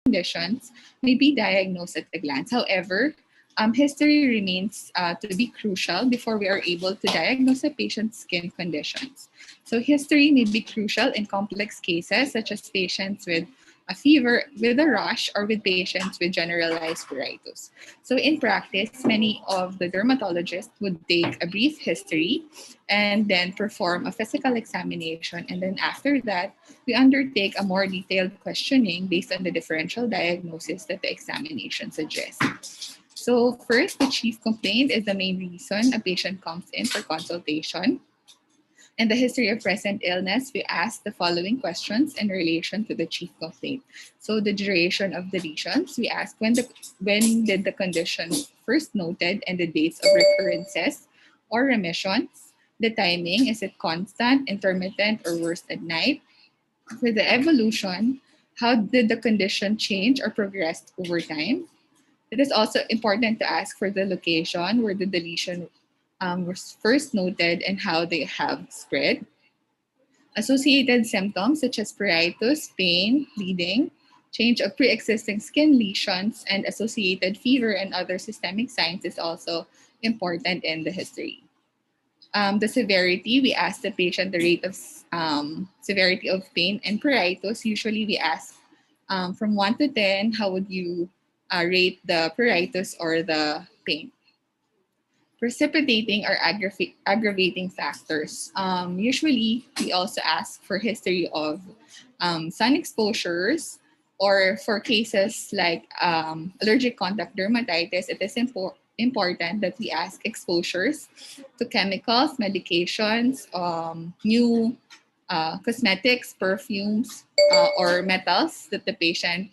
conditions may be diagnosed at a glance. However, history remains to be crucial before we are able to diagnose a patient's skin conditions. So history may be crucial in complex cases such as patients with a fever with a rash or with patients with generalized pruritus. So in practice, many of the dermatologists would take a brief history and then perform a physical examination. And then after that, we undertake a more detailed questioning based on the differential diagnosis that the examination suggests. So first, the chief complaint is the main reason a patient comes in for consultation. In the history of present illness, we ask the following questions in relation to the chief complaint. So the duration of the lesions, we ask when did the condition first noted and the dates of recurrences or remissions. The timing, is it constant, intermittent, or worse at night? For the evolution, how did the condition change or progress over time? It is also important to ask for the location where the deletion was first noted and how they have spread. Associated symptoms such as pruritus, pain, bleeding, change of pre-existing skin lesions, and associated fever and other systemic signs is also important in the history. The severity, we ask the patient the rate of severity of pain and pruritus. Usually we ask from 1 to 10, how would you rate the pruritus or the pain? Precipitating or aggravating factors. Usually, we also ask for history of sun exposures, or for cases like allergic contact dermatitis, it is important that we ask exposures to chemicals, medications, new cosmetics, perfumes, or metals that the patient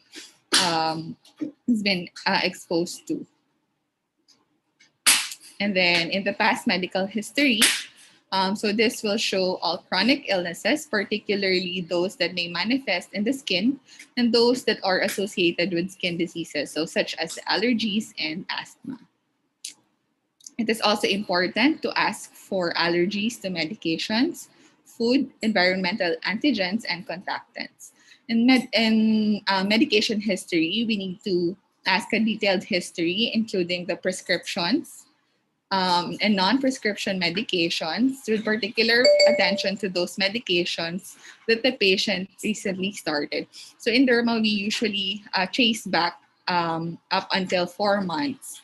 has been exposed to. And then in the past medical history, so this will show all chronic illnesses, particularly those that may manifest in the skin and those that are associated with skin diseases, so such as allergies and asthma. It is also important to ask for allergies to medications, food, environmental antigens, and contactants. In medication history, we need to ask a detailed history, including the prescriptions, and non-prescription medications, with particular attention to those medications that the patient recently started. So in derma, we usually trace back up until 4 months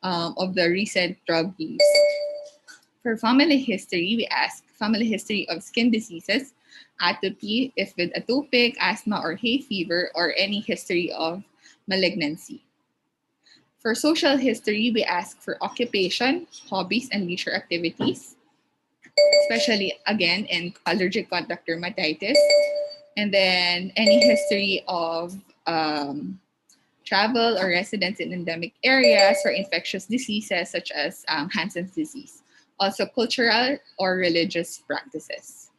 of the recent drug use. For family history, we ask family history of skin diseases, atopy, if with atopic, asthma, or hay fever, or any history of malignancy. For social history, we ask for occupation, hobbies, and leisure activities, especially, again, in allergic contact dermatitis. And then any history of travel or residence in endemic areas for infectious diseases such as Hansen's disease. Also, cultural or religious practices.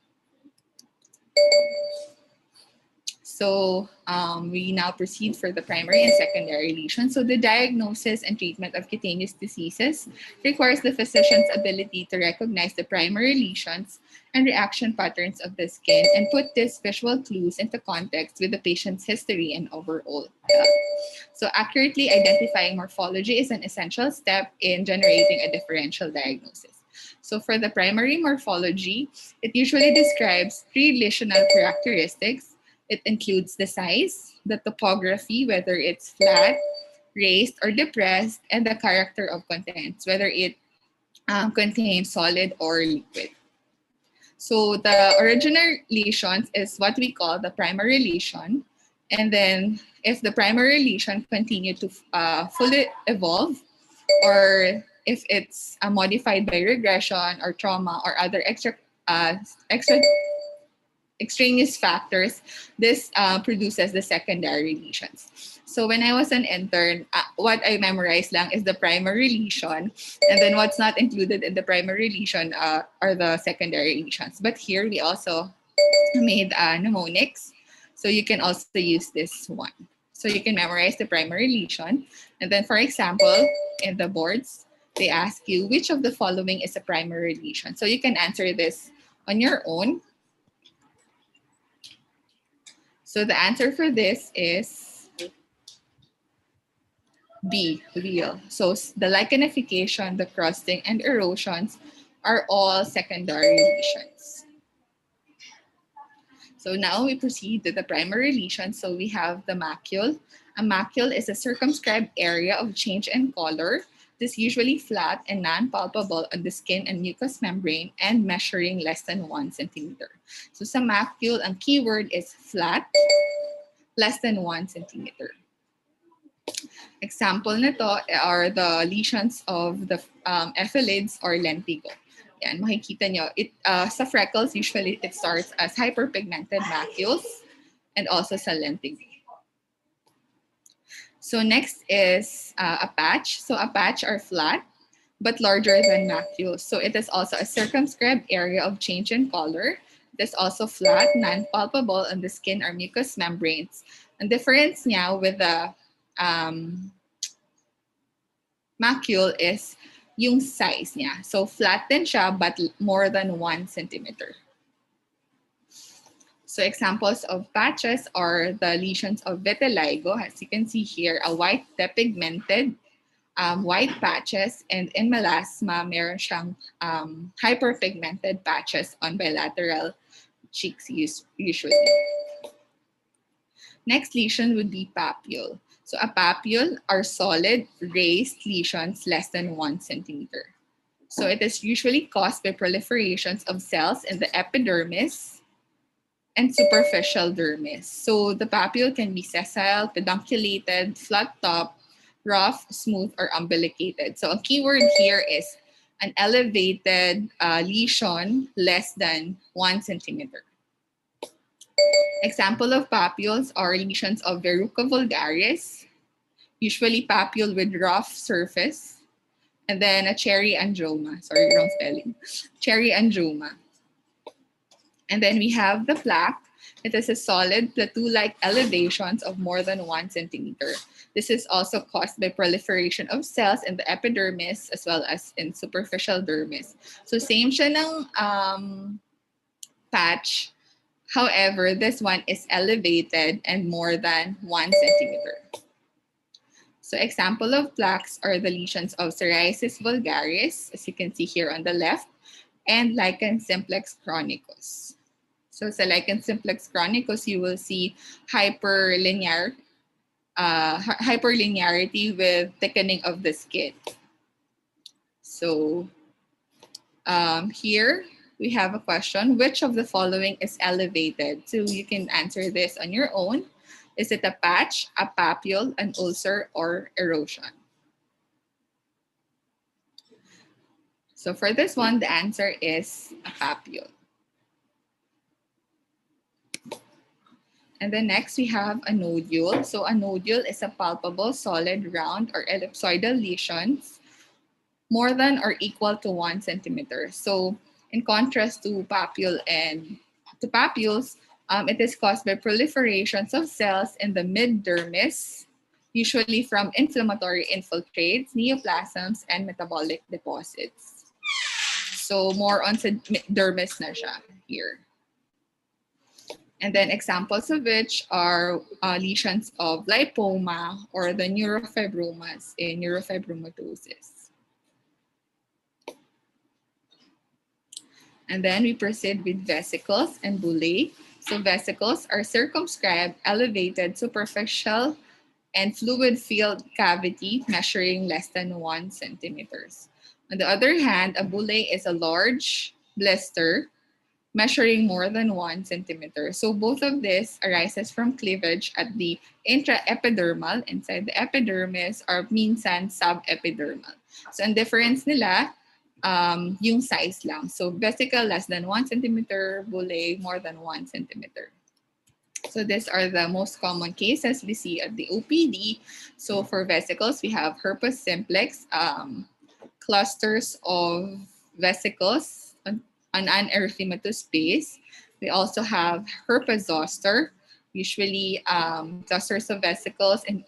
So we now proceed for the primary and secondary lesions. So the diagnosis and treatment of cutaneous diseases requires the physician's ability to recognize the primary lesions and reaction patterns of the skin and put these visual clues into context with the patient's history and overall health. So accurately identifying morphology is an essential step in generating a differential diagnosis. So for the primary morphology, it usually describes 3 lesional characteristics. It includes the size, the topography, whether it's flat, raised, or depressed, and the character of contents, whether it contains solid or liquid. So the original lesions is what we call the primary lesion. And then if the primary lesion continue to fully evolve, or if it's modified by regression or trauma or other extraneous factors, this produces the secondary lesions. So when I was an intern, what I memorized lang is the primary lesion, and then what's not included in the primary lesion are the secondary lesions. But here we also made mnemonics, so you can also use this one. So you can memorize the primary lesion, and then for example, in the boards, they ask you which of the following is a primary lesion. So you can answer this on your own. So the answer for this is B, wheel. So the lichenification, the crusting, and erosions are all secondary lesions. So now we proceed to the primary lesions. So we have the macule. A macule is a circumscribed area of change in color. This usually flat and non-palpable on the skin and mucous membrane and measuring less than 1 centimeter. So sa macule, ang keyword is flat, less than 1 centimeter. Example nito are the lesions of the epithelids or lentigo. Yan, makikita nyo. Sa freckles, usually it starts as hyperpigmented macules and also sa lentigo. So next is a patch. So a patch are flat but larger than macules. So it is also a circumscribed area of change in color. It is also flat, non-palpable on the skin or mucous membranes. Ang difference niya with the macule is yung size niya. So flat din siya but more than 1 centimeter. So examples of patches are the lesions of vitiligo. As you can see here, a white depigmented white patches, and in melasma, meron siyang hyperpigmented patches on bilateral cheeks usually. Next lesion would be papule. So a papule are solid, raised lesions less than 1 centimeter. So it is usually caused by proliferations of cells in the epidermis and superficial dermis. So the papule can be sessile, pedunculated, flat top, rough, smooth, or umbilicated. So a keyword here is an elevated lesion less than 1 centimeter. Example of papules are lesions of verruca vulgaris, usually papule with rough surface, and then a cherry angioma. Sorry, wrong spelling. Cherry angioma. And then we have the plaque. It is a solid plateau-like elevations of more than 1 centimeter. This is also caused by proliferation of cells in the epidermis as well as in superficial dermis. So same siya ng patch. However, this one is elevated and more than 1 centimeter. So example of plaques are the lesions of psoriasis vulgaris, as you can see here on the left, and lichen simplex chronicus. So sa lichen simplex chronicus, you will see hyperlinearity with thickening of the skin. So here we have a question. Which of the following is elevated? So you can answer this on your own. Is it a patch, a papule, an ulcer, or erosion? So for this one, the answer is a papule. And then next we have a nodule. So a nodule is a palpable, solid, round, or ellipsoidal lesions more than or equal to 1 centimeter. So in contrast to papules, it is caused by proliferations of cells in the mid-dermis, usually from inflammatory infiltrates, neoplasms, and metabolic deposits. So more on sa dermis na siya here. And then examples of which are lesions of lipoma or the neurofibromas in neurofibromatosis. And then we proceed with vesicles and bullae. So vesicles are circumscribed, elevated, superficial, and fluid-filled cavity measuring less than 1 centimeter. On the other hand, a bullae is a large blister measuring more than 1 centimeter. So both of this arises from cleavage at the intraepidermal, inside the epidermis, or minsan subepidermal. So ang difference nila, yung size lang. So vesicle less than 1 centimeter, bullae more than 1 centimeter. So these are the most common cases we see at the OPD. So for vesicles, we have herpes simplex, clusters of vesicles on an erythematous base. We also have herpes zoster, usually clusters of vesicles and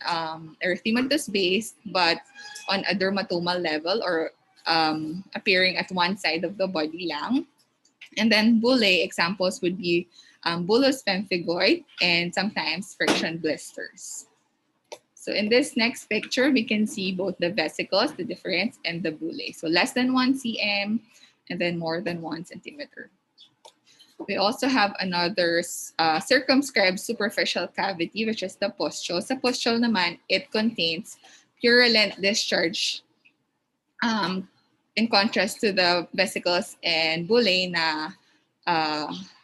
erythematous base, but on a dermatomal level or appearing at one side of the body lang. And then bullae examples would be bullous pemphigoid and sometimes friction blisters. So in this next picture, we can see both the vesicles, the difference, and the bullae. So less than 1 cm and then more than 1 centimeter. We also have another circumscribed superficial cavity, which is the pustule. Sa pustule naman, it contains purulent discharge in contrast to the vesicles and bullae na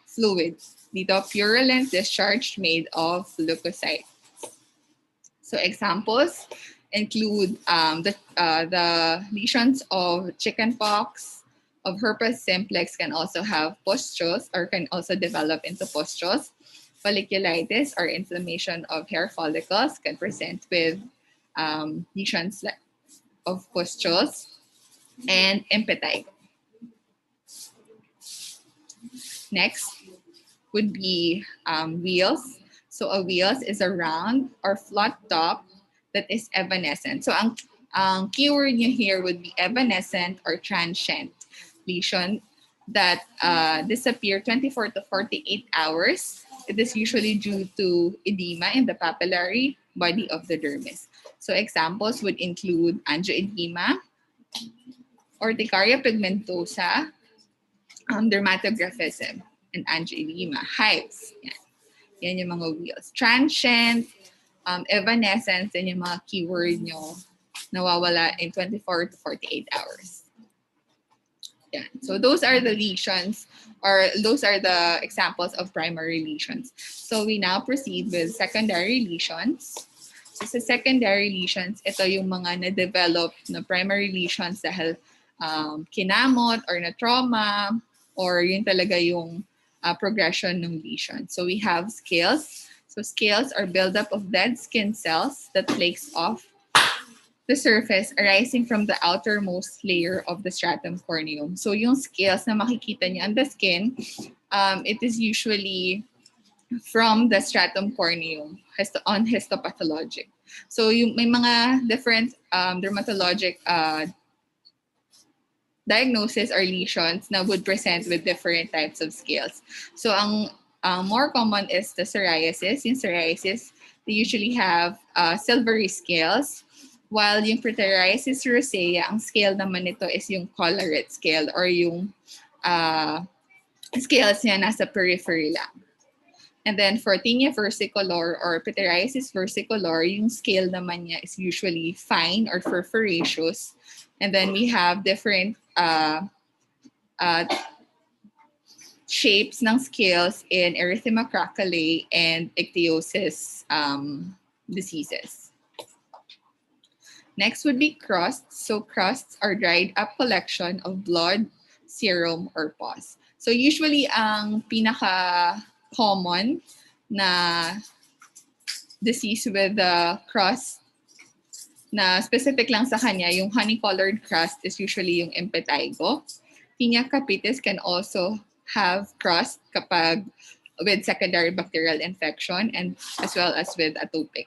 fluids. Dito, purulent discharge made of leukocytes. So examples include the lesions of chickenpox, of herpes simplex can also have pustules or can also develop into pustules. Folliculitis or inflammation of hair follicles can present with lesions of pustules, and impetigo. Next would be wheals. So a wheals is a round or flat top that is evanescent. So ang keyword nyo here would be evanescent or transient lesion that disappear 24 to 48 hours. It is usually due to edema in the papillary body of the dermis. So examples would include angioedema, urticaria pigmentosa, dermatographism, and angioedema, hives. Yan yung mga wheals. Transient, evanescence, yan yung mga keyword nyo nawawala in 24 to 48 hours. Yan. So those are the lesions, or those are the examples of primary lesions. So we now proceed with secondary lesions. So sa secondary lesions, ito yung mga na-develop na primary lesions dahil kinamot or na-trauma, or yun talaga yung progression ng lesion. So we have scales. So scales are buildup of dead skin cells that flakes off the surface arising from the outermost layer of the stratum corneum. So yung scales na makikita niyo on the skin, it is usually from the stratum corneum on histopathologic. So yung may mga different dermatologic diagnosis or lesions na would present with different types of scales. So ang more common is the psoriasis. In psoriasis, they usually have silvery scales, while yung pityriasis rosea, ang scale naman nito is yung collarate scale or yung scales niya nasa periphery lang. And then for tinea versicolor or pityriasis versicolor, yung scale naman niya is usually fine or furfuraceous. And then we have different shapes ng scales in erythema craquelei and ichthyosis diseases. Next would be crusts. So crusts are dried up collection of blood, serum, or pus. So usually ang pinaka-common na disease with the crust na specific lang sa kanya, yung honey-colored crust is usually yung impetigo. Tinea capitis can also have crust kapag with secondary bacterial infection and as well as with atopic.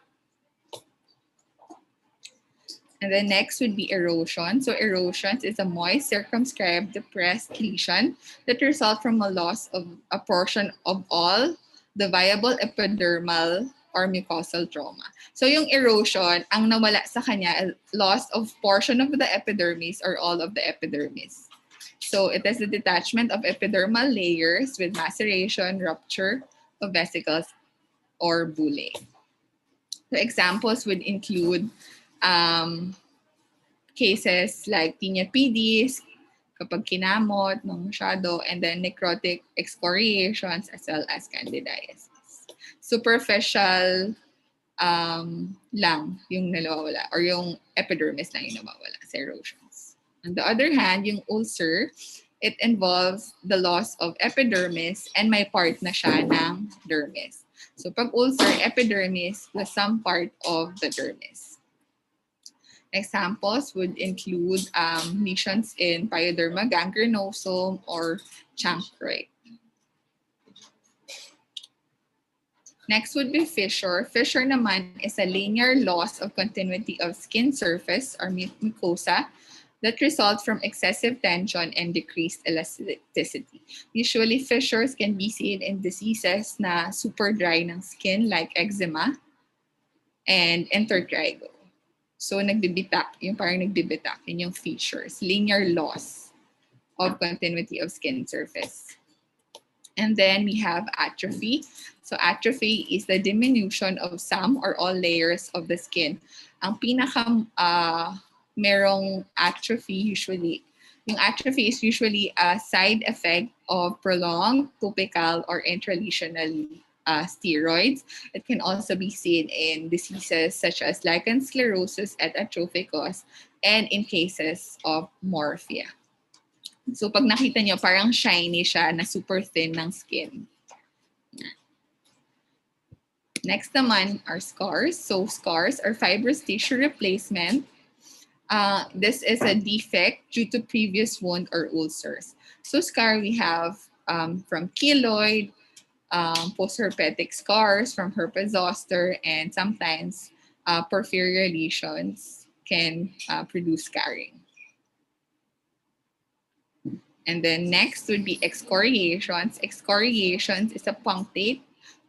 And then next would be erosion. So erosions is a moist, circumscribed, depressed lesion that result from a loss of a portion of all the viable epidermal or mucosal trauma. So yung erosion, ang nawala sa kanya, loss of portion of the epidermis or all of the epidermis. So it is the detachment of epidermal layers with maceration, rupture of vesicles, or bullae. So examples would include cases like tinea pedis, kapag kinamot ng masyado, and then necrotic excoriations as well as candidiasis. Superficial lang yung nawawala or yung epidermis lang yung nawawala sa erosions. On the other hand, yung ulcer, it involves the loss of epidermis and may part na siya ng dermis. So pag ulcer, epidermis plus some part of the dermis. Examples would include lesions in pyoderma gangrenosum or chancroid. Next would be fissure. Fissure naman is a linear loss of continuity of skin surface or mucosa that results from excessive tension and decreased elasticity. Usually, fissures can be seen in diseases na super dry ng skin like eczema. and intertrigo. So nagbibitak, yung parang nagbibitak, yun yung features. Linear loss of continuity of skin surface. And then we have atrophy. So atrophy is the diminution of some or all layers of the skin. Ang merong atrophy usually, yung atrophy is usually a side effect of prolonged topical or intralesional steroids. It can also be seen in diseases such as lichen sclerosis et atrophicus and in cases of morphia. So pag nakita nyo, parang shiny siya na super thin ng skin. Next naman are scars. So scars are fibrous tissue replacement. This is a defect due to previous wound or ulcers. So scar we have from keloid, postherpetic scars from herpes zoster, and sometimes porphyria lesions can produce scarring. And then next would be excoriations. Excoriations is a punctate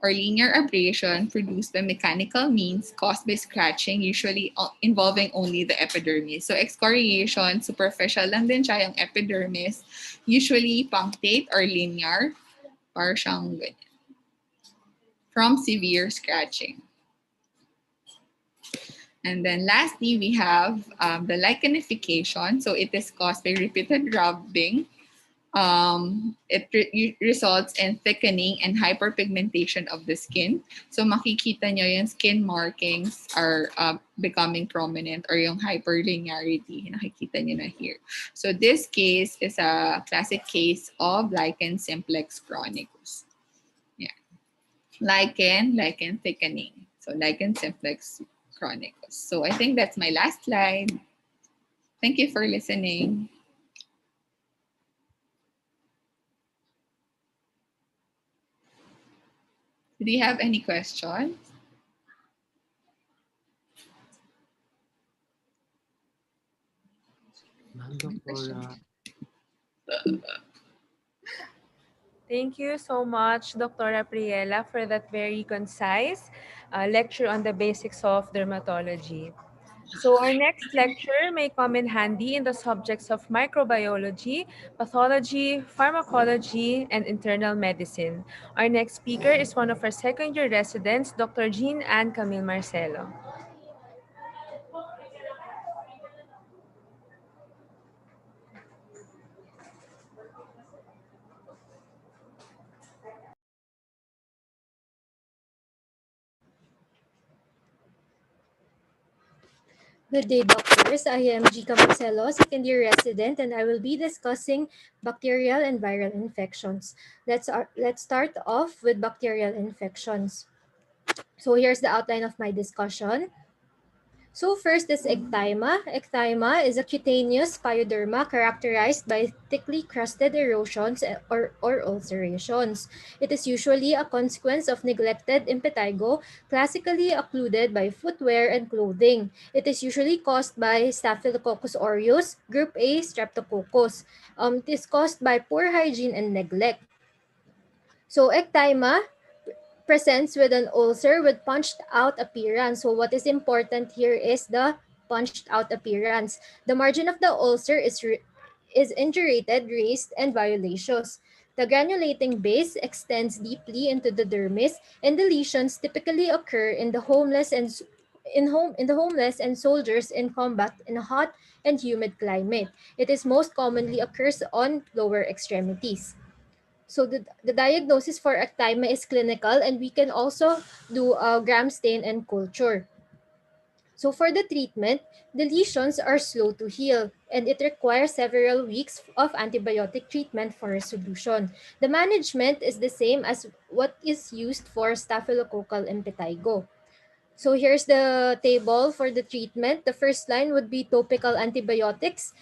or linear abrasion produced by mechanical means caused by scratching, usually involving only the epidermis. So excoriation, superficial lang din siya yung epidermis, usually punctate or linear, parang siyang ganyan, from severe scratching. And then lastly, we have the lichenification. So it is caused by repeated rubbing. Results in thickening and hyperpigmentation of the skin. So makikita nyo yung skin markings are becoming prominent, or yung hyperlinearity, nakikita nyo na here. So this case is a classic case of lichen simplex chronicus. Yeah. Lichen thickening. So lichen simplex chronicus. So I think that's my last slide. Thank you for listening. Do you have any questions? Thank you so much, Dr. Priela, for that very concise lecture on the basics of dermatology. So our next lecture may come in handy in the subjects of microbiology, pathology, pharmacology, and internal medicine. Our next speaker is one of our second-year residents, Dr. Jean Ann Camille Marcelo. Good day, doctors. I am Gika Marcelo, second year resident, and I will be discussing bacterial and viral infections. Let's start off with bacterial infections. So here's the outline of my discussion. So first is ecthyma. Ecthyma is a cutaneous pyoderma characterized by thickly crusted erosions or ulcerations. It is usually a consequence of neglected impetigo, classically occluded by footwear and clothing. It is usually caused by Staphylococcus aureus, group A Streptococcus. It is caused by poor hygiene and neglect. So ecthyma presents with an ulcer with punched out appearance. So what is important here is the punched out appearance. The margin of the ulcer is indurated, raised, and violaceous. The granulating base extends deeply into the dermis, and the lesions typically occur in the homeless and in the homeless and soldiers in combat in a hot and humid climate. It is most commonly occurs on lower extremities. So the diagnosis for ecthyma is clinical, and we can also do a gram stain and culture. So for the treatment, the lesions are slow to heal, and it requires several weeks of antibiotic treatment for resolution. The management is the same as what is used for staphylococcal impetigo. So here's the table for the treatment. The first line would be topical antibiotics,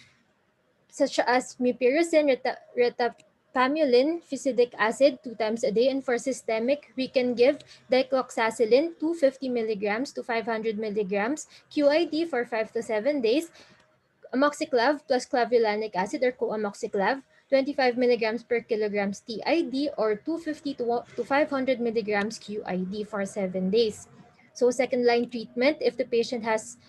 such as mupirocin, retapamulin, fusidic acid 2 times a day. And for systemic, we can give dicloxacillin 250 milligrams to 500 milligrams, QID for 5 to 7 days, amoxiclav plus clavulanic acid or co-amoxiclav, 25 milligrams per kilograms TID or 250 to 500 milligrams QID for 7 days. So second line treatment, if the patient has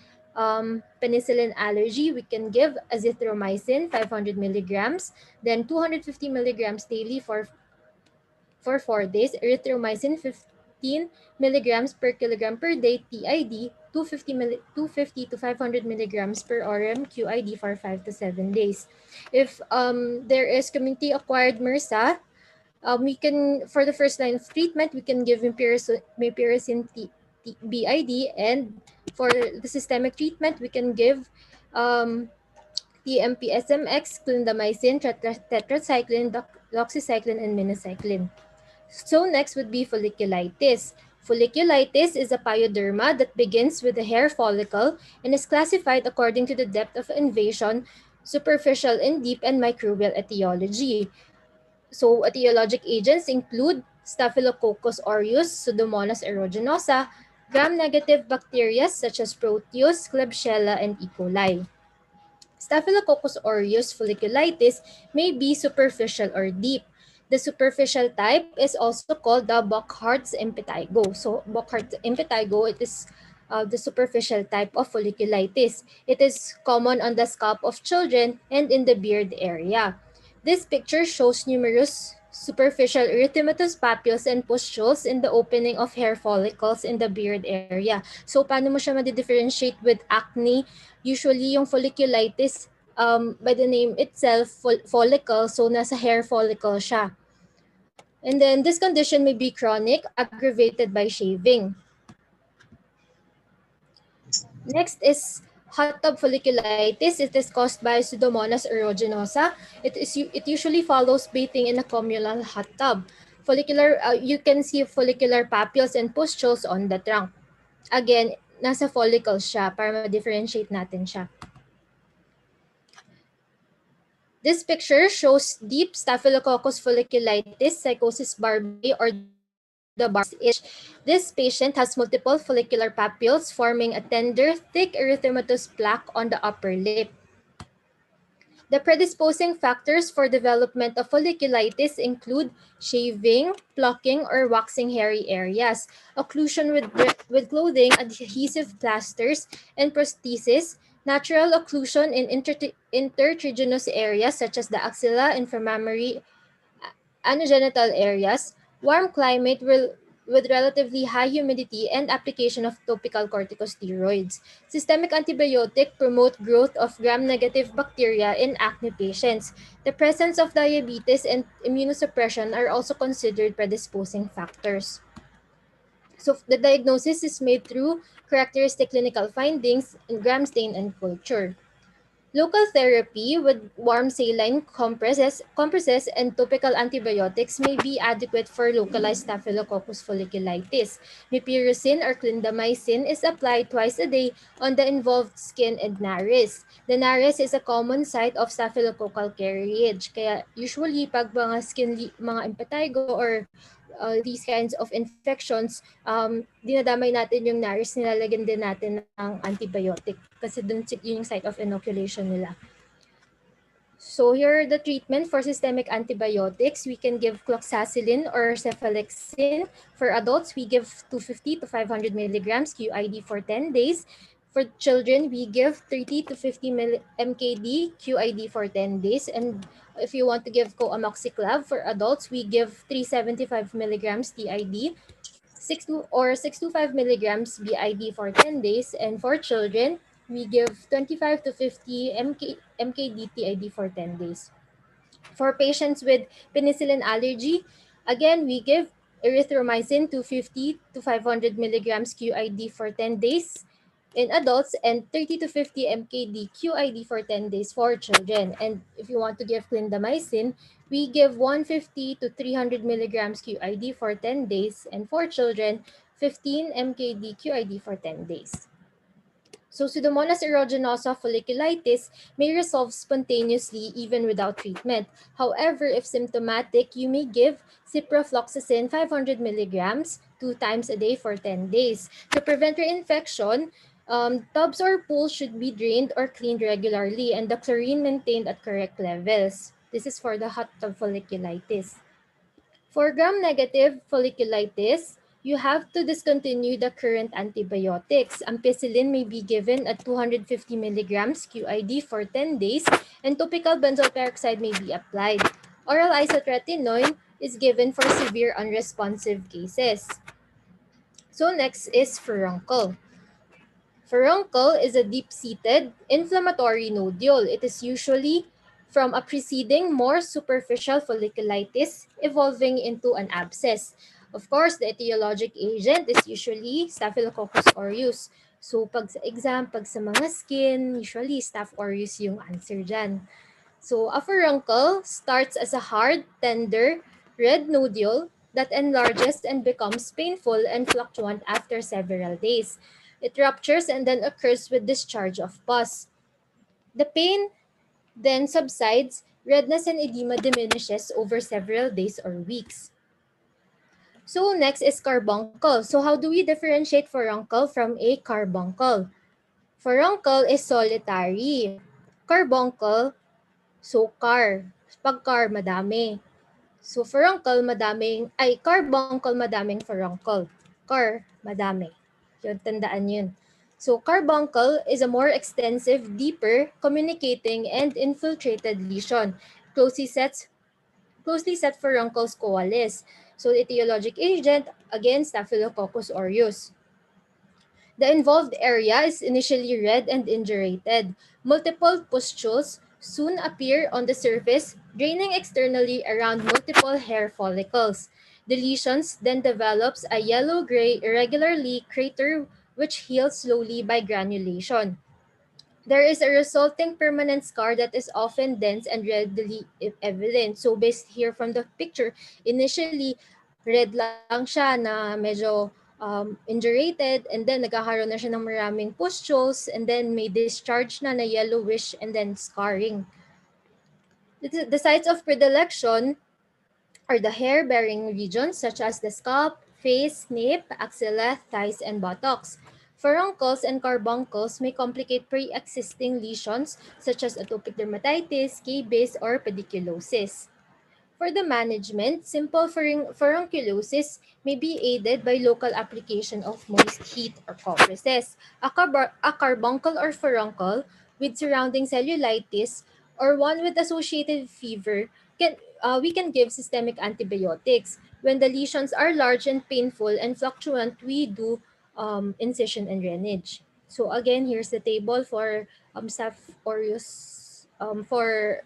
penicillin allergy, we can give azithromycin 500 milligrams, then 250 milligrams daily for 4 days, erythromycin 15 milligrams per kilogram per day TID, 250 to 500 milligrams per RM QID for 5 to 7 days. If there is community acquired MRSA, we can, for the first line of treatment, we can give mipiracin BID, and for the systemic treatment, we can give um, TMP-SMX, clindamycin, tetracycline, doxycycline, and minocycline. So next would be folliculitis. Folliculitis is a pyoderma that begins with the hair follicle and is classified according to the depth of invasion, superficial and deep, and microbial etiology. So etiologic agents include Staphylococcus aureus, Pseudomonas aeruginosa, gram-negative bacteria such as Proteus, Klebsiella, and E. coli. Staphylococcus aureus folliculitis may be superficial or deep. The superficial type is also called the Bockhart's impetigo. So Bockhart's impetigo, it is the superficial type of folliculitis. It is common on the scalp of children and in the beard area. This picture shows numerous superficial erythematous papules and pustules in the opening of hair follicles in the beard area. So paano mo siya ma-differentiate with acne? Usually yung folliculitis, by the name itself, follicle, so nasa hair follicle siya. And then this condition may be chronic, aggravated by shaving. Next is hot tub folliculitis. It is caused by Pseudomonas aeruginosa. It usually follows bathing in a communal hot tub. You can see follicular papules and pustules on the trunk. Again, nasa follicles siya para ma-differentiate natin siya. This picture shows deep Staphylococcus folliculitis, psychosis barbae, or the Barber's itch. This patient has multiple follicular papules forming a tender, thick erythematous plaque on the upper lip. The predisposing factors for development of folliculitis include shaving, plucking, or waxing hairy areas, occlusion with clothing, adhesive plasters, and prosthesis, natural occlusion in intertriginous areas such as the axilla, inframammary, anogenital areas, warm climate with relatively high humidity, and application of topical corticosteroids. Systemic antibiotic promote growth of gram-negative bacteria in acne patients. The presence of diabetes and immunosuppression are also considered predisposing factors. So the diagnosis is made through characteristic clinical findings in gram stain and culture. Local therapy with warm saline compresses and topical antibiotics may be adequate for localized Staphylococcus folliculitis. Mipiracin or clindamycin is applied twice a day on the involved skin and nares. The nares is a common site of staphylococcal carriage. Kaya usually pag mga impetigo or these kinds of infections, dinadamay natin yung nares, nilalagyan din natin ng antibiotic kasi dun yun yung site of inoculation nila. So here are the treatment for systemic antibiotics. We can give cloxacillin or cephalexin. For adults, we give 250 to 500 milligrams QID for 10 days. For children, we give 30 to 50 mkd QID for 10 days. And if you want to give co-amoxiclav for adults, we give 375 milligrams TID, 6 to 5 milligrams BID for 10 days. And for children, we give 25 to 50 mkd TID for 10 days. For patients with penicillin allergy, again, we give erythromycin 250 to 500 milligrams QID for 10 days in adults and 30 to 50 mkd QID for 10 days for children. And if you want to give clindamycin, we give 150 to 300 milligrams QID for 10 days, and for children, 15 mkd QID for 10 days. So Pseudomonas aeruginosa folliculitis may resolve spontaneously even without treatment. However, if symptomatic, you may give ciprofloxacin 500 milligrams 2 times a day for 10 days. To prevent reinfection, tubs or pools should be drained or cleaned regularly and the chlorine maintained at correct levels. This is for the hot tub folliculitis. For gram-negative folliculitis, you have to discontinue the current antibiotics. Ampicillin may be given at 250 milligrams QID for 10 days, and topical benzoyl peroxide may be applied. Oral isotretinoin is given for severe unresponsive cases. So next is furuncle. Furuncle is a deep-seated inflammatory nodule. It is usually from a preceding more superficial folliculitis evolving into an abscess. Of course, the etiologic agent is usually Staphylococcus aureus. So pag sa exam, pag sa mga skin, usually Staph aureus yung answer dyan. So a furuncle starts as a hard, tender, red nodule that enlarges and becomes painful and fluctuant after several days. It ruptures and then occurs with discharge of pus. The pain then subsides, redness and edema diminishes over several days or weeks. So next is carbuncle. So how do we differentiate furuncle from a carbuncle? Furuncle is solitary. Carbuncle, so Pag car, madami. So furuncle, carbuncle, madaming furuncle. Car, madami. Yun, tandaan yun. So carbuncle is a more extensive, deeper, communicating, and infiltrated lesion. Closely set, closely set furuncles coalesce. So etiologic agent, again, Staphylococcus aureus. The involved area is initially red and indurated. Multiple pustules soon appear on the surface, draining externally around multiple hair follicles. The lesions then develops a yellow-gray irregularly crater which heals slowly by granulation. There is a resulting permanent scar that is often dense and readily evident. So based here from the picture, initially red lang siya na medyo indurated, and then nagkakaroon na siya ng maraming pustules, and then may discharge na yellowish and then scarring. The sites of predilection are the hair-bearing regions such as the scalp, face, nape, axilla, thighs, and buttocks. Furuncles and carbuncles may complicate pre-existing lesions such as atopic dermatitis, K-base, or pediculosis. For the management, simple furunculosis may be aided by local application of moist heat or compresses. A carbuncle or furuncle with surrounding cellulitis or one with associated fever we can give systemic antibiotics. When the lesions are large and painful and fluctuant, we do incision and drainage. So again, here's the table for Staph aureus for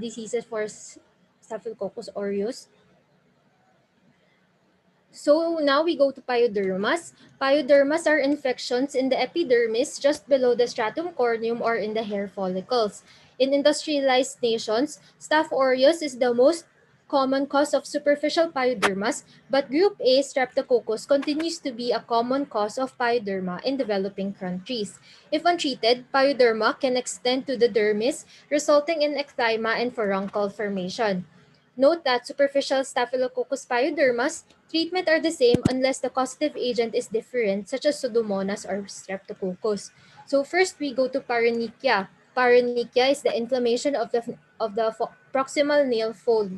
diseases for Staphylococcus aureus. So now we go to pyodermas. Pyodermas are infections in the epidermis just below the stratum corneum or in the hair follicles. In industrialized nations, Staph aureus is the most common cause of superficial pyodermas, but group A streptococcus continues to be a common cause of pyoderma in developing countries. If untreated, pyoderma can extend to the dermis, resulting in ecthyma and furuncle formation. Note that superficial Staphylococcus pyodermas treatment are the same unless the causative agent is different, such as Pseudomonas or Streptococcus. So first we go to paronychia. Paronychia is the inflammation of the proximal nail fold.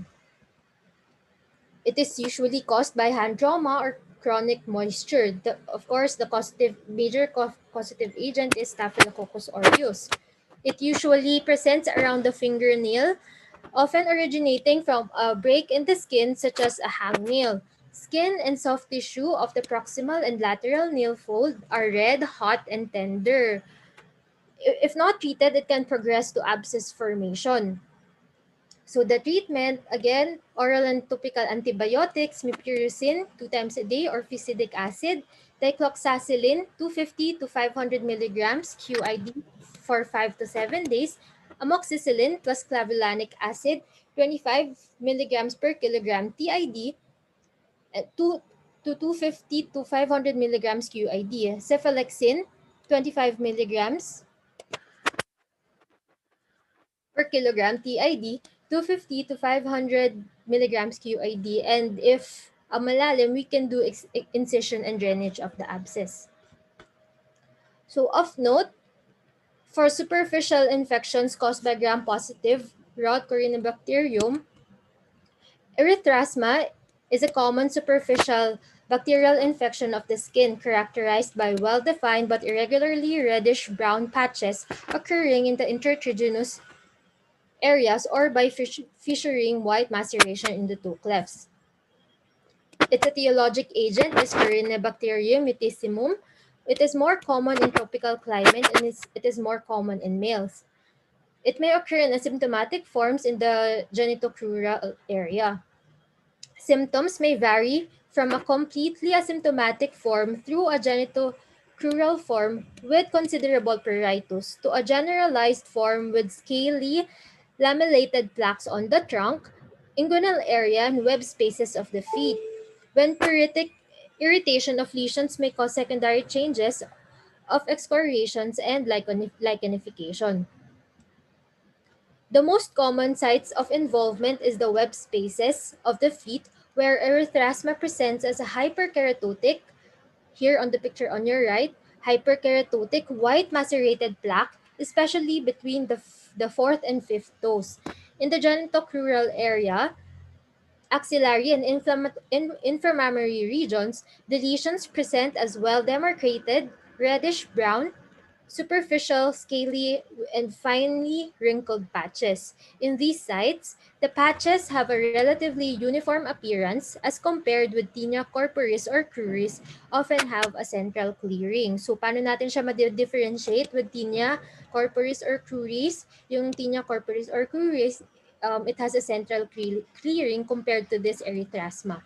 It is usually caused by hand trauma or chronic moisture. Of course, the major causative agent is Staphylococcus aureus. It usually presents around the fingernail, often originating from a break in the skin such as a hangnail. Skin and soft tissue of the proximal and lateral nail fold are red, hot, and tender. If not treated, it can progress to abscess formation. So the treatment, again, oral and topical antibiotics, mifepristone 2 times a day or fusidic acid, dicloxacillin 250 to 500 milligrams QID for 5 to 7 days, amoxicillin plus clavulanic acid 25 milligrams per kilogram TID, 2 to 250 to 500 milligrams QID, cephalexin 25 milligrams per kilogram TID, 250 to 500 milligrams QID, and if malalim, we can do incision and drainage of the abscess. So of note, for superficial infections caused by gram-positive route Corynebacterium, erythrasma is a common superficial Bacterial infection of the skin characterized by well-defined but irregularly reddish-brown patches occurring in the intertriginous areas or by fissuring white maceration in the two clefts. Its etiologic agent is Corynebacterium mutissimum. It is more common in tropical climate and it is more common in males. It may occur in asymptomatic forms in the genitocrural area. Symptoms may vary from a completely asymptomatic form through a genitocrural form with considerable pruritus to a generalized form with scaly, lamellated plaques on the trunk, inguinal area, and web spaces of the feet. When pruritic irritation of lesions may cause secondary changes of excoriations and lichenification. The most common sites of involvement is the web spaces of the feet where erythrasma presents as a hyperkeratotic, here on the picture on your right, hyperkeratotic white macerated plaque, especially between the fourth and fifth toes. In the genitocrural area, axillary and inframammary regions, the lesions present as well demarcated reddish brown superficial, scaly, and finely wrinkled patches. In these sites, the patches have a relatively uniform appearance as compared with tinea corporis or cruris often have a central clearing. So, paano natin siya ma-differentiate with tinea corporis or cruris? Yung tinea corporis or cruris, it has a central clearing compared to this erythrasma.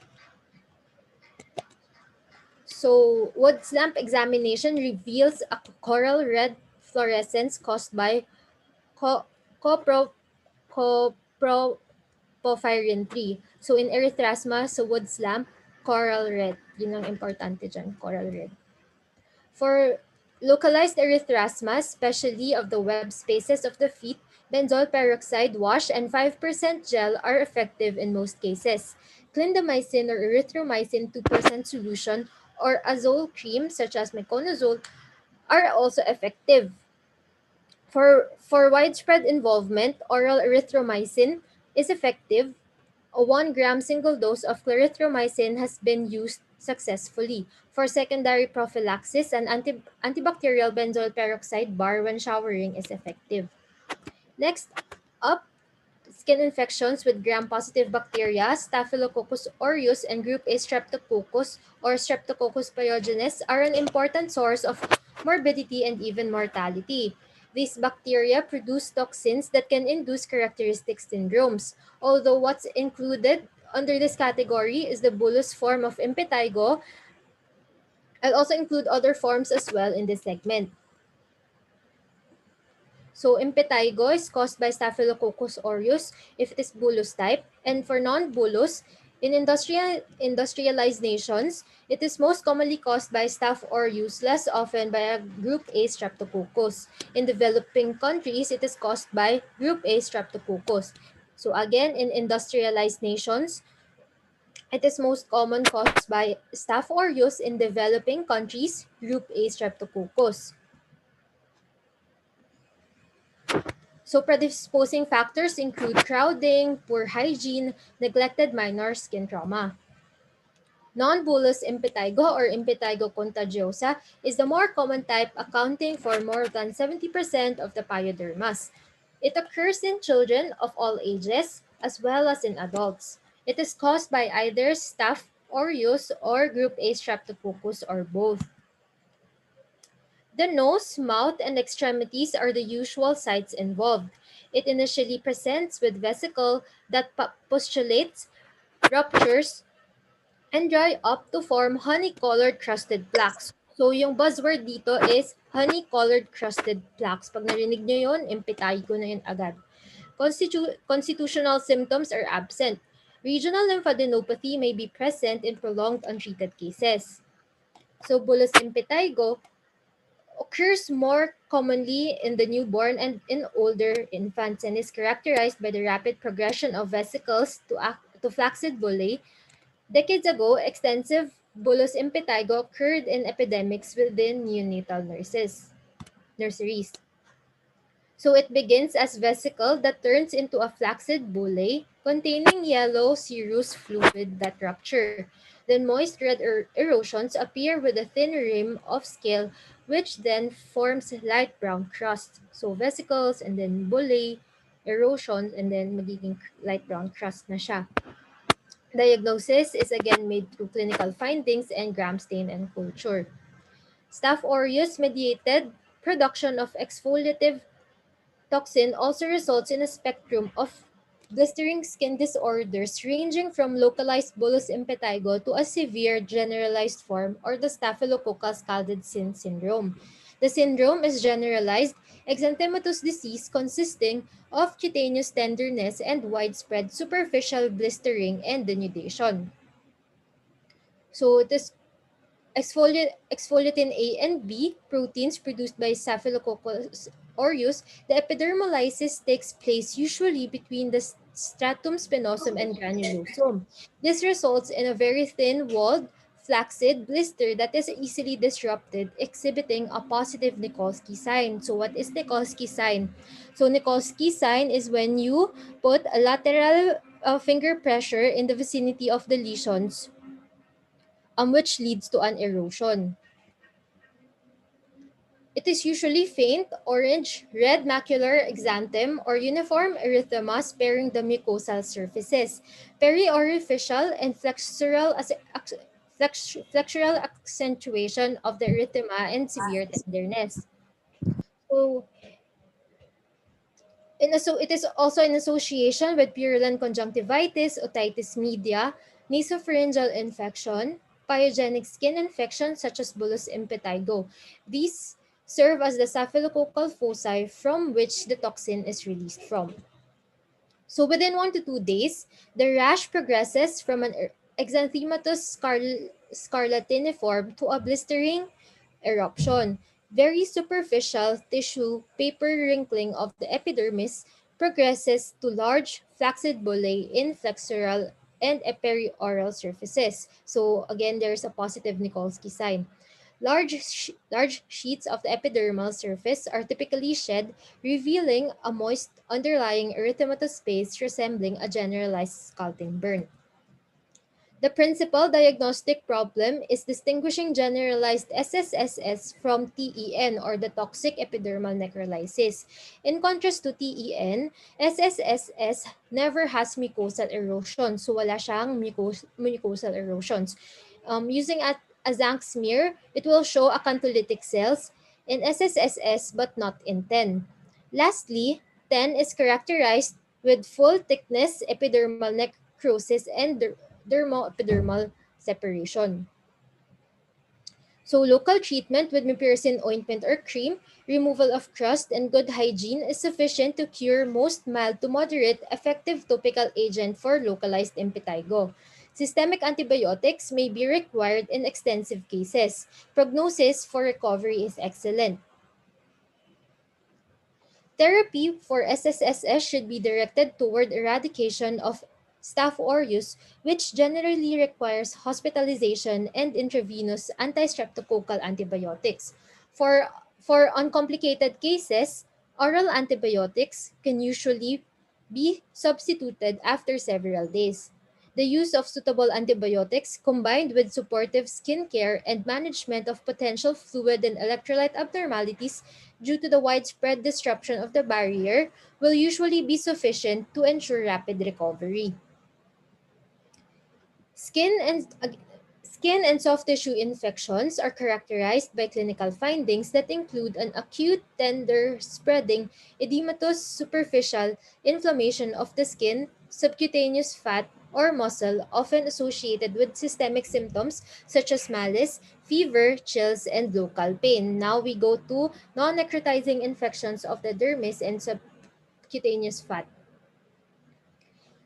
So, Wood's lamp examination reveals a coral red fluorescence caused by co- copro- coproporphyrin 3. So, in erythrasma, so Wood's lamp, coral red. Yun ang importante dyan, coral red. For localized erythrasma, especially of the web spaces of the feet, benzoyl peroxide wash and 5% gel are effective in most cases. Clindamycin or erythromycin 2% solution or azole cream such as meconazole are also effective. For widespread involvement, oral erythromycin is effective. A 1 gram single dose of clarithromycin has been used successfully. For secondary prophylaxis, an antibacterial benzoyl peroxide bar when showering is effective. Next up, skin infections with gram-positive bacteria, Staphylococcus aureus, and group A streptococcus or Streptococcus pyogenes are an important source of morbidity and even mortality. These bacteria produce toxins that can induce characteristic syndromes. Although what's included under this category is the bullous form of impetigo, I'll also include other forms as well in this segment. So impetigo is caused by Staphylococcus aureus if it is bullous type, and for non-bullous, in industrialized nations, it is most commonly caused by Staph aureus, less often by a group A streptococcus. In developing countries, it is caused by group A streptococcus. So again, in industrialized nations, it is most common caused by Staph aureus in developing countries, group A streptococcus. So predisposing factors include crowding, poor hygiene, neglected minor skin trauma. Non-bullous impetigo or impetigo contagiosa is the more common type, accounting for more than 70% of the pyodermas. It occurs in children of all ages as well as in adults. It is caused by either Staph aureus or group A streptococcus or both. The nose, mouth, and extremities are the usual sites involved. It initially presents with vesicle that postulates, ruptures, and dry up to form honey-colored crusted plaques. So, yung buzzword dito is honey-colored crusted plaques. Pag narinig nyo yun, impetigo na yun agad. Constitutional symptoms are absent. Regional lymphadenopathy may be present in prolonged untreated cases. So, bullous impetigo occurs more commonly in the newborn and in older infants and is characterized by the rapid progression of vesicles to flaccid bullae. Decades ago, extensive bullous impetigo occurred in epidemics within neonatal nurseries. So it begins as vesicle that turns into a flaccid bullae containing yellow serous fluid that rupture. Then moist red erosions appear with a thin rim of scale which then forms light brown crust. So vesicles and then bullae, erosions, and then magiging light brown crust na siya. Diagnosis is again made through clinical findings and gram stain and culture. Staph aureus mediated production of exfoliative toxin also results in a spectrum of blistering skin disorders ranging from localized bullous impetigo to a severe generalized form or the staphylococcal scalded skin syndrome. The syndrome is generalized exanthematous disease consisting of cutaneous tenderness and widespread superficial blistering and denudation. So it is exfoliatin A and B proteins produced by Staphylococcus aureus, the epidermolysis takes place usually between the stratum spinosum and granulosum. This results in a very thin-walled, flaccid blister that is easily disrupted, exhibiting a positive Nikolsky sign. So what is Nikolsky sign? So Nikolsky sign is when you put a lateral finger pressure in the vicinity of the lesions, which leads to an erosion. It is usually faint, orange, red macular exanthem or uniform erythema sparing the mucosal surfaces. Periorificial and flexural accentuation of the erythema and severe tenderness. So, it is also in association with purulent conjunctivitis, otitis media, nasopharyngeal infection, pyogenic skin infections such as bullous impetigo. These serve as the staphylococcal foci from which the toxin is released from. So within 1 to 2 days, the rash progresses from an exanthematous scarlatiniform to a blistering eruption. Very superficial tissue paper wrinkling of the epidermis progresses to large flaccid bullae in flexural and perioral surfaces. So again, there's a positive Nikolsky sign. Large sheets of the epidermal surface are typically shed, revealing a moist underlying erythematous space resembling a generalized scalding burn. The principal diagnostic problem is distinguishing generalized SSSS from TEN or the toxic epidermal necrolysis. In contrast to TEN, SSSS never has mucosal erosion, so wala siyang mucosal erosions. Using a Zank smear, it will show acantholytic cells in SSSS but not in TEN. Lastly, TEN is characterized with full thickness epidermal necrosis and dermoepidermal separation. So local treatment with mupirocin ointment or cream, removal of crust, and good hygiene is sufficient to cure most mild to moderate effective topical agent for localized impetigo. Systemic antibiotics may be required in extensive cases. Prognosis for recovery is excellent. Therapy for SSSS should be directed toward eradication of Staph aureus, which generally requires hospitalization and intravenous anti-streptococcal antibiotics. For, for uncomplicated cases, oral antibiotics can usually be substituted after several days. The use of suitable antibiotics combined with supportive skin care and management of potential fluid and electrolyte abnormalities due to the widespread disruption of the barrier will usually be sufficient to ensure rapid recovery. Skin and Skin and soft tissue infections are characterized by clinical findings that include an acute, tender, spreading, edematous superficial inflammation of the skin, subcutaneous fat, or muscle, often associated with systemic symptoms such as malaise, fever, chills, and local pain. Now we go to non-necrotizing infections of the dermis and subcutaneous fat.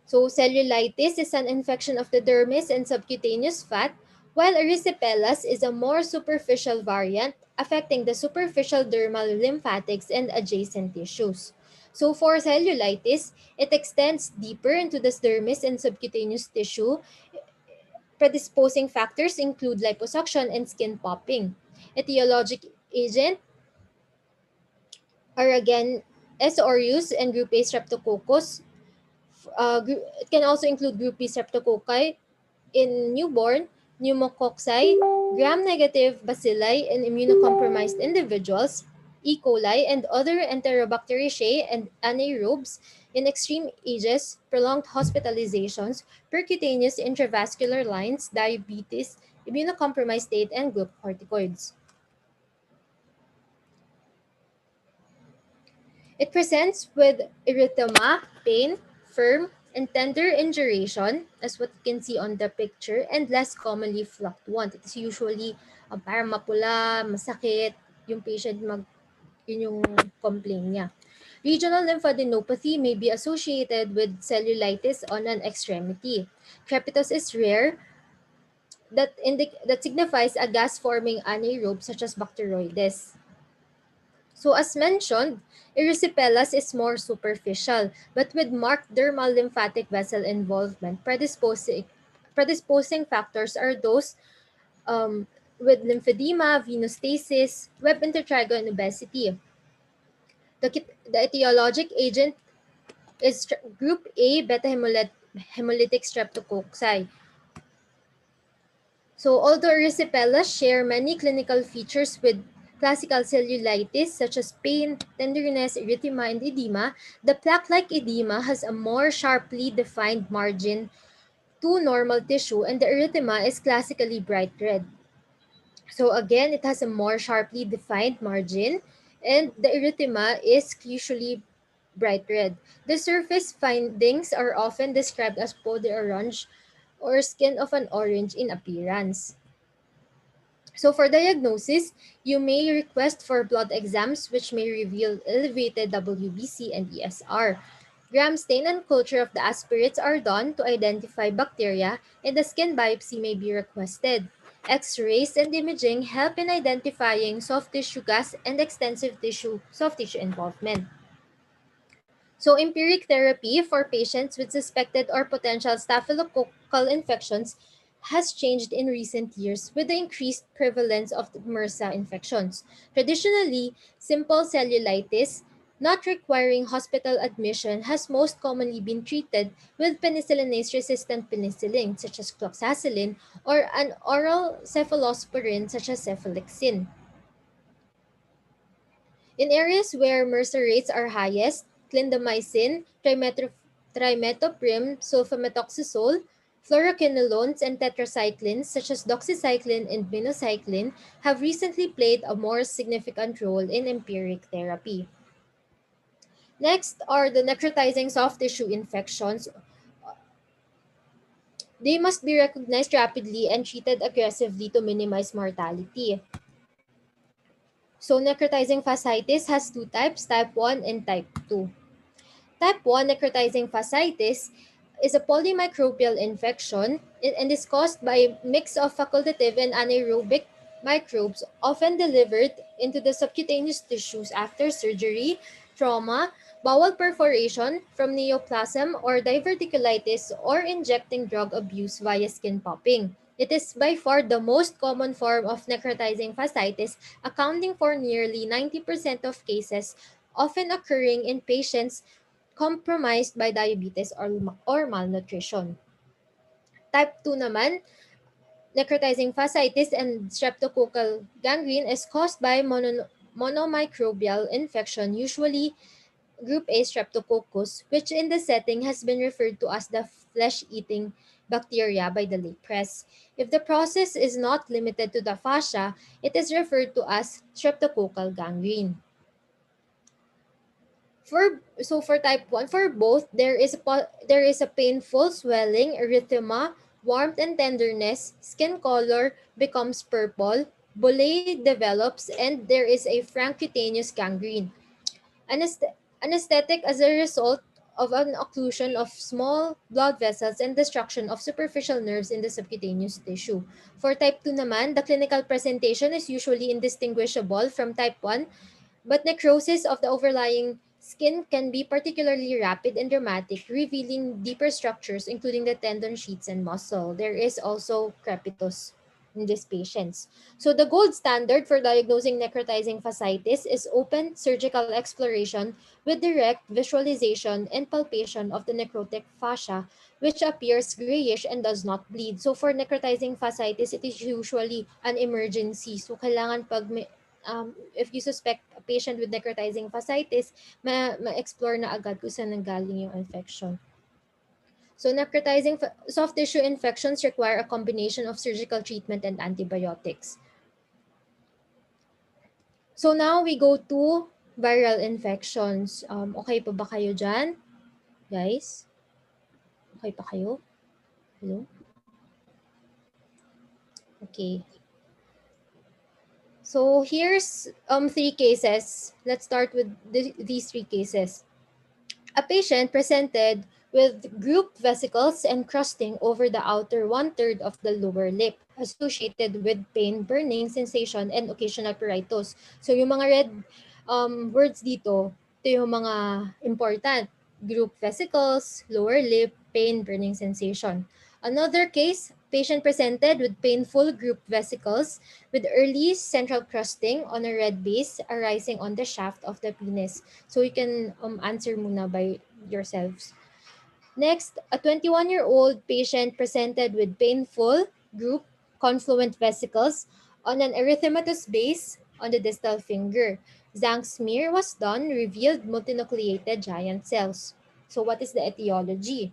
So cellulitis is an infection of the dermis and subcutaneous fat, while erysipelas is a more superficial variant affecting the superficial dermal lymphatics and adjacent tissues. So for cellulitis, it extends deeper into the dermis and subcutaneous tissue. Predisposing factors include liposuction and skin popping. Etiologic agent are again S. aureus and group A streptococcus. It can also include group B streptococci in newborn, pneumococci, gram-negative bacilli in immunocompromised individuals, E. coli, and other Enterobacteriaceae and anaerobes in extreme ages, prolonged hospitalizations, percutaneous intravascular lines, diabetes, immunocompromised state, and glucocorticoids. It presents with erythema, pain, firm, and tender induration, as what you can see on the picture, and less commonly fluctuant. It's usually parang mapula, masakit, yung patient yun yung complaint niya. Regional lymphadenopathy may be associated with cellulitis on an extremity. Crepitus is rare, that signifies a gas-forming anaerobe such as Bacteroides. So as mentioned, erysipelas is more superficial, but with marked dermal lymphatic vessel involvement, predisposing factors are those um, with lymphedema, venostasis, web intertrigo, and obesity. The etiologic agent is group A beta hemolytic streptococci. So although erysipelas share many clinical features with classical cellulitis such as pain, tenderness, erythema, and edema, the plaque-like edema has a more sharply defined margin to normal tissue, and the erythema is classically bright red. So again, it has a more sharply defined margin, and the erythema is usually bright red. The surface findings are often described as peau d'orange or skin of an orange in appearance. So for diagnosis, you may request for blood exams which may reveal elevated WBC and ESR. Gram stain and culture of the aspirates are done to identify bacteria, and a skin biopsy may be requested. X-rays and imaging help in identifying soft tissue gas and extensive soft tissue involvement. So empiric therapy for patients with suspected or potential staphylococcal infections has changed in recent years with the increased prevalence of the MRSA infections. Traditionally, simple cellulitis, not requiring hospital admission, has most commonly been treated with penicillinase-resistant penicillin such as cloxacillin or an oral cephalosporin such as cefalexin. In areas where MRSA rates are highest, clindamycin, trimethoprim, sulfamethoxazole, fluoroquinolones, and tetracyclines such as doxycycline and minocycline have recently played a more significant role in empiric therapy. Next are the necrotizing soft tissue infections. They must be recognized rapidly and treated aggressively to minimize mortality. So necrotizing fasciitis has two types, type 1 and type 2. Type 1 necrotizing fasciitis is a polymicrobial infection and is caused by a mix of facultative and anaerobic microbes often delivered into the subcutaneous tissues after surgery, trauma, bowel perforation from neoplasm or diverticulitis, or injecting drug abuse via skin popping. It is by far the most common form of necrotizing fasciitis, accounting for nearly 90% of cases, often occurring in patients compromised by diabetes or malnutrition. Type 2 naman, necrotizing fasciitis and streptococcal gangrene is caused by monomicrobial infection, usually group A streptococcus, which in the setting has been referred to as the flesh-eating bacteria by the lay press. If the process is not limited to the fascia, it is referred to as streptococcal gangrene. For type 1, for both, there is a painful swelling, erythema, warmth and tenderness, skin color becomes purple, bullae develops, and there is a frank cutaneous gangrene. Anesthetic as a result of an occlusion of small blood vessels and destruction of superficial nerves in the subcutaneous tissue. For type 2 naman, the clinical presentation is usually indistinguishable from type 1, but necrosis of the overlying skin can be particularly rapid and dramatic, revealing deeper structures including the tendon sheets and muscle. There is also crepitus. in these patients. So the gold standard for diagnosing necrotizing fasciitis is open surgical exploration with direct visualization and palpation of the necrotic fascia, which appears grayish and does not bleed. So for necrotizing fasciitis, it is usually an emergency. So kailangan pag may, if you suspect a patient with necrotizing fasciitis, ma-explore na agad kung saan nanggaling yung infection. So necrotizing soft tissue infections require a combination of surgical treatment and antibiotics. So now we go to viral infections. Okay pa ba kayo dyan? Guys? Okay pa kayo? Hello? Okay. So here's three cases. Let's start with these three cases. A patient presented with group vesicles and crusting over the outer one-third of the lower lip associated with pain, burning sensation, and occasional pruritus. So yung mga red words dito, ito yung mga important. Group vesicles, lower lip, pain, burning sensation. Another case, patient presented with painful group vesicles with early central crusting on a red base arising on the shaft of the penis. So you can answer muna by yourselves. Next, a 21-year-old patient presented with painful group confluent vesicles on an erythematous base on the distal finger. Zank smear was done, revealed multinucleated giant cells. So what is the etiology?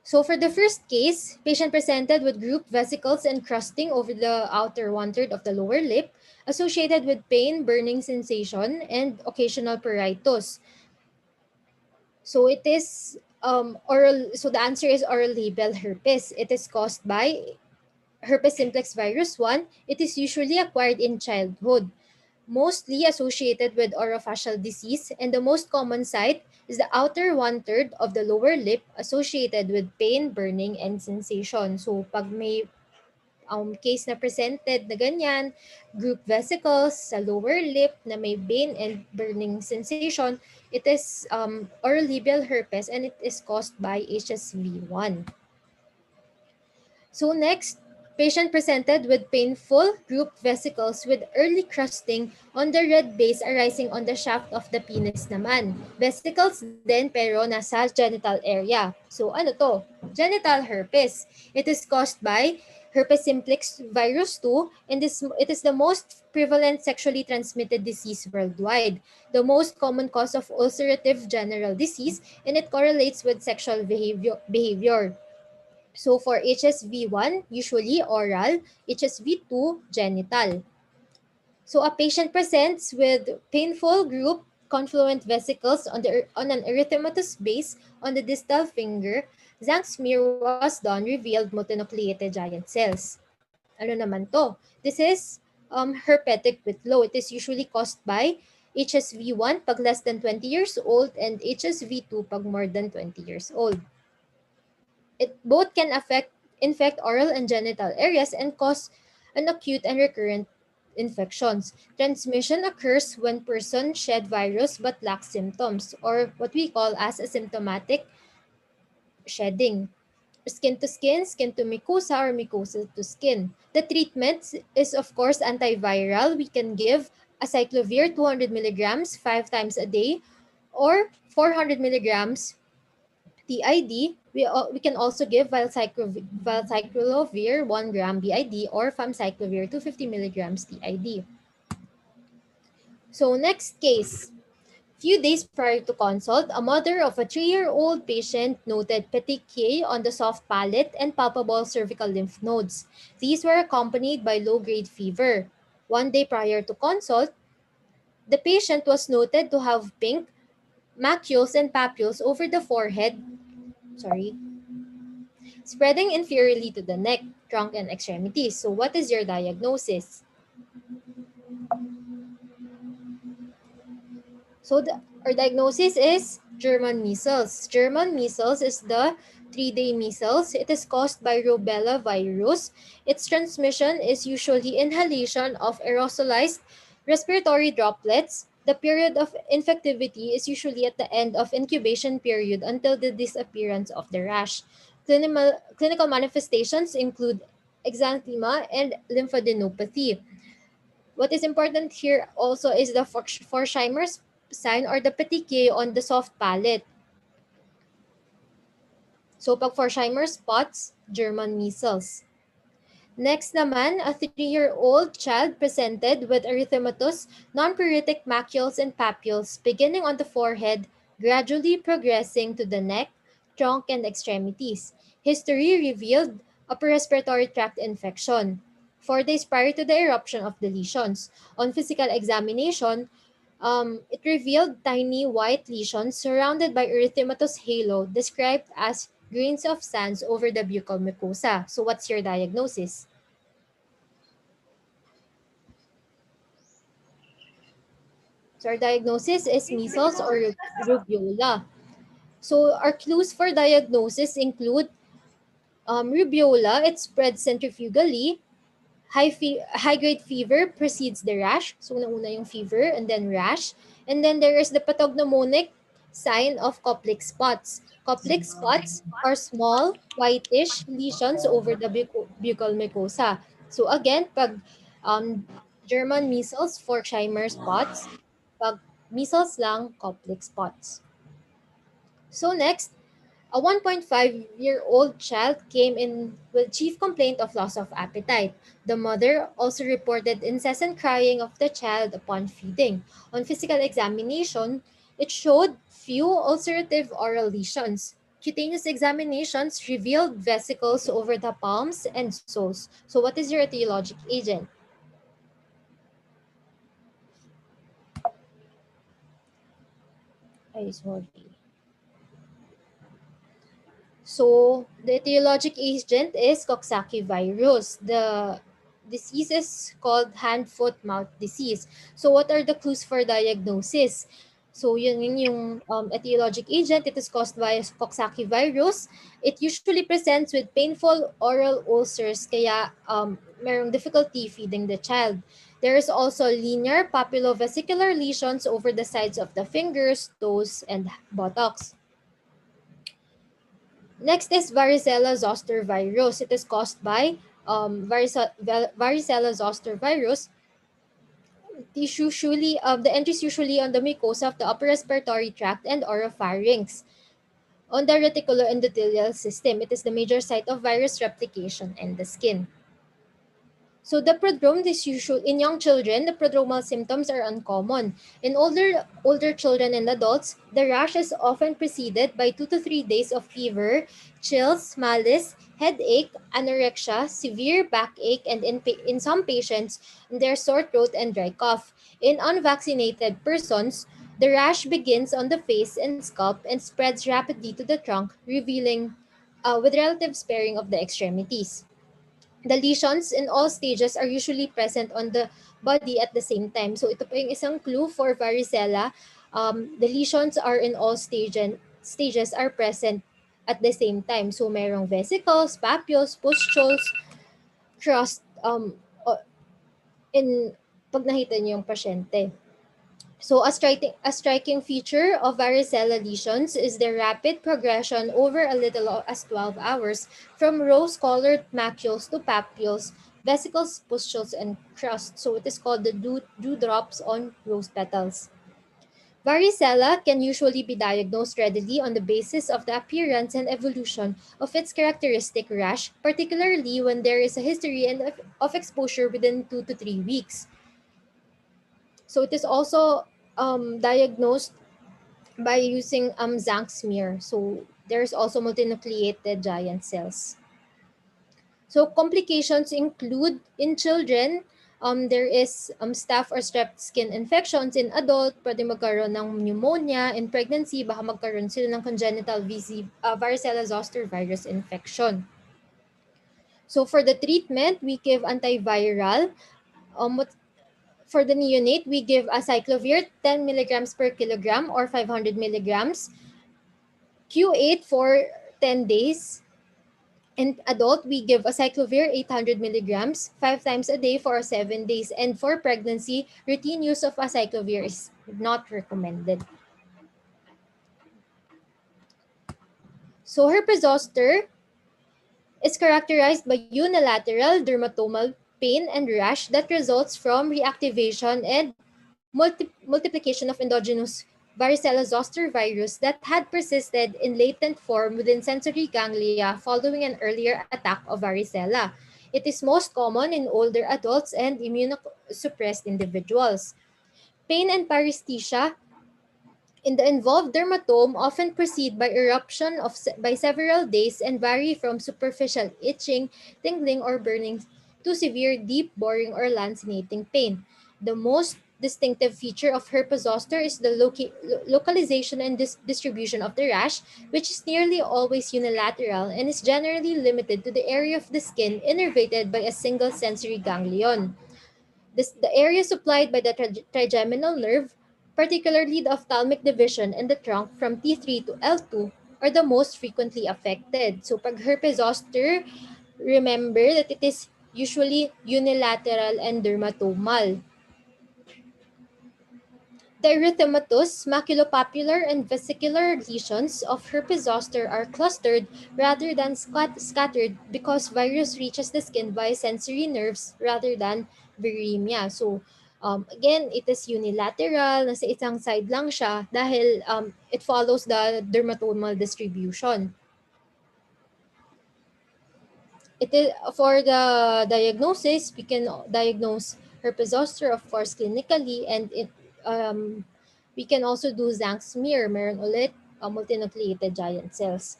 So for the first case, patient presented with group vesicles and crusting over the outer one-third of the lower lip associated with pain, burning sensation, and occasional pruritus. So it is oral. So the answer is oral label herpes. It is caused by herpes simplex virus 1. It is usually acquired in childhood, mostly associated with orofacial disease, and the most common site is the outer one-third of the lower lip associated with pain, burning, and sensation. So pag may case na presented na ganyan, group vesicles sa lower lip na may pain and burning sensation, it is oral labial herpes and it is caused by HSV1. So next, patient presented with painful group vesicles with early crusting on the red base arising on the shaft of the penis naman. Vesicles din pero nasa genital area. So ano to? Genital herpes. It is caused by herpes simplex virus 2 and it is the most prevalent sexually transmitted disease worldwide. The most common cause of ulcerative general disease and it correlates with sexual behavior. So for HSV1, usually oral, HSV2, genital. So a patient presents with painful group confluent vesicles on an erythematous base on the distal finger. Zank smear was done, revealed multinucleated giant cells. Ano naman to? This is herpetic with low. It is usually caused by HSV1 pag less than 20 years old and HSV2 pag more than 20 years old. It both can infect oral and genital areas and cause an acute and recurrent infections. Transmission occurs when person shed virus but lacks symptoms or what we call as asymptomatic shedding. Skin to mucosa or mucosa to skin. The treatment is of course antiviral. We can give acyclovir 200 milligrams 5 times a day or 400 milligrams TID. We can also give valcyclovir 1 gram BID or famciclovir 250 milligrams TID. So next case. Few days prior to consult, a mother of a 3-year-old patient noted petechiae on the soft palate and palpable cervical lymph nodes. These were accompanied by low-grade fever. 1 day prior to consult, the patient was noted to have pink macules and papules over the forehead, spreading inferiorly to the neck, trunk, and extremities. So what is your diagnosis? So our diagnosis is German measles. German measles is the 3-day measles. It is caused by rubella virus. Its transmission is usually inhalation of aerosolized respiratory droplets. The period of infectivity is usually at the end of incubation period until the disappearance of the rash. Clinical manifestations include exanthema and lymphadenopathy. What is important here also is the Forsheimer's sign or the petechiae on the soft palate. So pag Forsheimer's spots, German measles. Next naman, a 3-year-old child presented with erythematous, non-pruritic macules and papules beginning on the forehead, gradually progressing to the neck, trunk, and extremities. History revealed upper respiratory tract infection 4 days prior to the eruption of the lesions. On physical examination, it revealed tiny white lesions surrounded by erythematous halo described as grains of sands over the buccal mucosa. So what's your diagnosis? So our diagnosis is measles or rubiola. So our clues for diagnosis include rubiola, it spreads centrifugally. High-grade fever precedes the rash. So una yung fever and then rash. And then there is the pathognomonic sign of Koplik spots. Koplik spots are small, whitish lesions over the buccal mucosa. So again, pag um, German measles, Forsheimer spots. Pag measles lang, Koplik spots. So next, a 1.5-year-old child came in with chief complaint of loss of appetite. The mother also reported incessant crying of the child upon feeding. On physical examination, it showed few ulcerative oral lesions. Cutaneous examinations revealed vesicles over the palms and soles. So what is your etiologic agent? Ay, sorry. So, the etiologic agent is Coxsackie virus. The disease is called hand-foot-mouth disease. So, what are the clues for diagnosis? So, yun yung etiologic agent. It is caused by Coxsackie virus. It usually presents with painful oral ulcers, kaya merong difficulty feeding the child. There is also linear papulovesicular lesions over the sides of the fingers, toes, and buttocks. Next is varicella zoster virus. It is caused by varicella zoster virus. The entry is usually on the mucosa of the upper respiratory tract and oropharynx. On the reticuloendothelial system, it is the major site of virus replication in the skin. So the prodrome is usual in young children. The prodromal symptoms are uncommon. In older children and adults, the rash is often preceded by 2 to 3 days of fever, chills, malaise, headache, anorexia, severe backache, and in some patients, their sore throat and dry cough. In unvaccinated persons, the rash begins on the face and scalp and spreads rapidly to the trunk, revealing with relative sparing of the extremities. The lesions in all stages are usually present on the body at the same time. So ito po yung isang clue for varicella. The lesions are in all stages are present at the same time. So merong vesicles, papules, pustules, crust in pag nakita niyo yung pasyente. So a striking feature of varicella lesions is their rapid progression over a little as 12 hours from rose-colored macules to papules, vesicles, pustules, and crust. So it is called the dewdrops on rose petals. Varicella can usually be diagnosed readily on the basis of the appearance and evolution of its characteristic rash, particularly when there is a history of exposure within 2 to 3 weeks. So it is also diagnosed by using Zank smear. So there's also multinucleated giant cells. So complications include in children, there is staph or strep skin infections. In adult, pwede magkaroon ng pneumonia. In pregnancy, baka magkaroon sila ng congenital varicella zoster virus infection. So for the treatment, we give antiviral. For the neonate, we give acyclovir 10 milligrams per kilogram or 500 milligrams. Q8 for 10 days. In adult, we give acyclovir 800 milligrams 5 times a day for 7 days. And for pregnancy, routine use of acyclovir is not recommended. So herpes zoster is characterized by unilateral dermatomal pain and rash that results from reactivation and multiplication of endogenous varicella zoster virus that had persisted in latent form within sensory ganglia following an earlier attack of varicella. It is most common in older adults and immunosuppressed individuals. Pain and paresthesia in the involved dermatome often proceed by eruption by several days and vary from superficial itching, tingling, or burning to severe, deep, boring, or lancinating pain. The most distinctive feature of herpes zoster is the localization and distribution of the rash, which is nearly always unilateral and is generally limited to the area of the skin innervated by a single sensory ganglion. The area supplied by the trigeminal nerve, particularly the ophthalmic division and the trunk from T3 to L2, are the most frequently affected. So pag herpes zoster, remember that it is usually unilateral and dermatomal. The erythematous, maculopapular, and vesicular lesions of herpes zoster are clustered rather than scattered because virus reaches the skin via sensory nerves rather than viremia. So, again, it is unilateral, nasa isang side lang siya dahil it follows the dermatomal distribution. It is for the diagnosis, we can diagnose herpes zoster, of course, clinically, and we can also do Zank smear, meron ulit multinucleated giant cells.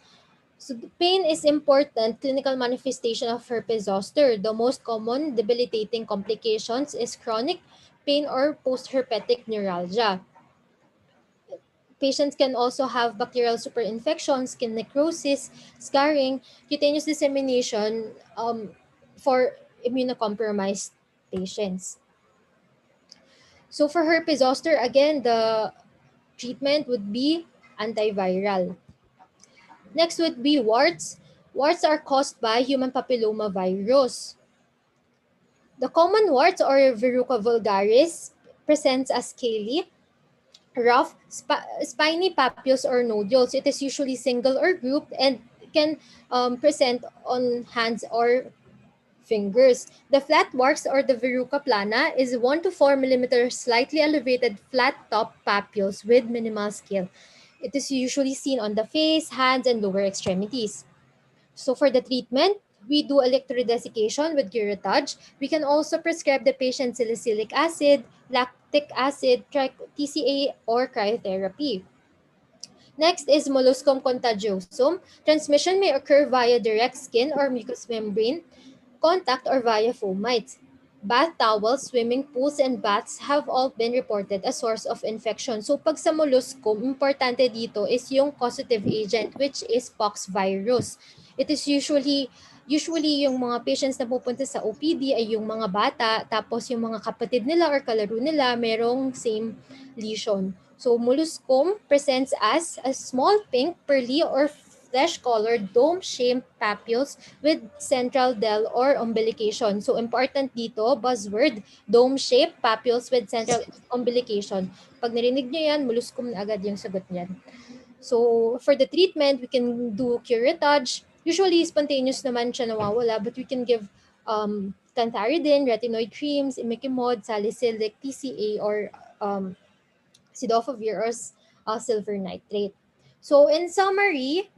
So the pain is important clinical manifestation of herpes zoster. The most common debilitating complications is chronic pain or post-herpetic neuralgia. Patients can also have bacterial superinfection, skin necrosis, scarring, cutaneous dissemination for immunocompromised patients. So for herpes zoster, again, the treatment would be antiviral. Next would be warts. Warts are caused by human papilloma virus. The common warts or verruca vulgaris presents as scaly, rough, spiny papules or nodules. It is usually single or grouped and can present on hands or fingers. The flat warts or the verruca plana is 1 to 4 millimeters slightly elevated flat top papules with minimal scale. It is usually seen on the face, hands, and lower extremities. So for the treatment, we do electrodesiccation with curettage. We can also prescribe the patient salicylic acid, lactic acid, TCA, or cryotherapy. Next is molluscum contagiosum. Transmission may occur via direct skin or mucous membrane contact or via fomites. Bath towels, swimming pools, and baths have all been reported as source of infection. So pag sa molluscum, importante dito is yung causative agent which is pox virus. It is usually yung mga patients na pupunta sa OPD ay yung mga bata tapos yung mga kapatid nila or kalaro nila merong same lesion. So molluscum presents as a small pink, pearly, or flesh-colored dome-shaped papules with central del or umbilication. So important dito, buzzword, dome-shaped papules with central umbilication. Pag narinig nyo yan, molluscum na agad yung sagot niyan. So for the treatment, we can do curettage. Usually spontaneous naman siya nawawala, but we can give cantharidin, retinoid creams, imiquimod, salicylic, TCA, or cidofovir or silver nitrate. So in summary,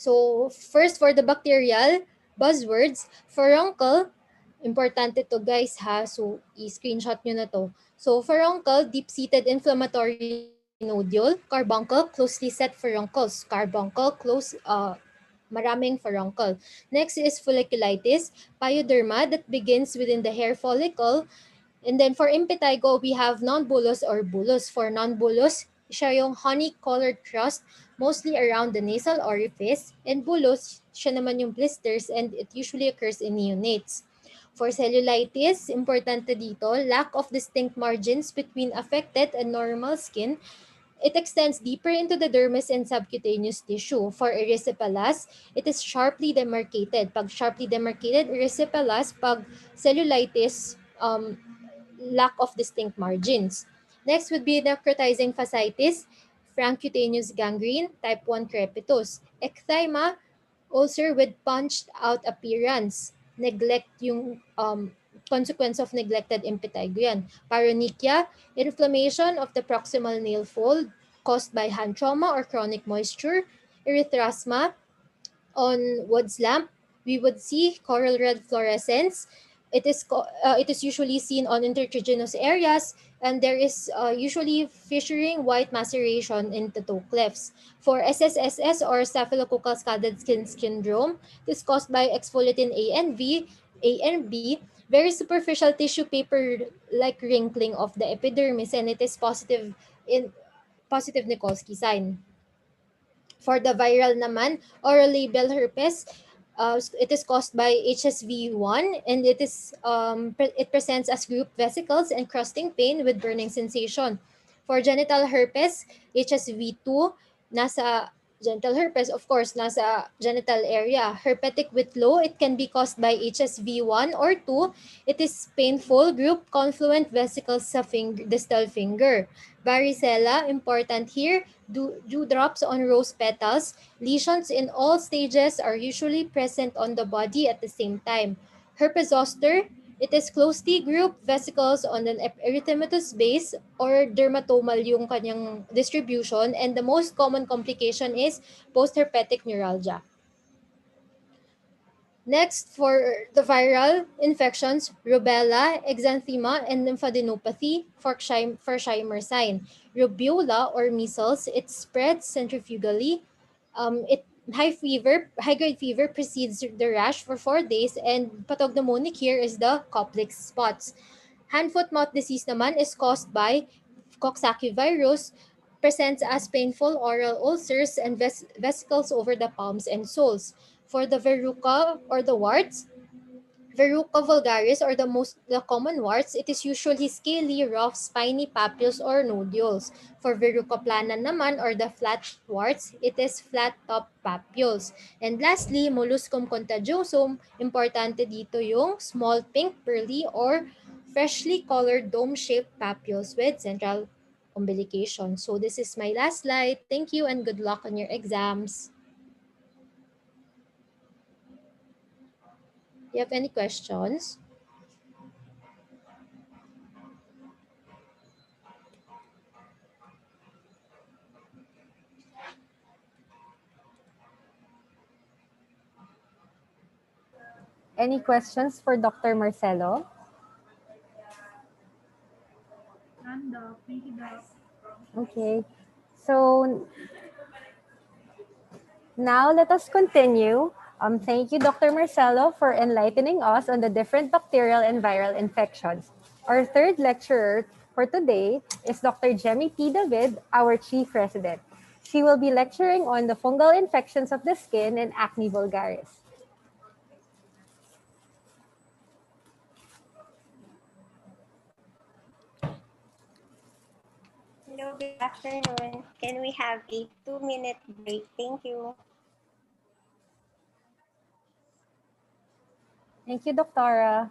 so first for the bacterial buzzwords, furuncle, importante to guys ha, so i-screenshot nyo na to. So furuncle, deep-seated inflammatory nodule, carbuncle, closely set furuncles, carbuncle, maraming furuncle. Next is folliculitis, pyoderma that begins within the hair follicle. And then for impetigo, we have non-bullous or bullous. For non-bullous, siya yung honey-colored crust mostly around the nasal orifice. And bullous, siya naman yung blisters and it usually occurs in neonates. For cellulitis, importante dito, lack of distinct margins between affected and normal skin. It extends deeper into the dermis and subcutaneous tissue. For erysipelas, it is sharply demarcated. Pag sharply demarcated, erysipelas, pag cellulitis, lack of distinct margins. Next would be necrotizing fasciitis, frank cutaneous gangrene, type 1 crepitus. Ecthyma, ulcer with punched out appearance. Neglect yung consequence of neglected impetigo yan. Paronychia, inflammation of the proximal nail fold caused by hand trauma or chronic moisture. Erythrasma, on Wood's lamp, we would see coral red fluorescence. It is usually seen on intertriginous areas, and there is usually fissuring white maceration in the toe cliffs. For SSSS or staphylococcal scalded skin syndrome, this is caused by exfoliatin A and B, very superficial tissue paper like wrinkling of the epidermis, and it is positive Nikolsky sign. For the viral naman, oral label herpes, it is caused by HSV1, and it presents as group vesicles and crusting pain with burning sensation. For genital herpes, HSV2, nasa genital herpes, of course, nasa genital area. Herpetic whitlow, it can be caused by HSV1 or 2. It is painful group confluent vesicles sa distal finger. Varicella, important here, dewdrops on rose petals. Lesions in all stages are usually present on the body at the same time. Herpes zoster, it is closely grouped vesicles on an erythematous base or dermatomal yung kanyang distribution, and the most common complication is postherpetic neuralgia. Next, for the viral infections, rubella, exanthema, and lymphadenopathy for Scheimer sign. Rubiola or measles, it spreads centrifugally. High grade fever precedes the rash for 4 days, and pathognomonic here is the Koplik spots. Hand foot mouth disease naman is caused by Coxsackie virus, presents as painful oral ulcers and vesicles over the palms and soles. For the verruca or the warts, Verruca vulgaris or the common warts, it is usually scaly, rough, spiny papules or nodules. For verruca plana naman or the flat warts, it is flat top papules. And lastly, molluscum contagiosum, importante dito yung small pink pearly or freshly colored dome-shaped papules with central umbilication. So this is my last slide. Thank you and good luck on your exams. You have any questions? Any questions for Dr. Marcelo? None, Doc. Thank you, Doc. Okay. So now let us continue. Thank you, Dr. Marcelo, for enlightening us on the different bacterial and viral infections. Our third lecturer for today is Dr. Jemmy P. David, our chief resident. She will be lecturing on the fungal infections of the skin and acne vulgaris. Hello, good afternoon. Can we have a 2-minute break? Thank you. Thank you, Doctora.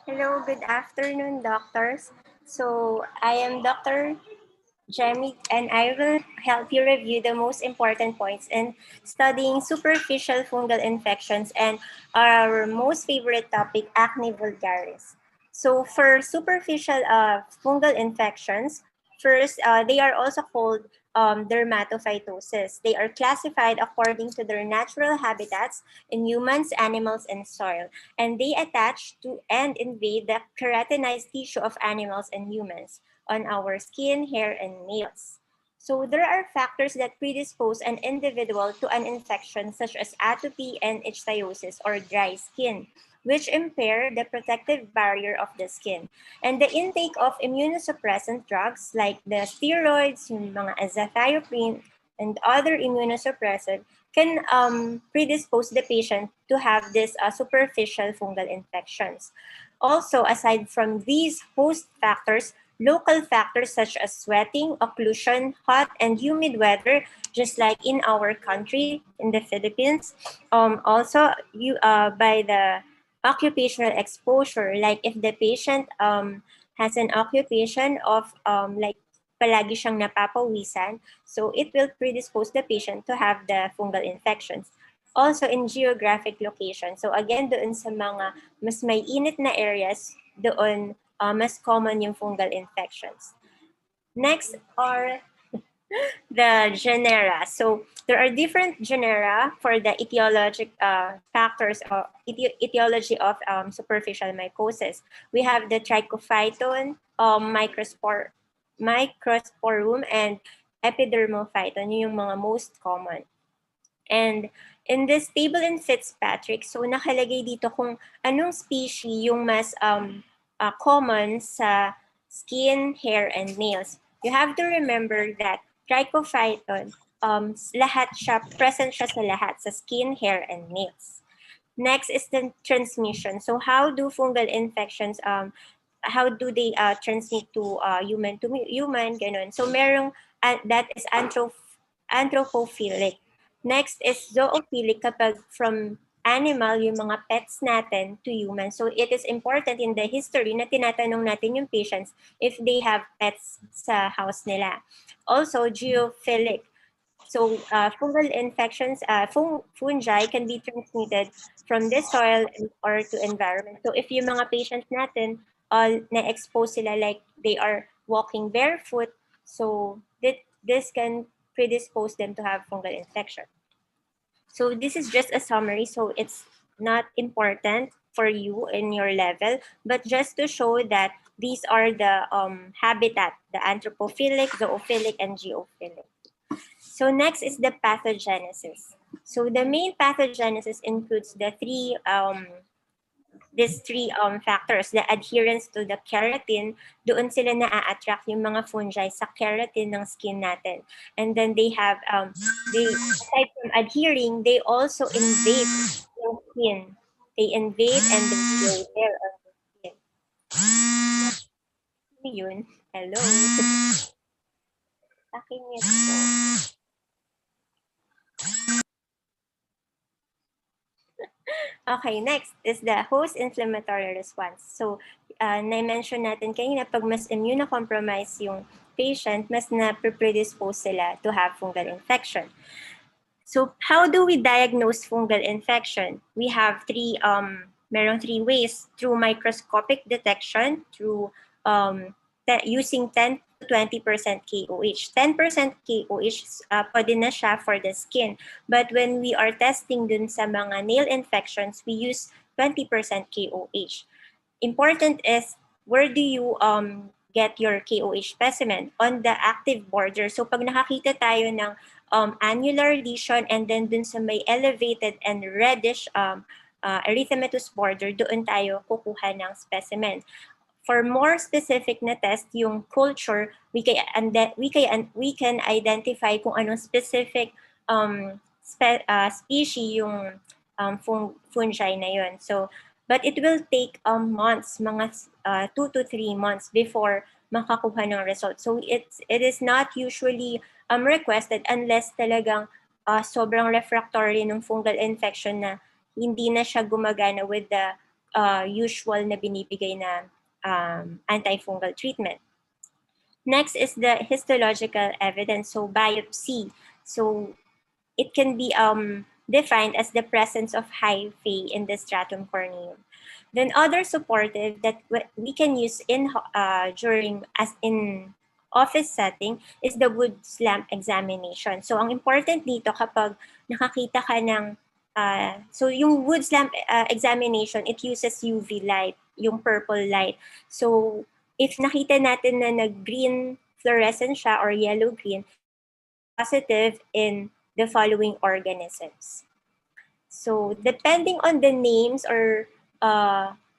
Hello, good afternoon, doctors. So I am Dr. Jamie, and I will help you review the most important points in studying superficial fungal infections and our most favorite topic, acne vulgaris. So for superficial fungal infections, first, they are also called dermatophytosis. They are classified according to their natural habitats in humans, animals, and soil, and they attach to and invade the keratinized tissue of animals and humans on our skin, hair, and nails. So there are factors that predispose an individual to an infection such as atopy and ichthyosis or dry skin, which impair the protective barrier of the skin. And the intake of immunosuppressant drugs like the steroids, yung mga azathioprine, and other immunosuppressant can predispose the patient to have this superficial fungal infections. Also, aside from these host factors, local factors such as sweating, occlusion, hot and humid weather, just like in our country, in the Philippines. Also, by the occupational exposure, like if the patient has an occupation of like palagi siyang napapawisan, so it will predispose the patient to have the fungal infections. Also in geographic location. So again, doon sa mga mas may init na areas, doon mas common yung fungal infections. Next are the genera. So there are different genera for the etiologic factors or etiology of superficial mycosis. We have the trichophyton, microsporum, and epidermophyton. Yun yung mga most common. And in this table in Fitzpatrick, so nakalagay dito kung anong species yung mas common sa skin, hair, and nails. You have to remember that trichophyton, lahat siya, present siya sa lahat, sa skin, hair, and nails. Next is the transmission. So how do fungal infections, how do they transmit to human, ganun. So merong, that is anthropophilic. Next is zoophilic kapag from animal, yung mga pets natin to humans. So it is important in the history na tinatanong natin yung patients if they have pets sa house nila. Also, geophilic. So fungal infections, fungi can be transmitted from the soil or to environment. So if yung mga patients natin, na-expose sila like they are walking barefoot, so this can predispose them to have fungal infection. So this is just a summary, so it's not important for you in your level, but just to show that these are the habitat, the anthropophilic, zoophilic, and geophilic. So next is the pathogenesis. So the main pathogenesis includes the these three factors, the adherence to the keratin, doon sila na-attract yung mga fungi sa keratin ng skin natin. And then they have, aside from adhering, they also invade yung skin. They invade and they stay there on the skin. Ano yun? Hello? Pakimute ko. Okay, next is the host inflammatory response. So, na-mention natin kanina, pag mas immunocompromised yung patient, mas na-predispose sila to have fungal infection. So, how do we diagnose fungal infection? We have merong three ways: through microscopic detection, through using 10 to 20% KOH. 10% KOH pwede na siya for the skin. But when we are testing dun sa mga nail infections, we use 20% KOH. Important is, where do you get your KOH specimen? On the active border. So pag nakakita tayo ng annular lesion and then dun sa may elevated and reddish erythematous border, doon tayo kukuha ng specimen. For more specific na test, yung culture, we can identify kung anong specific species yung fungi na yun. So, but it will take months, mga 2 to 3 months before makakuha ng result. So it is not usually requested unless talagang sobrang refractory ng fungal infection na hindi na siya gumagana with the usual na binibigay na antifungal treatment. Next is the histological evidence, so biopsy. So it can be defined as the presence of hyphae in the stratum corneum. Then other supportive that we can use in during as in office setting is the Wood's lamp examination. So ang important dito kapag nakakita ka ng so yung Wood's lamp examination, it uses UV light, yung purple light. So if nakita natin na nag-green fluorescent siya or yellow-green, positive in the following organisms. So, depending on the names or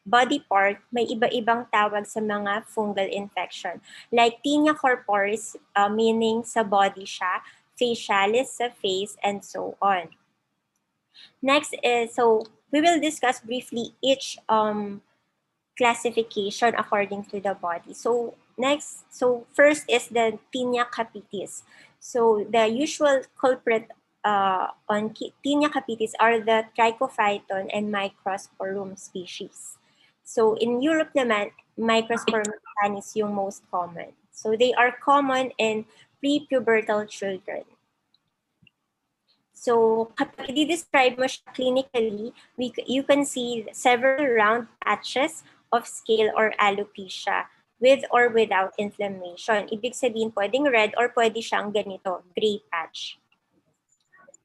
body part, may iba-ibang tawag sa mga fungal infection. Like tinea corporis, meaning sa body siya, facialis sa face, and so on. Next is, so we will discuss briefly each classification according to the body. So first is the tinea capitis. So the usual culprit on tinea capitis are the Trichophyton and Microsporum species. So in Europe naman, Microsporum canis yung most common. So they are common in pre-pubertal children. So kapag i-describe mo siya clinically, you can see several round patches of scale or alopecia with or without inflammation. Ibig sabihin, pwedeng red or pwede siyang ganito, gray patch.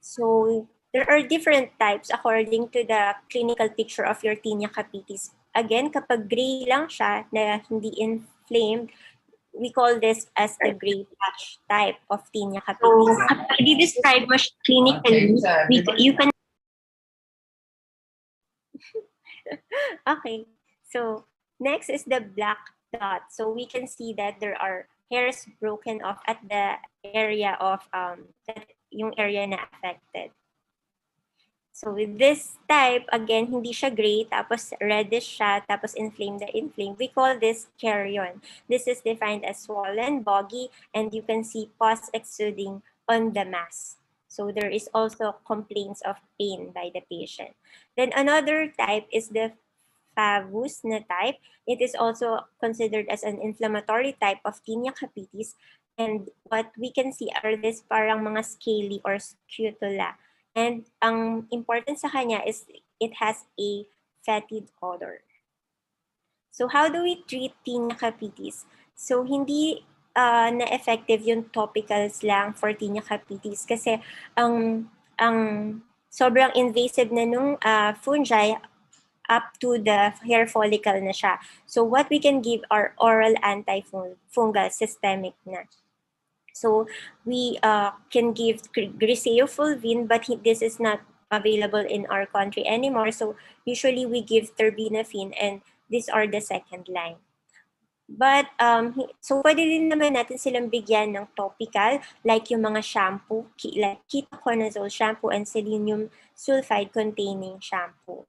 So there are different types according to the clinical picture of your tinea capitis. Again, kapag gray lang siya na hindi inflamed, we call this as the gray patch type of tinea capitis. So, kapag i-describe mo siya clinically, you can... Okay, so next is the black dot. So we can see that there are hairs broken off at the area of yung area na affected. So with this type, again, hindi siya gray, tapos reddish siya, tapos inflamed na inflamed. We call this carrion. This is defined as swollen, boggy, and you can see pus exuding on the mass. So there is also complaints of pain by the patient. Then another type is the favus na type. It is also considered as an inflammatory type of tinea capitis. And what we can see are this parang mga scaly or scutula. And ang important sa kanya is it has a fetid odor. So how do we treat tinea capitis? So hindi na-effective yung topicals lang for tinea capitis kasi ang sobrang invasive na nung fungi up to the hair follicle na siya. So what we can give are oral antifungal systemic na. So we can give griseofulvin, but this is not available in our country anymore. So usually we give terbinafine, and these are the second line. But so pwede din naman natin silang bigyan ng topical, like yung mga shampoo, like ketoconazole shampoo and selenium sulfide containing shampoo.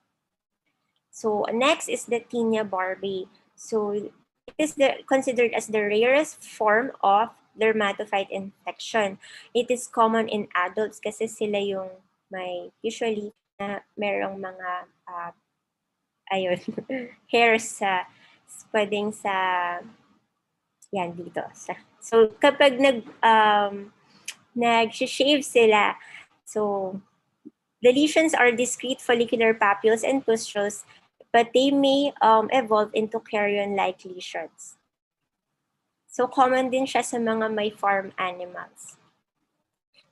So next is the tinea barbae. So it is considered as the rarest form of dermatophyte infection. It is common in adults kasi sila yung may usually merong mga ayun, hairs sa pwedeng sa yan dito. So kapag nag-shave sila, so the lesions are discrete follicular papules and pustules, but they may evolve into carrion-like lesions. So common din siya sa mga may farm animals.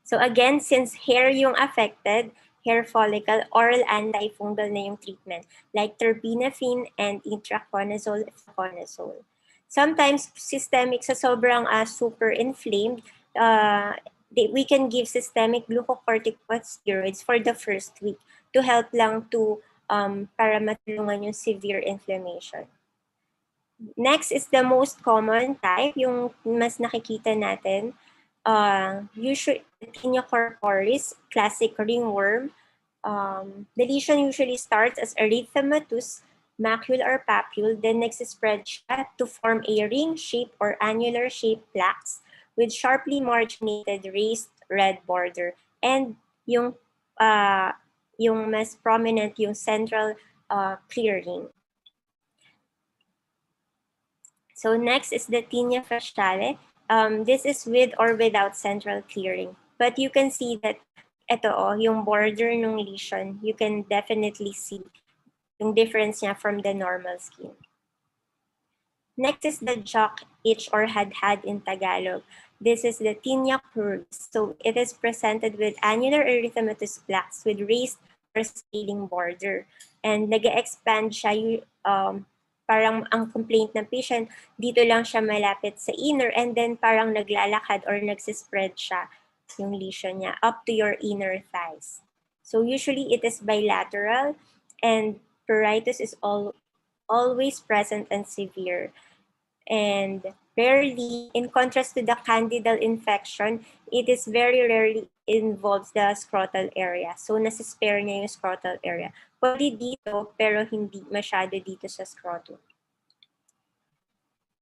So again, since hair yung affected, hair follicle, oral antifungal na yung treatment, like terbinafine and itraconazole, fluconazole. Sometimes systemic sa sobrang super inflamed, we can give systemic glucocorticosteroids for the first week to help lang to para matulungan yung severe inflammation. Next is the most common type, yung mas nakikita natin, usually tinea corporis, classic ringworm. The lesion usually starts as erythematous macule or papule, then nag-spread siya to form a ring-shaped or annular-shaped plaques with sharply marginated raised red border, and yung mas prominent yung central clear ring. So next is the tinea fasciale. This is with or without central clearing. But you can see that ito yung border ng lesion, you can definitely see yung difference niya from the normal skin. Next is the jock itch or had in Tagalog. This is the tinea crurus. So it is presented with annular erythematous plaques with raised or scaling border. And nag-expand siya, parang ang complaint ng patient, dito lang siya malapit sa inner and then parang naglalakad or nagsispread siya yung lesion niya up to your inner thighs. So usually it is bilateral and pruritus is always present and severe. And rarely, in contrast to the candidal infection, it is very rarely involves the scrotal area. So, nasispare niya yung scrotal area. Pwede dito, pero hindi masyado dito sa scrotum.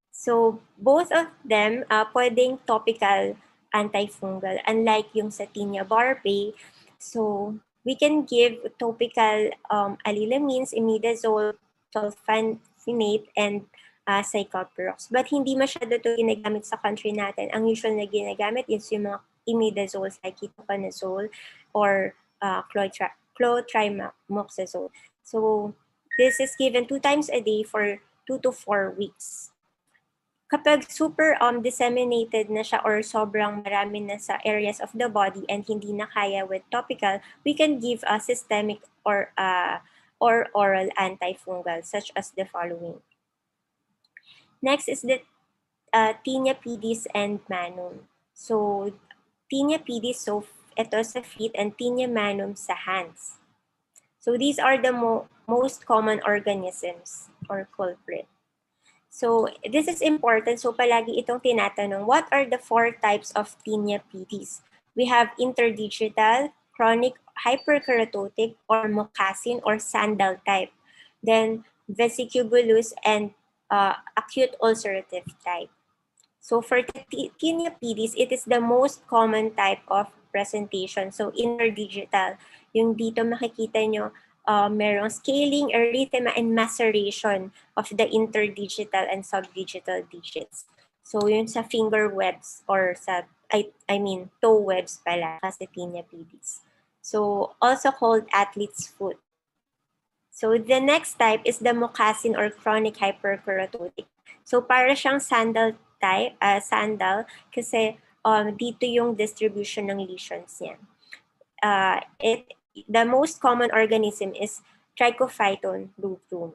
So, both of them, pwedeng topical antifungal. Unlike yung sa tinea barbae, so we can give topical allylamines, imidazole, sulfonamide, and cyclopirox. But hindi masyado ito ginagamit sa country natin. Ang usual na ginagamit is yung mga imidazole, ketoconazole, or clotrimazole. So, this is given 2 times a day for 2 to 4 weeks. Kapag super disseminated na siya or sobrang marami na sa areas of the body and hindi na kaya with topical, we can give a systemic or oral antifungal such as the following. Next is the tinea pedis and manum. So, tinea pedis, so ito sa feet, and tinea manum sa hands. So, these are the most common organisms or culprit. So, this is important. So, palagi itong tinatanong, what are the 4 types of tinea pedis? We have interdigital, chronic hyperkeratotic, or mocassin or sandal type. Then, vesicubulous and acute ulcerative type. So, for tinea pedis, it is the most common type of presentation. So, interdigital. Yung dito makikita nyo, merong scaling, erythema, and maceration of the interdigital and subdigital digits. So, yun sa finger webs or sa, I mean, toe webs pala kasi tinea pedis. So, also called athlete's foot. So, the next type is the mocassin or chronic hyperkeratotic. So, para siyang sandal type, sandal, kasi dito yung distribution ng lesions niya. The most common organism is Trichophyton luteum.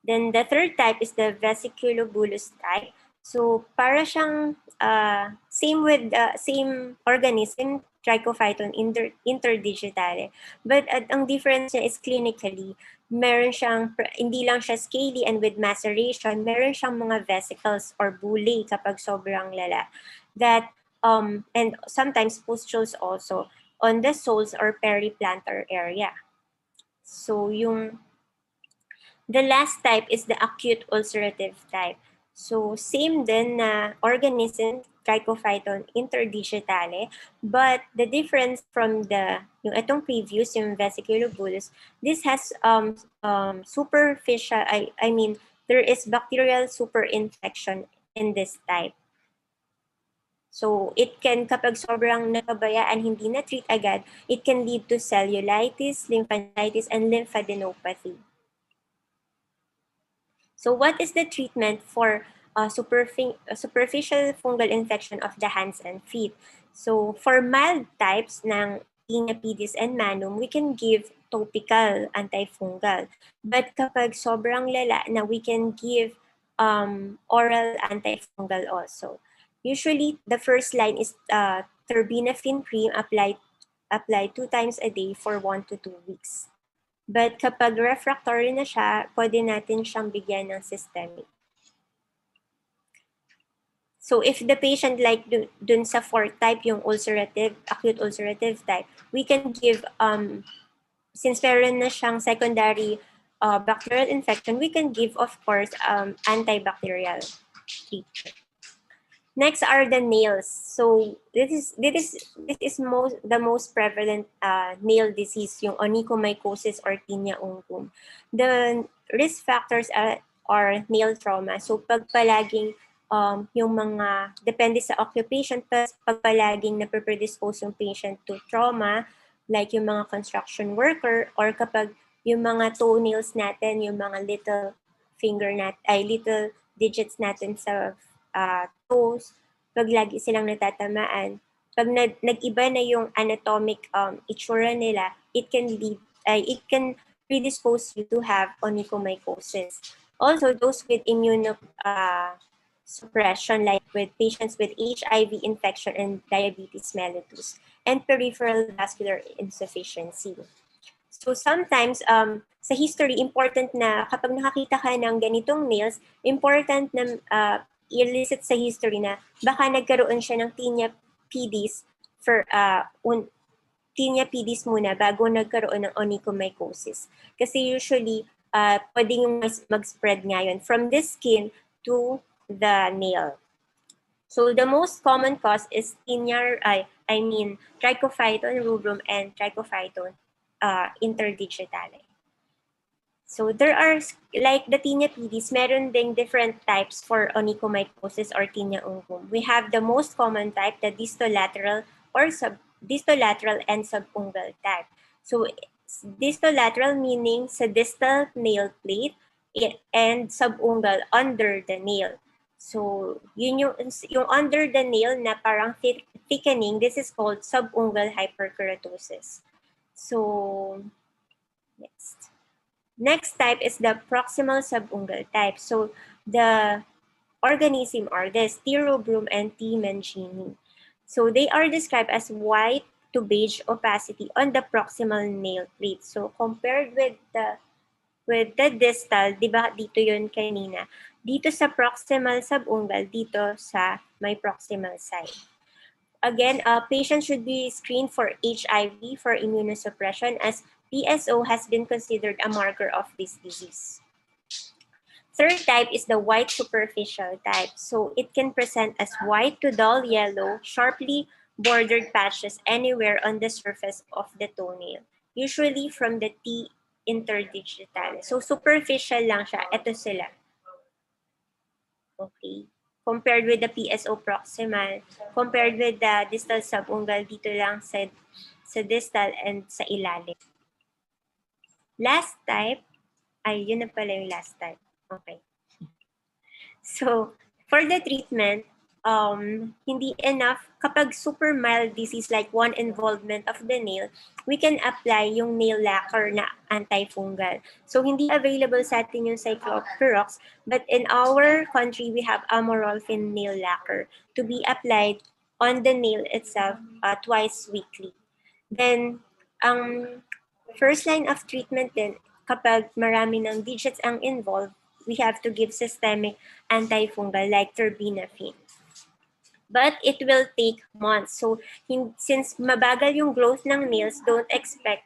Then the third type is the vesiculobulous type. So para siyang same organism, Trichophyton interdigitale. But ang difference niya is clinically, meron siyang, hindi lang siya scaly and with maceration, meron siyang mga vesicles or bullae kapag sobrang lala. That, and sometimes pustules also on the soles or periplantar area. So the last type is the acute ulcerative type. So same din na organism, Trichophyton interdigitale, but the difference from yung itong previous, yung vesiculobulus, this has superficial, I mean, there is bacterial superinfection in this type. So, it can, kapag sobrang napabayaan, hindi na-treat agad, it can lead to cellulitis, lymphadenitis, and lymphadenopathy. So, what is the treatment for superficial fungal infection of the hands and feet? So, for mild types ng tinea pedis and manum, we can give topical antifungal. But kapag sobrang lala na, we can give oral antifungal also. Usually, the first line is terbinafine cream applied 2 times a day for 1 to 2 weeks. But kapag refractory na siya, pwede natin siyang bigyan ng systemic. So if the patient like dun sa 4th type, yung ulcerative, acute ulcerative type, we can give, since meron na siyang secondary bacterial infection, we can give, of course, antibacterial treatment. Next are the nails. So this is the most prevalent nail disease, yung onychomycosis or tinea unguum. The risk factors or nail trauma. So pag palaging yung mga, depende sa occupation, pag palaging nape-predispose yung patient to trauma, like yung mga construction worker, or kapag yung mga toenails natin, yung mga little little digits natin sa toes, pag lagi silang natatamaan, pag nag-iba na yung anatomic itsura nila, it can predispose you to have onychomycosis. Also, those with suppression, like with patients with HIV infection and diabetes mellitus, and peripheral vascular insufficiency. So sometimes, sa history, important na kapag nakakita ka ng ganitong nails, important na i-elicit sa history na baka nagkaroon siya ng tinea pedis for tinea pedis muna bago nagkaroon ng onychomycosis. Kasi usually, pwedeng mag-spread ngayon from the skin to the nail. So the most common cause is Trichophyton rubrum and Trichophyton interdigitale. So there are, like the tinea pedis, meron ding different types for onychomycosis or tinea ungum. We have the most common type, the distolateral and subungal type. So distolateral meaning sa distal nail plate and subungal under the nail. So yun yung under the nail na parang thickening, this is called subungal hyperkeratosis. So next. Next type is the proximal subungal type. So the organism are the Sterobrum and T. mangini. So they are described as white to beige opacity on the proximal nail plate. So compared with the distal, di ba dito yun kanina? Dito sa proximal subungal, dito sa may proximal side. Again, patients should be screened for HIV for immunosuppression as PSO has been considered a marker of this disease. Third type is the white superficial type. So it can present as white to dull yellow, sharply bordered patches anywhere on the surface of the toenail, usually from the T interdigital. So superficial lang siya. Ito sila. Okay. Compared with the PSO proximal, compared with the distal subungal, dito lang sa distal and sa ilalim. Last type, yun na pala yung last type. Okay. So, for the treatment, hindi enough, kapag super mild disease like one involvement of the nail, we can apply yung nail lacquer na antifungal. So, hindi available sa atin yung cyclopirox, but in our country, we have amorolfine nail lacquer to be applied on the nail itself twice weekly. Then, ang first line of treatment din, kapag marami ng digits ang involved, we have to give systemic antifungal like terbinafine. But it will take months. So, since mabagal yung growth ng nails, don't expect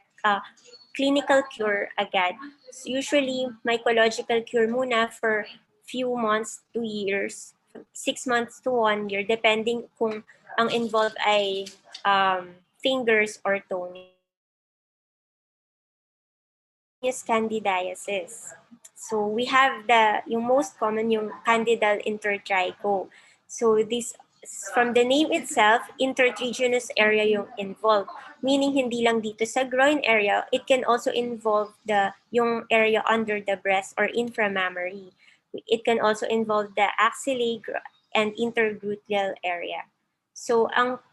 clinical cure agad. So, usually, mycological cure muna for few months to years, 6 months to 1 year, depending kung ang involved ay fingers or toenails. Is candidiasis. So we have yung most common yung candidal intertricho. So this, from the name itself, intertriginous area yung involved. Meaning hindi lang dito sa groin area, it can also involve yung area under the breast or inframammary. It can also involve the axillae and intergluteal area. So ang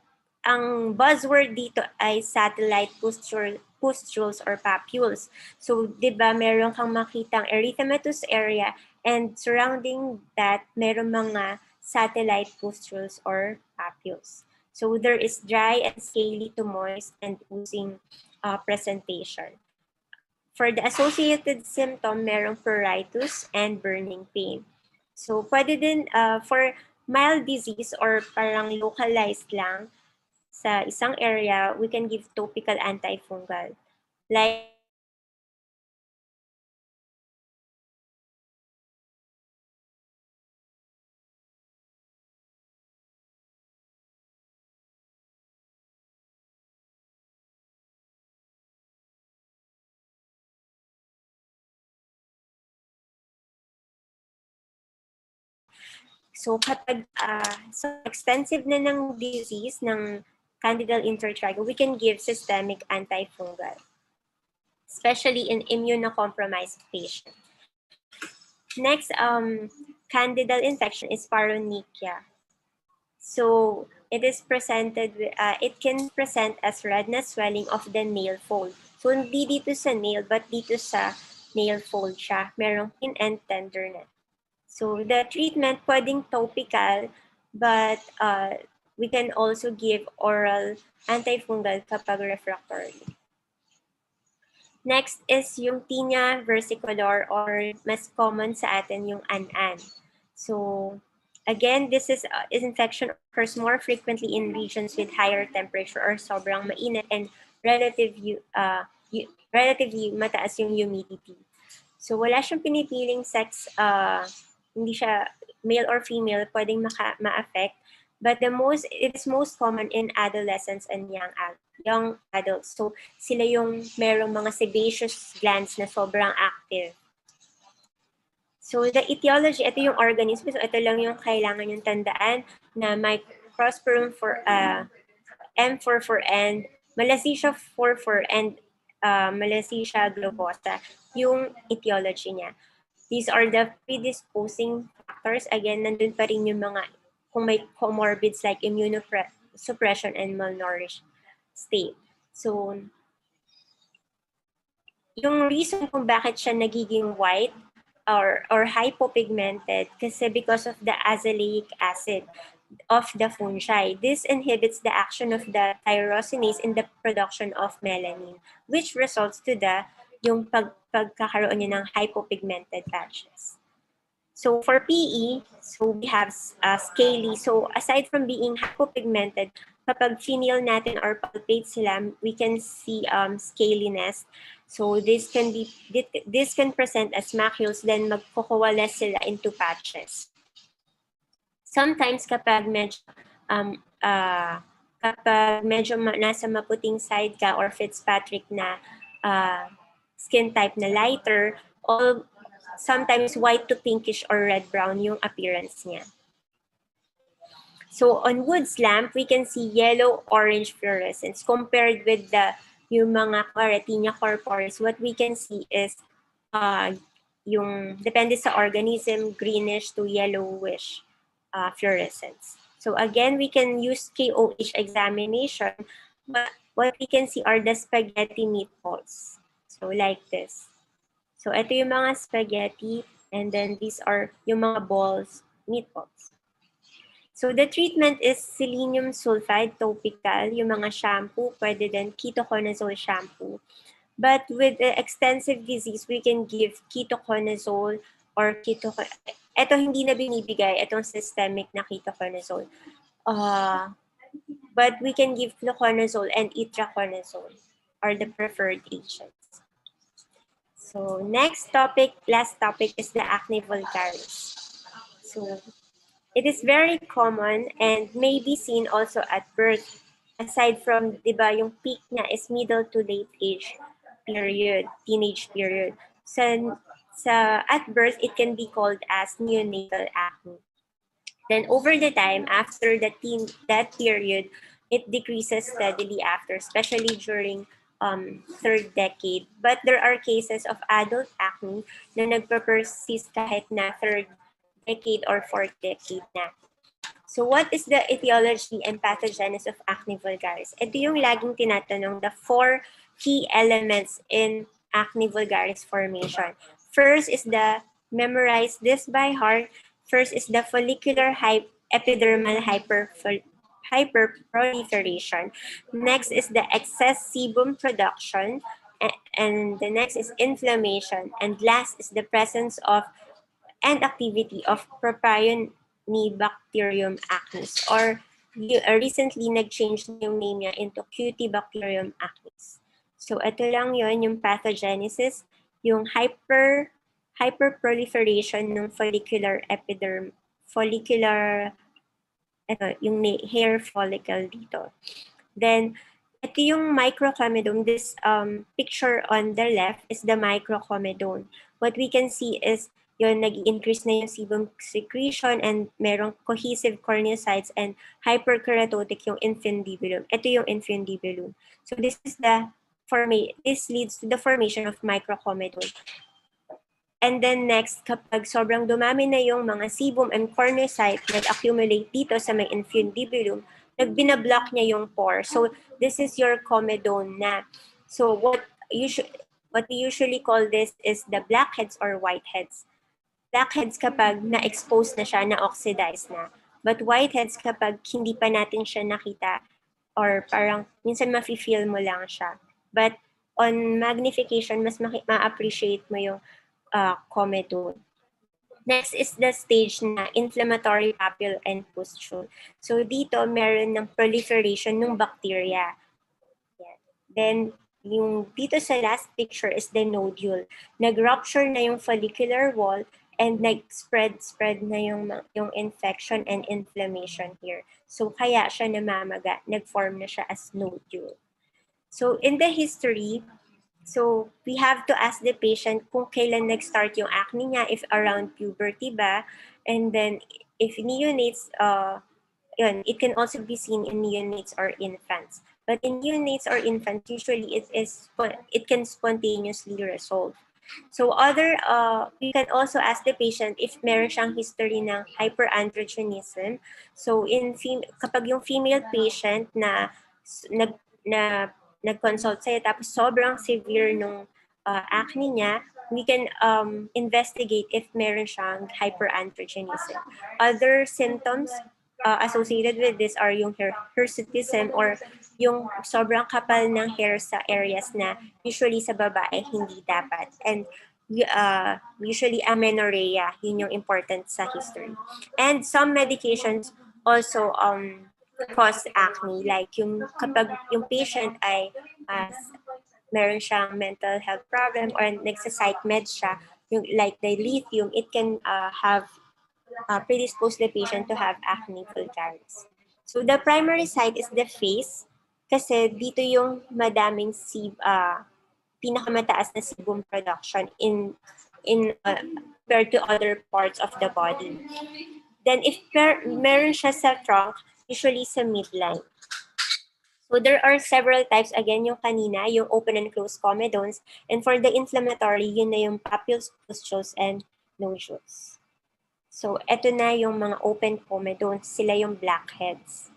buzzword dito ay satellite pustules or papules. So, di ba, meron kang makitang erythematous area and surrounding that, meron mga satellite pustules or papules. So, there is dry and scaly to moist and oozing presentation. For the associated symptom, merong pruritus and burning pain. So, pwede din for mild disease or parang localized lang, sa isang area, we can give topical antifungal. Like So kapag extensive na ng disease ng Candidal intertrigo, we can give systemic antifungal, especially in immunocompromised patients. Next, Candidal infection is paronychia. So it is presented, it can present as redness swelling of the nail fold. So hindi dito sa nail, but dito sa nail fold siya. Merong pain and tenderness. So the treatment pwedeng topical, but we can also give oral antifungal kapag refractory. Next is yung tinea versicolor, or mas common sa atin yung an-an. So again, this is infection occurs more frequently in regions with higher temperature or sobrang mainit and relatively mataas yung humidity. So wala siyang pinipiling sex, hindi siya male or female, pwedeng ma-affect. But it is most common in adolescents and young adults. So sila yung merong mga sebaceous glands na sobrang active. So the etiology, ito yung organism. So ito lang yung kailangan yung tandaan na Microsporum M44N, Malassezia 44, and Malassezia globosa, yung etiology niya. These are the predisposing factors. Again, nandun pa rin yung mga, kung may comorbids like immunosuppression and malnourished state. So, yung reason kung bakit siya nagiging white or hypopigmented kasi because of the azelaic acid of the fungi. This inhibits the action of the tyrosinase in the production of melanin, which results to yung pagkakaroon niya ng hypopigmented patches. So for PE, so we have scaly. So aside from being hypopigmented, kapag finial natin or palpate sila, we can see scaliness. So this can present as macules, then magkukuwales sila into patches. Sometimes kapag medyo nasa maputing side ka or Fitzpatrick na skin type na lighter, sometimes white to pinkish or red-brown yung appearance niya. So on Wood's lamp, we can see yellow-orange fluorescence compared with yung mga Tinea corporis. What we can see is yung depende sa organism, greenish to yellowish fluorescence. So again, we can use KOH examination, but what we can see are the spaghetti meatballs. So like this. So ito yung mga spaghetti, and then these are yung mga balls, meatballs. So the treatment is selenium sulfide topical, yung mga shampoo, pwede din ketoconazole shampoo. But with the extensive disease, we can give ketoconazole or ito hindi na binibigay, itong systemic na ketoconazole. But we can give fluconazole and itraconazole are the preferred agents. So last topic is the acne vulgaris. So it is very common and may be seen also at birth. Aside from, di ba, yung peak niya is middle to late age period, teenage period. At birth, it can be called as neonatal acne. Then over the time, after that period, it decreases steadily after, especially during third decade. But there are cases of adult acne na nagpa-persist kahit na third decade or fourth decade na. So what is the etiology and pathogenesis of acne vulgaris? Ito yung laging tinatanong, the 4 key elements in acne vulgaris formation. First is memorize this by heart. First is the follicular epidermal hyperproliferation. Next is the excess sebum production. And the next is inflammation. And last is the presence of and activity of Propionibacterium acnes, or recently nag-change yung name niya into Cutibacterium acnes. So ito lang yon yung pathogenesis, yung hyperproliferation ng yung hair follicle dito. Then ito yung microcomedone. This picture on the left is the microcomedone. What we can see is yun, nag-increase na yung sebum secretion and merong cohesive corneocytes and hyperkeratotic yung infundibulum. Ito yung infundibulum. So this leads to the formation of microcomedone. And then next, kapag sobrang dumami na yung mga sebum and corneocyte nag-accumulate dito sa may infundibulum, nagbinablock niya yung pore. So this is your comedone na. So what we usually call this is the blackheads or whiteheads. Blackheads kapag na-expose na siya, na-oxidize na. But whiteheads kapag hindi pa natin siya nakita or parang minsan mafe-feel mo lang siya. But on magnification, mas ma-appreciate mo yung comedone. Next is the stage na inflammatory papule and pustule. So dito, meron ng proliferation ng bacteria. Yeah. Then, yung dito sa last picture is the nodule. Nag-rupture na yung follicular wall and nag-spread na yung infection and inflammation here. So kaya siya namamaga, nag-form na siya as nodule. So in the history, so we have to ask the patient kung kailan nag-start yung acne niya, if around puberty ba, and then if neonates, it can also be seen in neonates or infants. But in neonates or infants, usually it can spontaneously resolve. So we can also ask the patient if meron siyang history ng hyperandrogenism. So kapag yung female patient na nag-consult sa'yo tapos sobrang severe nung acne niya, we can investigate if meron siyang hyperandrogenism. Other symptoms associated with this are yung hirsutism or yung sobrang kapal ng hair sa areas na usually sa babae hindi dapat. And usually amenorrhea, yun yung important sa history. And some medications also cause acne, like yung kapag yung patient ay meron siyang mental health problem or nagsa-psych med siya, yung like the lithium, it can predispose the patient to have acne vulgaris. So the primary site is the face kasi dito yung madaming pinakamataas na sebum production in compared to other parts of the body. Then if meron siya sa trunk, usually sa midline. So there are several types. Again, yung kanina, yung open and closed comedones. And for the inflammatory, yun na yung papules, pustules, and nodules. So eto na yung mga open comedones. Sila yung blackheads.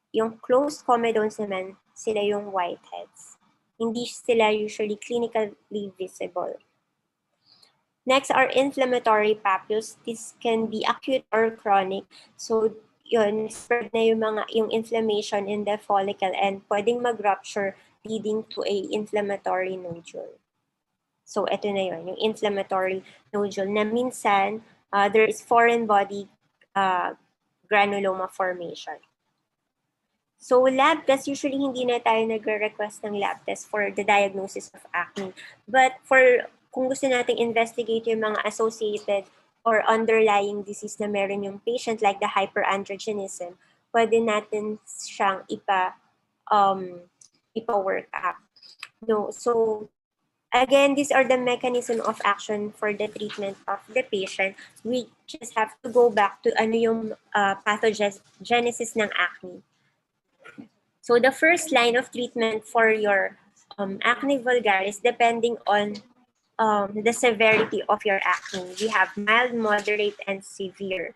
Yung closed comedones naman, sila yung whiteheads. Hindi sila usually clinically visible. Next are inflammatory papules. This can be acute or chronic. So yun, spread na yung inflammation in the follicle and pwedeng mag-rupture leading to a inflammatory nodule. So ito na yun, yung inflammatory nodule na minsan there is foreign body granuloma formation. So lab test, usually hindi na tayo nagre-request ng lab test for the diagnosis of acne. But kung gusto nating investigate yung mga associated or underlying disease na meron yung patient like the hyperandrogenism, pwede natin siyang ipa-work up. No, so again, these are the mechanism of action for the treatment of the patient. We just have to go back to ano yung pathogenesis ng acne. So the first line of treatment for your acne vulgaris, depending on the severity of your acne. We have mild, moderate, and severe.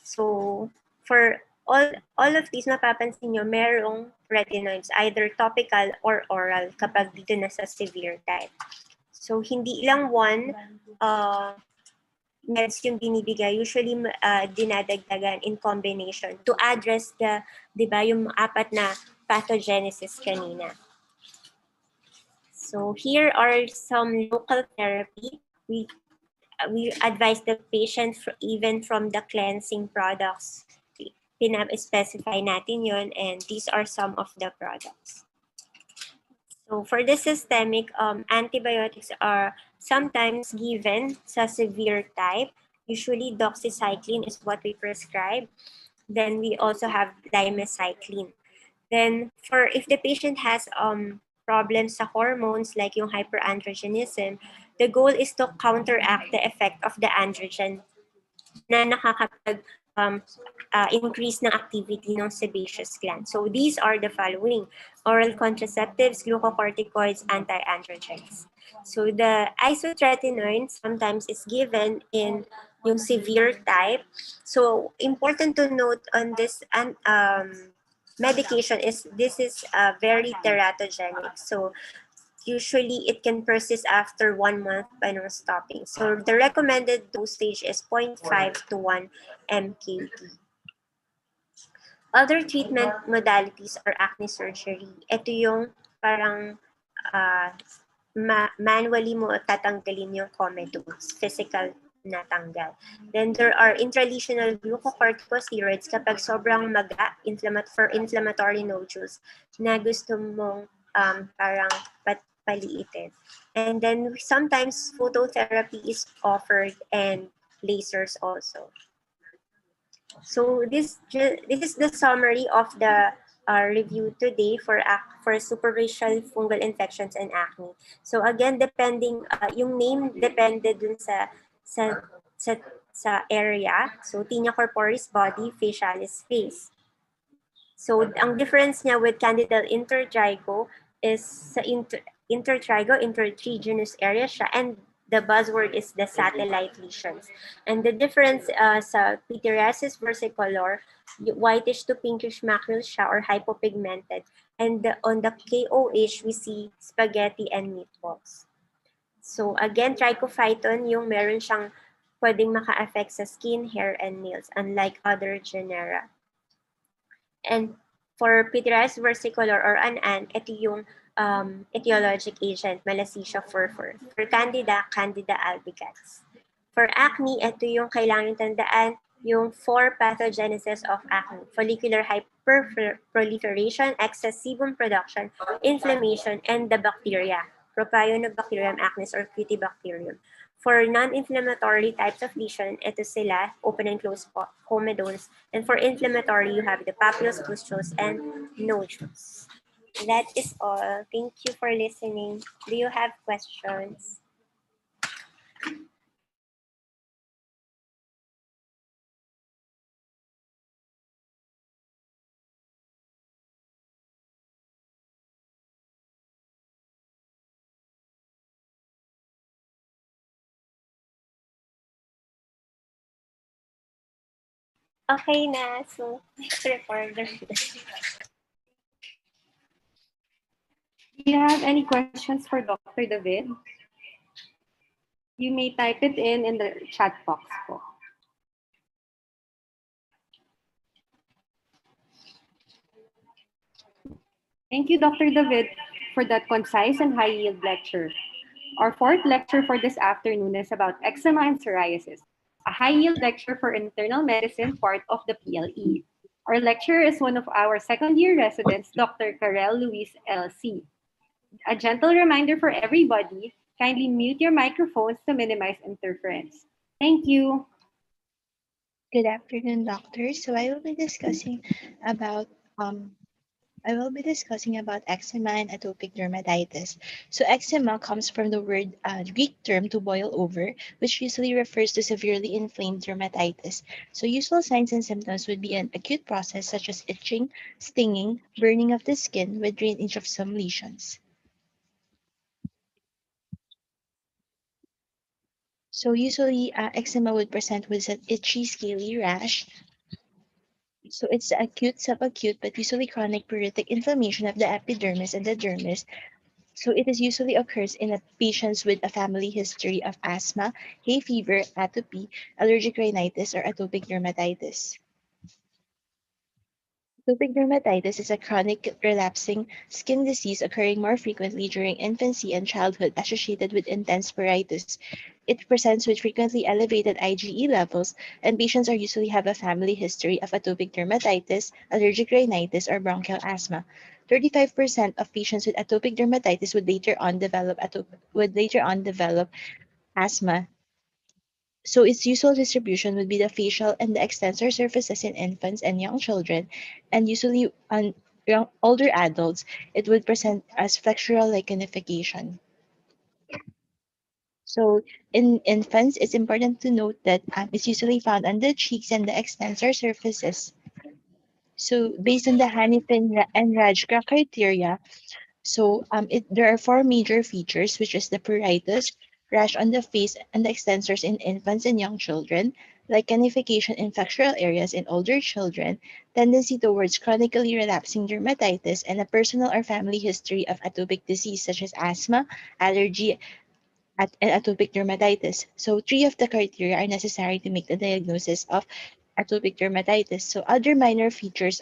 So for all of these, mapapansin nyo, merong retinoids, either topical or oral kapag dito na sa severe type. So hindi lang one meds yung binibigay, usually dinadagdagan in combination to address yung apat na pathogenesis kanina. So here are some local therapy. We advise the patient even from the cleansing products. Specify natin yun, and these are some of the products. So for the systemic, antibiotics are sometimes given sa severe type. Usually doxycycline is what we prescribe. Then we also have dimecycline. Then if the patient has problems sa hormones like yung hyperandrogenism, the goal is to counteract the effect of the androgen na increase ng activity ng sebaceous gland. So these are the following: oral contraceptives, glucocorticoids, anti-androgens. So the isotretinoin sometimes is given in yung severe type. So important to note on this medication is this is very teratogenic. So usually it can persist after 1 month by no stopping. So the recommended dosage is 0.5 to 1 mkg. Other treatment modalities are acne surgery. Ito yung parang manually mo tatanggalin yung comedones, physical na tanggal. Then there are intralesional glucocorticosteroids kapag sobrang maga, for inflammatory nodules na gusto mong parang paliitin. And then sometimes phototherapy is offered and lasers also. So this is the summary of the review today for superficial fungal infections and acne. So again, depending yung name depende dun sa sa, sa area. So tinea corporis body, facialis face. So ang difference niya with Candida intertrigo is sa intertrigo, intertriginous area siya, and the buzzword is the satellite lesions. And the difference sa pityriasis versicolor, whitish to pinkish macule siya or hypopigmented. And on the KOH, we see spaghetti and meatballs. So again, trichophyton, yung meron siyang pwedeng maka-affect sa skin, hair, and nails, unlike other genera. And for pityriasis versicolor or an, ito yung etiologic agent, Malassezia furfur. For Candida, Candida albicans. For acne, ito yung kailangan tandaan, yung 4 pathogenesis of acne: follicular hyperproliferation, excess sebum production, inflammation, and the bacteria, Propionibacterium acnes or Cutibacterium. For non-inflammatory types of lesion, ito sila, open and closed comedones. And for inflammatory, you have the papules, pustules, and nodules. That is all. Thank you for listening. Do you have questions? Okay na. So, next recorder. Do you have any questions for Dr. David? You may type it in the chat box po. Thank you, Dr. David, for that concise and high-yield lecture. Our fourth lecture for this afternoon is about eczema and psoriasis, a high-yield lecture for internal medicine part of the PLE. Our lecturer is one of our second-year residents, Dr. Karel Luis LC. A gentle reminder for everybody, kindly mute your microphones to minimize interference. Thank you. Good afternoon, doctors. So I will be discussing about eczema and atopic dermatitis. So eczema comes from the word Greek term to boil over, which usually refers to severely inflamed dermatitis. So usual signs and symptoms would be an acute process such as itching, stinging, burning of the skin with drainage of some lesions. So usually eczema would present with an itchy, scaly rash. So it's the acute, subacute, but usually chronic pruritic inflammation of the epidermis and the dermis. So it is usually occurs in patients with a family history of asthma, hay fever, atopy, allergic rhinitis, or atopic dermatitis. Atopic dermatitis is a chronic relapsing skin disease occurring more frequently during infancy and childhood associated with intense pruritus. It presents with frequently elevated IgE levels, and patients are usually have a family history of atopic dermatitis, allergic rhinitis, or bronchial asthma. 35% of patients with atopic dermatitis would later on develop asthma. So its usual distribution would be the facial and the extensor surfaces in infants and young children, and usually on older adults, it would present as flexural lichenification. So in infants, it's important to note that it's usually found on the cheeks and the extensor surfaces. So based on the Hannifin and Rajka criteria, there are four major features, which is the pruritus, rash on the face and the extensors in infants and young children, lichenification in factual areas in older children, tendency towards chronically relapsing dermatitis, and a personal or family history of atopic disease such as asthma, allergy, and atopic dermatitis. So three of the criteria are necessary to make the diagnosis of atopic dermatitis. So other minor features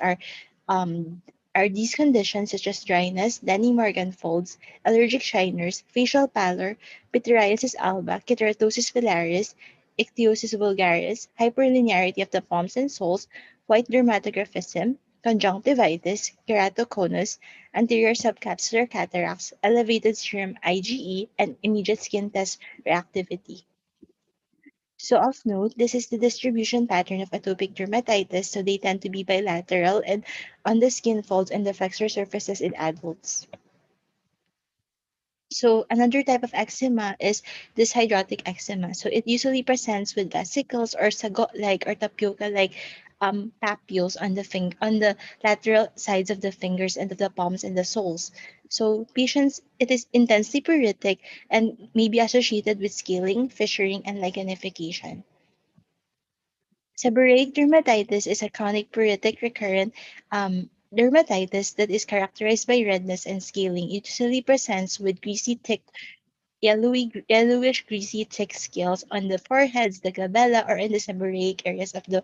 um, are these conditions such as dryness, Danny Morgan folds, allergic shiners, facial pallor, pityriasis alba, keratosis pilaris, ichthyosis vulgaris, hyperlinearity of the palms and soles, white dermatographism, conjunctivitis, keratoconus, anterior subcapsular cataracts, elevated serum IgE, and immediate skin test reactivity. So of note, this is the distribution pattern of atopic dermatitis. So they tend to be bilateral and on the skin folds and the flexor surfaces in adults. So another type of eczema is dyshydrotic eczema. So it usually presents with vesicles or sagot-like or tapioca-like papules on on the lateral sides of the fingers and of the palms and the soles. So patients, it is intensely pruritic and may be associated with scaling, fissuring, and lichenification. Seborrheic dermatitis is a chronic pruritic recurrent dermatitis that is characterized by redness and scaling. It usually presents with greasy, thick, yellowish, greasy, thick scales on the foreheads, the glabella, or in the seborrheic areas of the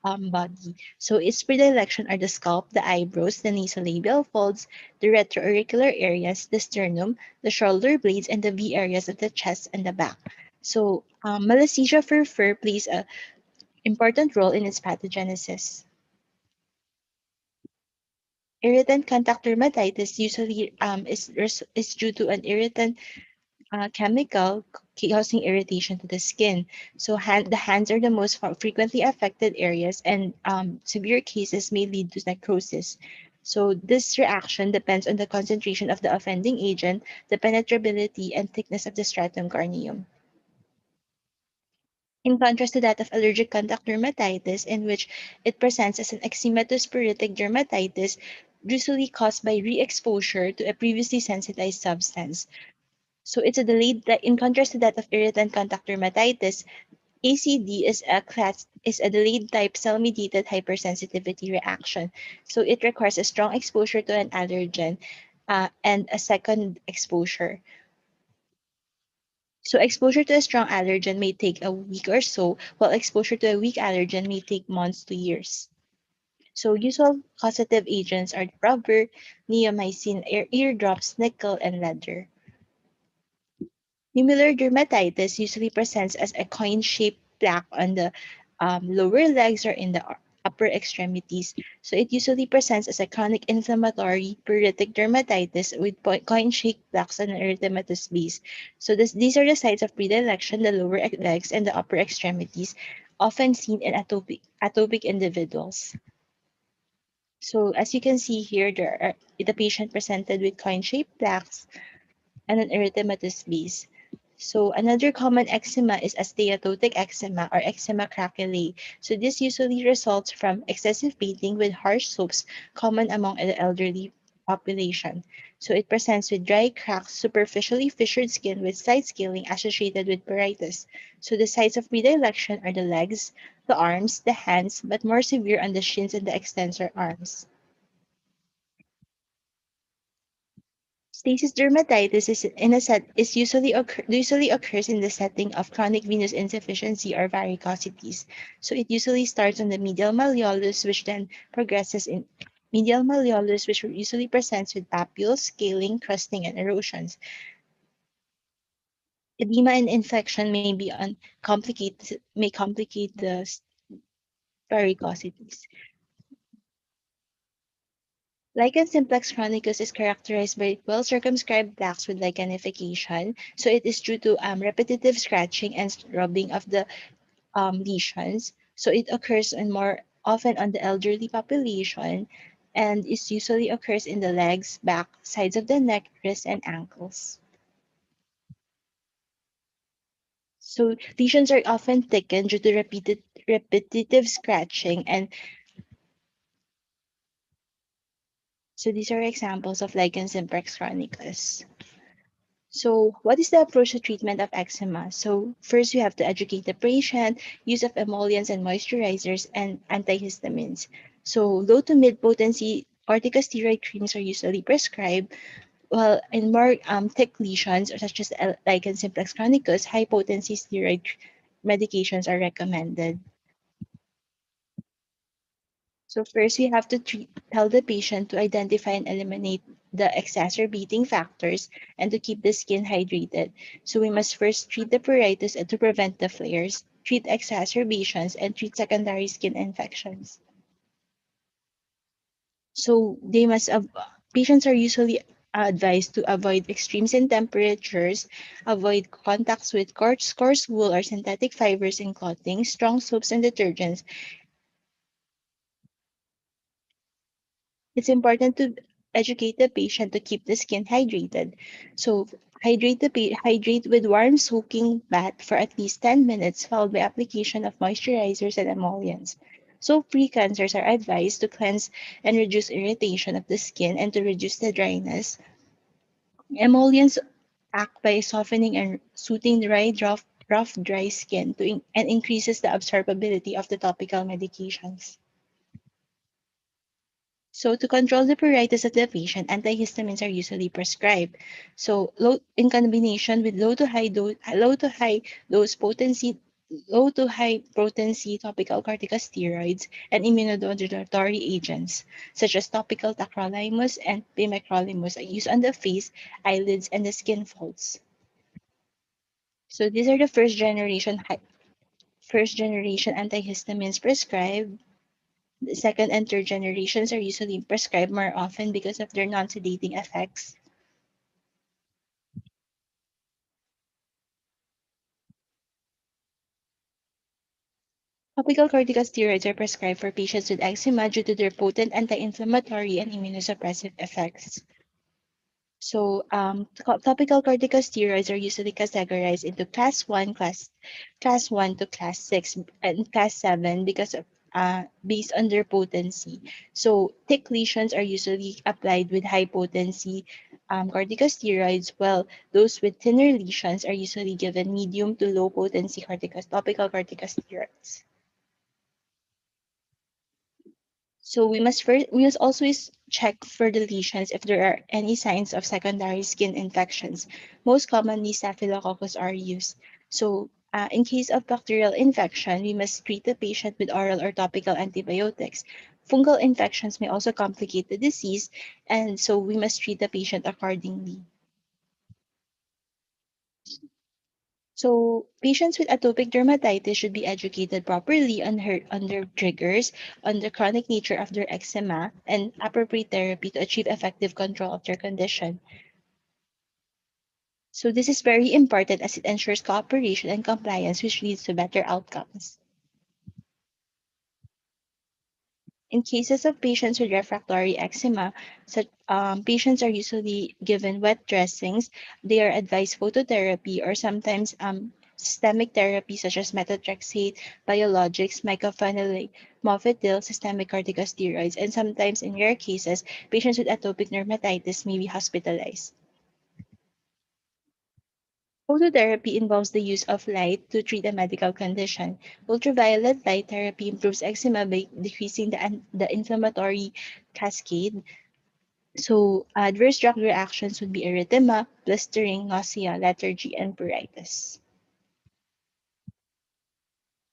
body. So its predilection are the scalp, the eyebrows, the nasolabial folds, the retroauricular areas, the sternum, the shoulder blades, and the V areas of the chest and the back. So malassezia for fur plays a important role in its pathogenesis. Irritant contact dermatitis usually is due to an irritant chemical causing irritation to the skin. So the hands are the most frequently affected areas, and severe cases may lead to necrosis. So this reaction depends on the concentration of the offending agent, the penetrability and thickness of the stratum corneum. In contrast to that of allergic contact dermatitis, in which it presents as an eczematous pruritic dermatitis, usually caused by re-exposure to a previously sensitized substance. So it's a in contrast to that of irritant contact dermatitis, ACD is a delayed type cell-mediated hypersensitivity reaction. So it requires a strong exposure to an allergen and a second exposure. So exposure to a strong allergen may take a week or so, while exposure to a weak allergen may take months to years. So usual causative agents are rubber, neomycin, eardrops, nickel, and leather. Nummular dermatitis usually presents as a coin-shaped plaque on the lower legs or in the upper extremities. So it usually presents as a chronic inflammatory pruritic dermatitis with coin-shaped plaques on an erythematous base. So these are the sites of predilection, the lower legs and the upper extremities, often seen in atopic individuals. So as you can see here, the patient presented with coin-shaped plaques and an erythematous base. So another common eczema is steatotic eczema or eczema craquelé. So this usually results from excessive bathing with harsh soaps common among the elderly population. So it presents with dry, cracked, superficially fissured skin with side scaling associated with pruritus. So the sites of predilection are the legs, the arms, the hands, but more severe on the shins and the extensor arms. Stasis dermatitis usually occurs in the setting of chronic venous insufficiency or varicosities. So it usually starts on the medial malleolus, which then progresses in medial malleolus, which usually presents with papules, scaling, crusting, and erosions. Edema and infection may complicate the varicosities. Lichen simplex chronicus is characterized by well-circumscribed plaques with lichenification. So it is due to repetitive scratching and rubbing of the lesions. So it occurs more often on the elderly population, and it usually occurs in the legs, back, sides of the neck, wrists, and ankles. So lesions are often thickened due to repetitive scratching, and so these are examples of lichen simplex chronicus. So, what is the approach to treatment of eczema? So, first you have to educate the patient, use of emollients and moisturizers, and antihistamines. So, low to mid potency corticosteroid creams are usually prescribed, while in more thick lesions, such as lichen simplex chronicus, high potency steroid medications are recommended. So first, we have to tell the patient to identify and eliminate the exacerbating factors and to keep the skin hydrated. So we must first treat the pruritus and to prevent the flares, treat exacerbations, and treat secondary skin infections. So patients are usually advised to avoid extremes in temperatures, avoid contacts with coarse wool or synthetic fibers in clothing, strong soaps and detergents. It's important to educate the patient to keep the skin hydrated. So hydrate with warm soaking bath for at least 10 minutes, followed by application of moisturizers and emollients. So pre-cleansers are advised to cleanse and reduce irritation of the skin and to reduce the dryness. Emollients act by softening and soothing rough, dry skin and increases the absorbability of the topical medications. So to control the pruritus of the patient, antihistamines are usually prescribed. So in combination with low to high potency topical corticosteroids and immunomodulatory agents such as topical tacrolimus and pimecrolimus are used on the face, eyelids, and the skin folds. So these are the first generation antihistamines prescribed. The second and third generations are usually prescribed more often because of their non-sedating effects. Topical corticosteroids are prescribed for patients with eczema due to their potent anti-inflammatory and immunosuppressive effects. So, topical corticosteroids are usually categorized into class 1 to class 6 and class 7 because of based on their potency. So, thick lesions are usually applied with high potency corticosteroids, while those with thinner lesions are usually given medium to low potency topical corticosteroids. So we must always check for the lesions if there are any signs of secondary skin infections. Most commonly, Staphylococcus aureus. So in case of bacterial infection, we must treat the patient with oral or topical antibiotics. Fungal infections may also complicate the disease, and so we must treat the patient accordingly. So patients with atopic dermatitis should be educated properly on their triggers, on the chronic nature of their eczema, and appropriate therapy to achieve effective control of their condition. So this is very important as it ensures cooperation and compliance, which leads to better outcomes. In cases of patients with refractory eczema, patients are usually given wet dressings. They are advised phototherapy or sometimes systemic therapy such as methotrexate, biologics, mycophenolate, mofetil, systemic corticosteroids, and sometimes in rare cases, patients with atopic dermatitis may be hospitalized. Phototherapy involves the use of light to treat a medical condition. Ultraviolet light therapy improves eczema by decreasing the inflammatory cascade. So, adverse drug reactions would be erythema, blistering, nausea, lethargy, and pruritus.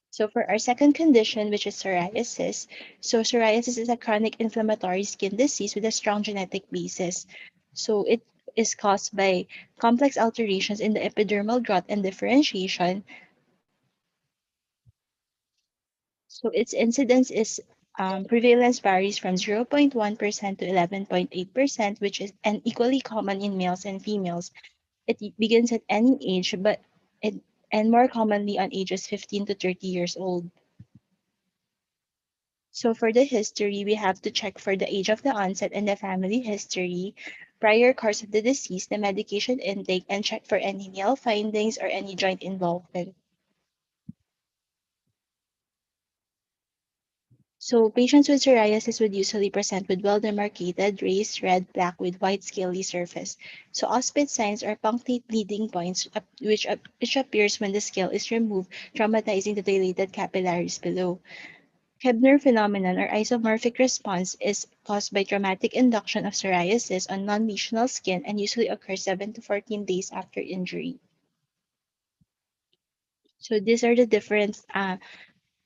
So, for our second condition, which is psoriasis, so psoriasis is a chronic inflammatory skin disease with a strong genetic basis. So, it is caused by complex alterations in the epidermal growth and differentiation. So its incidence is prevalence varies from 0.1% to 11.8%, which is and equally common in males and females. It begins at any age, but it and more commonly on ages 15 to 30 years old. So for the history, we have to check for the age of the onset and the family history, prior course of the disease, the medication intake, and check for any nail findings or any joint involvement. So patients with psoriasis would usually present with well-demarcated, raised red plaque with white scaly surface. So auspit signs are punctate bleeding points which appears when the scale is removed, traumatizing the dilated capillaries below. Hebner phenomenon or isomorphic response is caused by traumatic induction of psoriasis on non-lesional skin and usually occurs 7 to 14 days after injury. So these are the different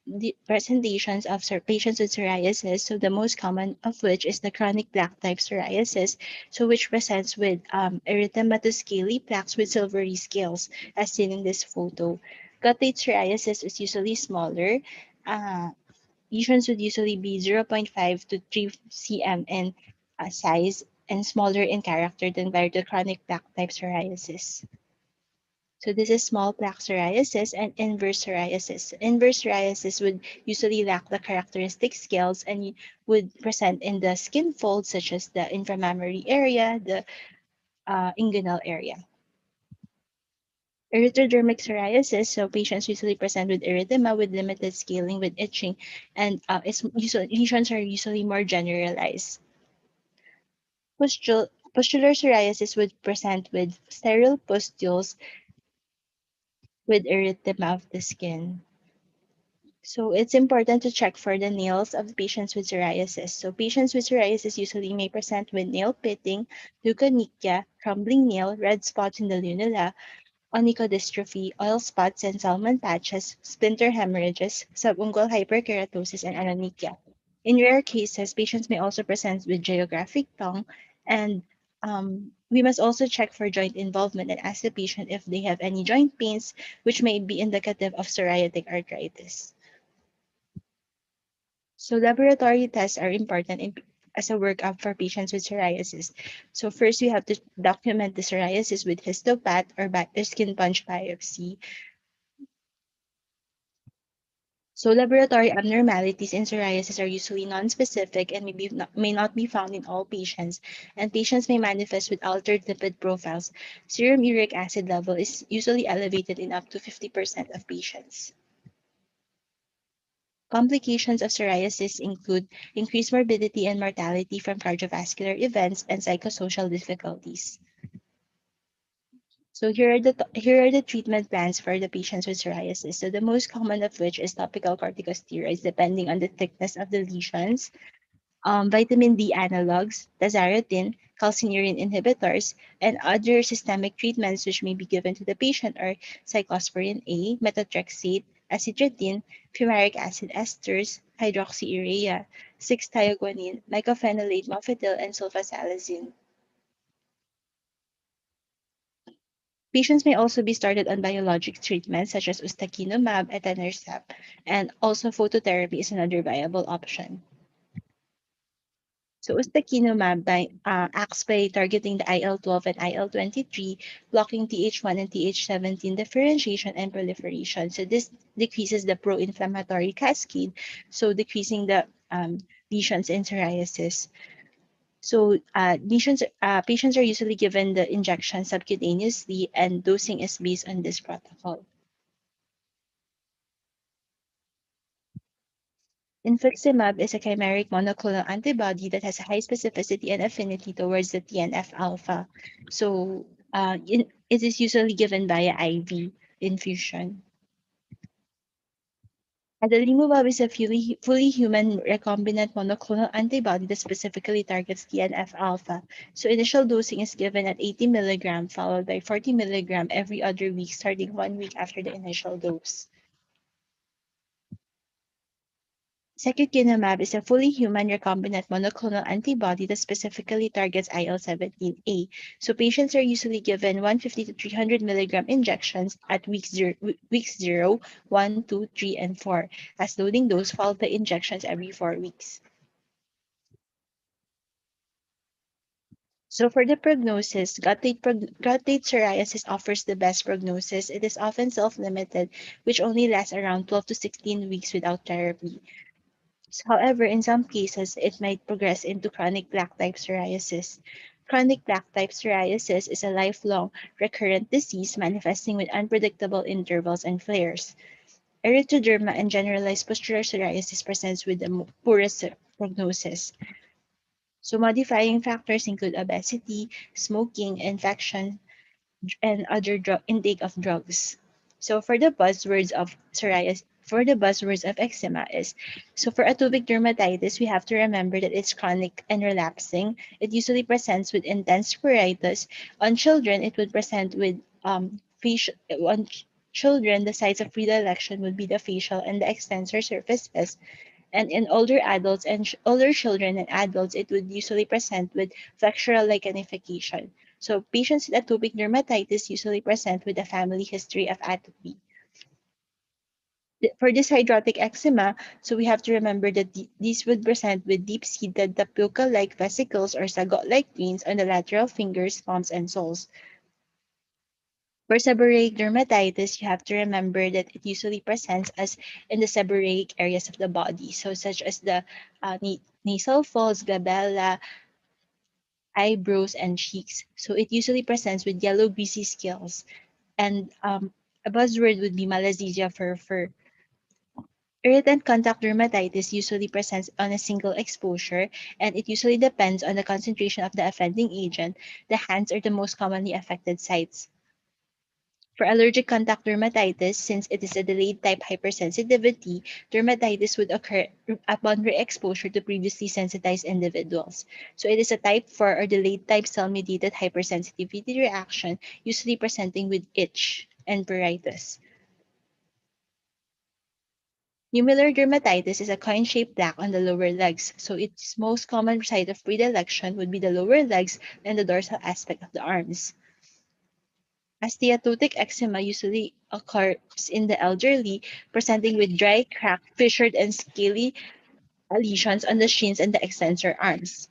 the presentations of patients with psoriasis. So the most common of which is the chronic plaque type psoriasis, so which presents with erythematous scaly plaques with silvery scales, as seen in this photo. Guttate psoriasis is usually smaller. Uh, Lesions would usually be zero point 0.5 to 3 cm in size and smaller in character than the chronic plaque type psoriasis. So this is small plaque psoriasis and inverse psoriasis. Inverse psoriasis would usually lack the characteristic scales and would present in the skin folds such as the inframammary area, the inguinal area. Erythrodermic psoriasis, so patients usually present with erythema with limited scaling with itching, and lesions are usually more generalized. Pustular psoriasis would present with sterile pustules with erythema of the skin. So it's important to check for the nails of patients with psoriasis. So patients with psoriasis usually may present with nail pitting, leukonychia, crumbling nail, red spots in the lunula, onychodystrophy, oil spots and salmon patches, splinter hemorrhages, subungual hyperkeratosis, and anonychia. In rare cases, patients may also present with geographic tongue, and we must also check for joint involvement and ask the patient if they have any joint pains, which may be indicative of psoriatic arthritis. So laboratory tests are important as a workup for patients with psoriasis. So first, we have to document the psoriasis with histopath or skin punch biopsy. So laboratory abnormalities in psoriasis are usually non-specific and may not be found in all patients, and patients may manifest with altered lipid profiles. Serum uric acid level is usually elevated in up to 50% of patients. Complications of psoriasis include increased morbidity and mortality from cardiovascular events and psychosocial difficulties. So here are the treatment plans for the patients with psoriasis. So the most common of which is topical corticosteroids, depending on the thickness of the lesions, vitamin D analogs, tazarotene, calcineurin inhibitors, and other systemic treatments which may be given to the patient are cyclosporin A, methotrexate, acitretin, fumaric acid esters, hydroxyurea, 6-thioguanine, mycophenolate mofetil, and sulfasalazine. Patients may also be started on biologic treatments such as ustekinumab, etanercept, and also phototherapy is another viable option. So ustekinumab acts by targeting the IL-12 and IL-23, blocking Th1 and Th17 differentiation and proliferation. So this decreases the pro-inflammatory cascade, so decreasing the lesions in psoriasis. So patients are usually given the injection subcutaneously, and dosing is based on this protocol. Infliximab is a chimeric monoclonal antibody that has a high specificity and affinity towards the TNF alpha. So it is usually given via IV infusion. Adalimumab is a fully human recombinant monoclonal antibody that specifically targets TNF alpha. So initial dosing is given at 80 milligram, followed by 40 milligram every other week, starting 1 week after the initial dose. Secukinumab is a fully human recombinant monoclonal antibody that specifically targets IL-17A. So patients are usually given 150 to 300 milligram injections at weeks 0, 1, 2, 3, and 4, as loading dose followed by injections every 4 weeks. So for the prognosis, guttate psoriasis offers the best prognosis. It is often self-limited, which only lasts around 12 to 16 weeks without therapy. However, in some cases, it might progress into chronic plaque type psoriasis. Chronic plaque type psoriasis is a lifelong recurrent disease manifesting with unpredictable intervals and flares. Erythroderma and generalized pustular psoriasis presents with the poorest prognosis. So modifying factors include obesity, smoking, infection, and other drug intake of drugs. So for the buzzwords of eczema is, so for atopic dermatitis, we have to remember that it's chronic and relapsing. It usually presents with intense pruritus. On children, it would present with facial. Children, the sites of predilection would be the facial and the extensor surfaces. And in older adults and older children and adults, it would usually present with flexural lichenification. So patients with atopic dermatitis usually present with a family history of atopy. For this hydrotic eczema, so we have to remember that these would present with deep-seated tapioca-like vesicles or sagot-like veins on the lateral fingers, palms, and soles. For seborrheic dermatitis, you have to remember that it usually presents as in the seborrheic areas of the body, so such as the nasal folds, glabella, eyebrows, and cheeks. So it usually presents with yellow greasy scales. And a buzzword would be malassezia for irritant contact dermatitis usually presents on a single exposure, and it usually depends on the concentration of the offending agent. The hands are the most commonly affected sites. For allergic contact dermatitis, since it is a delayed type hypersensitivity, dermatitis would occur upon re-exposure to previously sensitized individuals. So it is a type 4 or delayed type cell-mediated hypersensitivity reaction, usually presenting with itch and pruritus. Nummular dermatitis is a coin-shaped plaque on the lower legs, so its most common site of predilection would be the lower legs and the dorsal aspect of the arms. Steatotic eczema usually occurs in the elderly, presenting with dry, cracked, fissured, and scaly lesions on the shins and the extensor arms.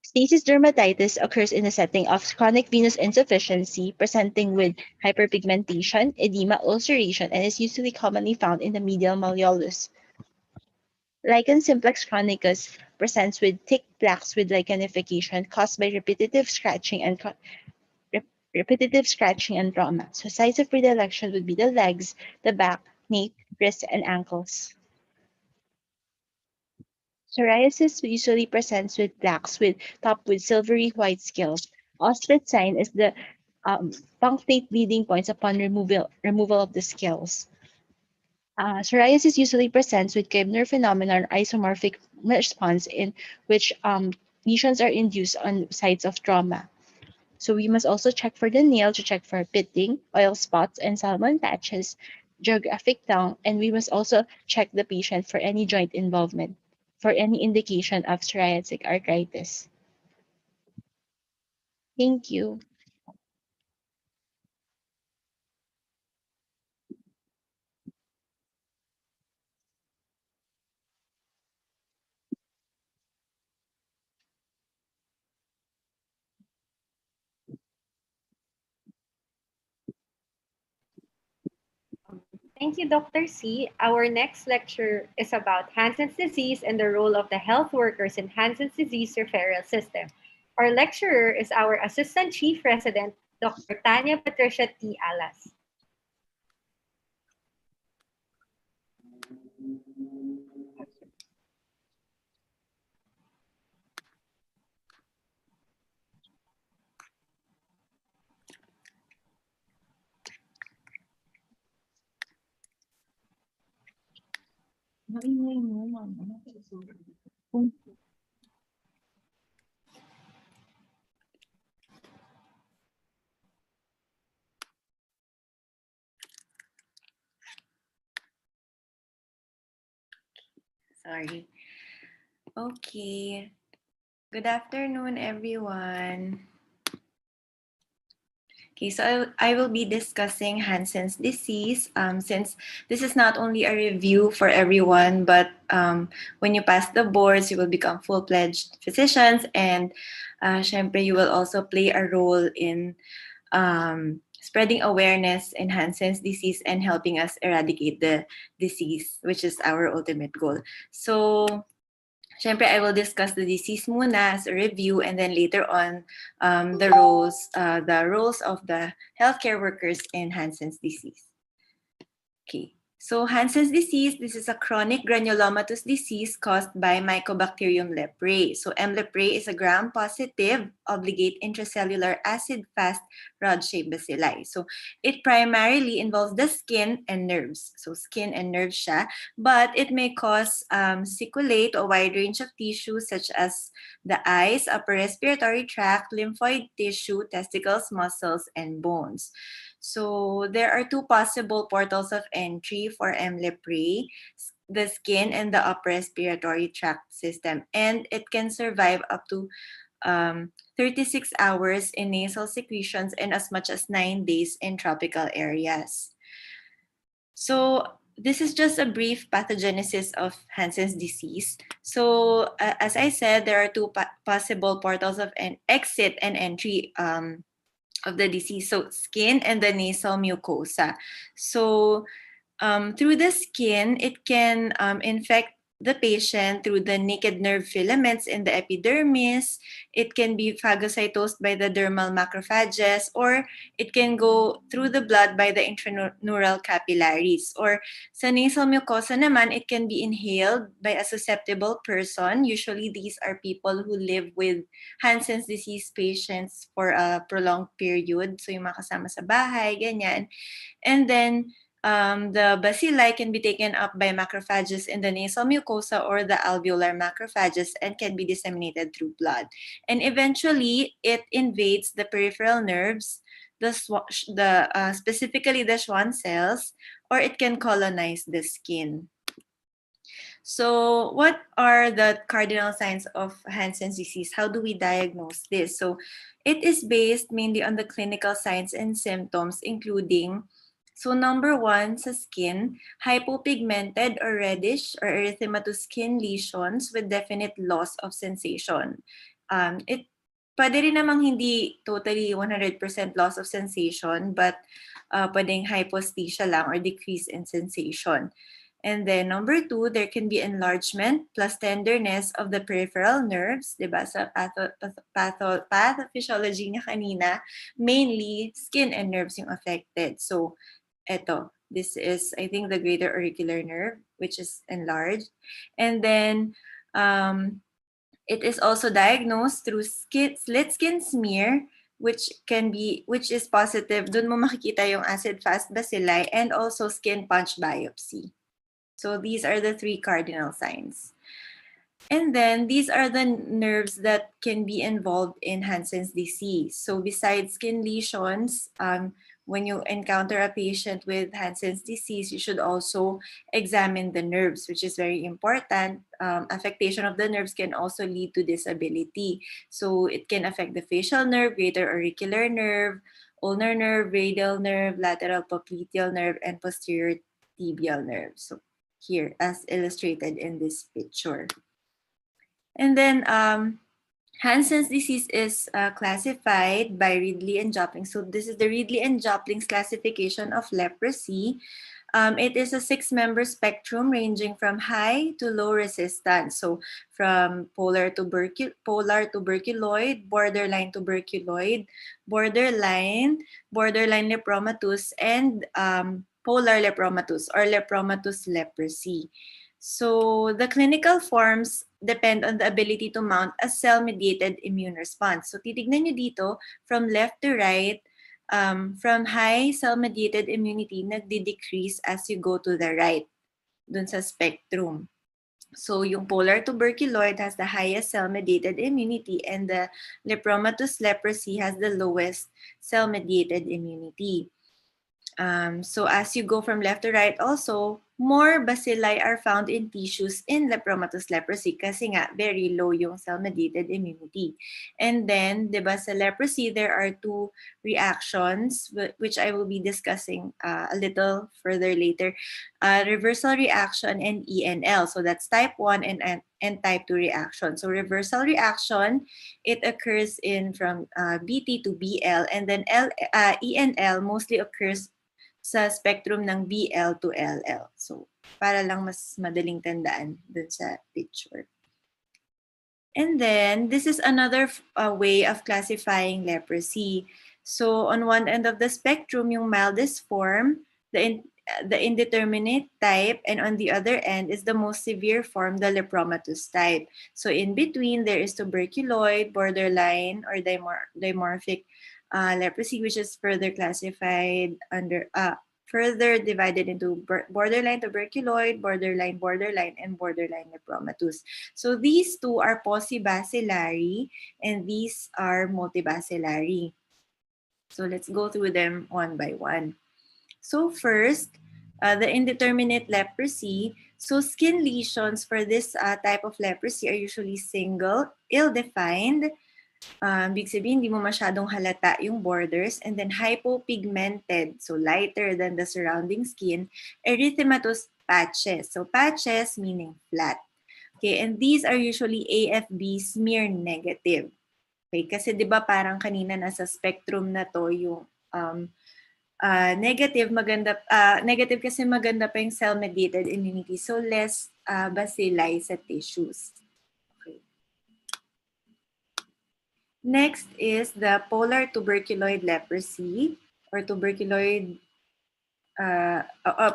Stasis dermatitis occurs in the setting of chronic venous insufficiency, presenting with hyperpigmentation, edema, ulceration, and is usually commonly found in the medial malleolus. Lichen simplex chronicus presents with thick plaques with lichenification caused by repetitive scratching and trauma. So sites of predilection would be the legs, the back, neck, wrists, and ankles. Psoriasis usually presents with plaques with top with silvery white scales. Auspit sign is the punctate bleeding points upon removal of the scales. Psoriasis usually presents with Koebner phenomenon isomorphic response in which lesions are induced on sites of trauma. So we must also check for the nail to check for pitting, oil spots, and salmon patches, geographic tongue, and we must also check the patient for any joint involvement, for any indication of psoriatic arthritis. Thank you. Thank you, Dr. C. Our next lecture is about Hansen's disease and the role of the health workers in Hansen's disease referral system. Our lecturer is our Assistant Chief Resident, Dr. Tanya Patricia T. Alas. Sorry. Okay. Good afternoon, everyone. Okay, so I will be discussing Hansen's disease since this is not only a review for everyone, but when you pass the boards, you will become full-fledged physicians, and syempre, you will also play a role in spreading awareness in Hansen's disease and helping us eradicate the disease, which is our ultimate goal. So, syempre, I will discuss the disease muna as a review, and then later on, the roles of the healthcare workers in Hansen's disease. Okay. So Hansen's disease, this is a chronic granulomatous disease caused by Mycobacterium leprae. So M. leprae is a gram-positive obligate intracellular acid-fast rod-shaped bacilli. So it primarily involves the skin and nerves. So skin and nerves siya, but it may cause sequelae to a wide range of tissues such as the eyes, upper respiratory tract, lymphoid tissue, testicles, muscles, and bones. So there are two possible portals of entry for M. leprae, the skin and the upper respiratory tract system. And it can survive up to 36 hours in nasal secretions and as much as 9 days in tropical areas. So this is just a brief pathogenesis of Hansen's disease. So as I said, there are two possible portals of exit and entry of the disease. So skin and the nasal mucosa. So through the skin, it can infect the patient through the naked nerve filaments in the epidermis. It can be phagocytosed by the dermal macrophages, or it can go through the blood by the intraneural capillaries. Or sa nasal mucosa naman, it can be inhaled by a susceptible person. Usually, these are people who live with Hansen's disease patients for a prolonged period. So, yung mga kasama sa bahay, ganyan. And then, the bacilli can be taken up by macrophages in the nasal mucosa or the alveolar macrophages and can be disseminated through blood. And eventually, it invades the peripheral nerves, specifically the Schwann cells, or it can colonize the skin. So what are the cardinal signs of Hansen's disease? How do we diagnose this? So it is based mainly on the clinical signs and symptoms, including, so number one, sa skin, hypopigmented or reddish or erythematous skin lesions with definite loss of sensation. Pwede rin namang hindi totally 100% loss of sensation, but pwedeng hyposthesia lang or decrease in sensation. And then number two, there can be enlargement plus tenderness of the peripheral nerves, diba? Sa pathophysiology niya kanina, mainly skin and nerves yung affected. So, this is, I think, the greater auricular nerve, which is enlarged. And then, it is also diagnosed through slit skin smear, which is positive. Doon mo makikita yung acid-fast bacilli, and also skin punch biopsy. So these are the three cardinal signs. And then these are the nerves that can be involved in Hansen's disease. So besides skin lesions, when you encounter a patient with Hansen's disease, you should also examine the nerves, which is very important. Affectation of the nerves can also lead to disability. So it can affect the facial nerve, greater auricular nerve, ulnar nerve, radial nerve, lateral popliteal nerve, and posterior tibial nerve. So here, as illustrated in this picture. And then Hansen's disease is classified by Ridley and Joplin. So this is the Ridley and Joplin's classification of leprosy. It is a 6-member spectrum ranging from high to low resistance. So from polar tuberculoid, borderline tuberculoid, borderline lepromatous, and polar lepromatous or lepromatous leprosy. So the clinical forms depend on the ability to mount a cell-mediated immune response. So titignan nyo dito, from left to right, from high cell-mediated immunity, nagdi-decrease as you go to the right, dun sa spectrum. So yung polar tuberculoid has the highest cell-mediated immunity, and the lepromatous leprosy has the lowest cell-mediated immunity. So as you go from left to right also, more bacilli are found in tissues in lepromatous leprosy kasi nga very low yung cell-mediated immunity. And then, diba, sa leprosy, there are two reactions which I will be discussing a little further later. Reversal reaction and ENL. So that's type 1 and type 2 reaction. So reversal reaction, it occurs in from BT to BL, and then ENL mostly occurs sa spectrum ng BL to LL. So, para lang mas madaling tandaan dun sa picture. And then, this is another way of classifying leprosy. So, on one end of the spectrum, yung mildest form, the indeterminate type, and on the other end is the most severe form, the lepromatous type. So in between, there is tuberculoid, borderline, or dimorphic leprosy, which is further classified under further divided into borderline tuberculoid, borderline, and borderline lepromatous. So these two are paucibacillary and these are multibacillary. So let's go through them one by one. So first, the indeterminate leprosy. So skin lesions for this type of leprosy are usually single, ill-defined. Big sabihin, hindi mo masyadong halata yung borders. And then hypopigmented, so lighter than the surrounding skin. Erythematous patches. So patches meaning flat. Okay, and these are usually AFB smear negative. Okay, kasi di ba parang kanina nasa spectrum na to yung negative kasi maganda pa yung cell-mediated immunity. So less bacilli sa tissues. Okay. Next is the polar tuberculoid leprosy or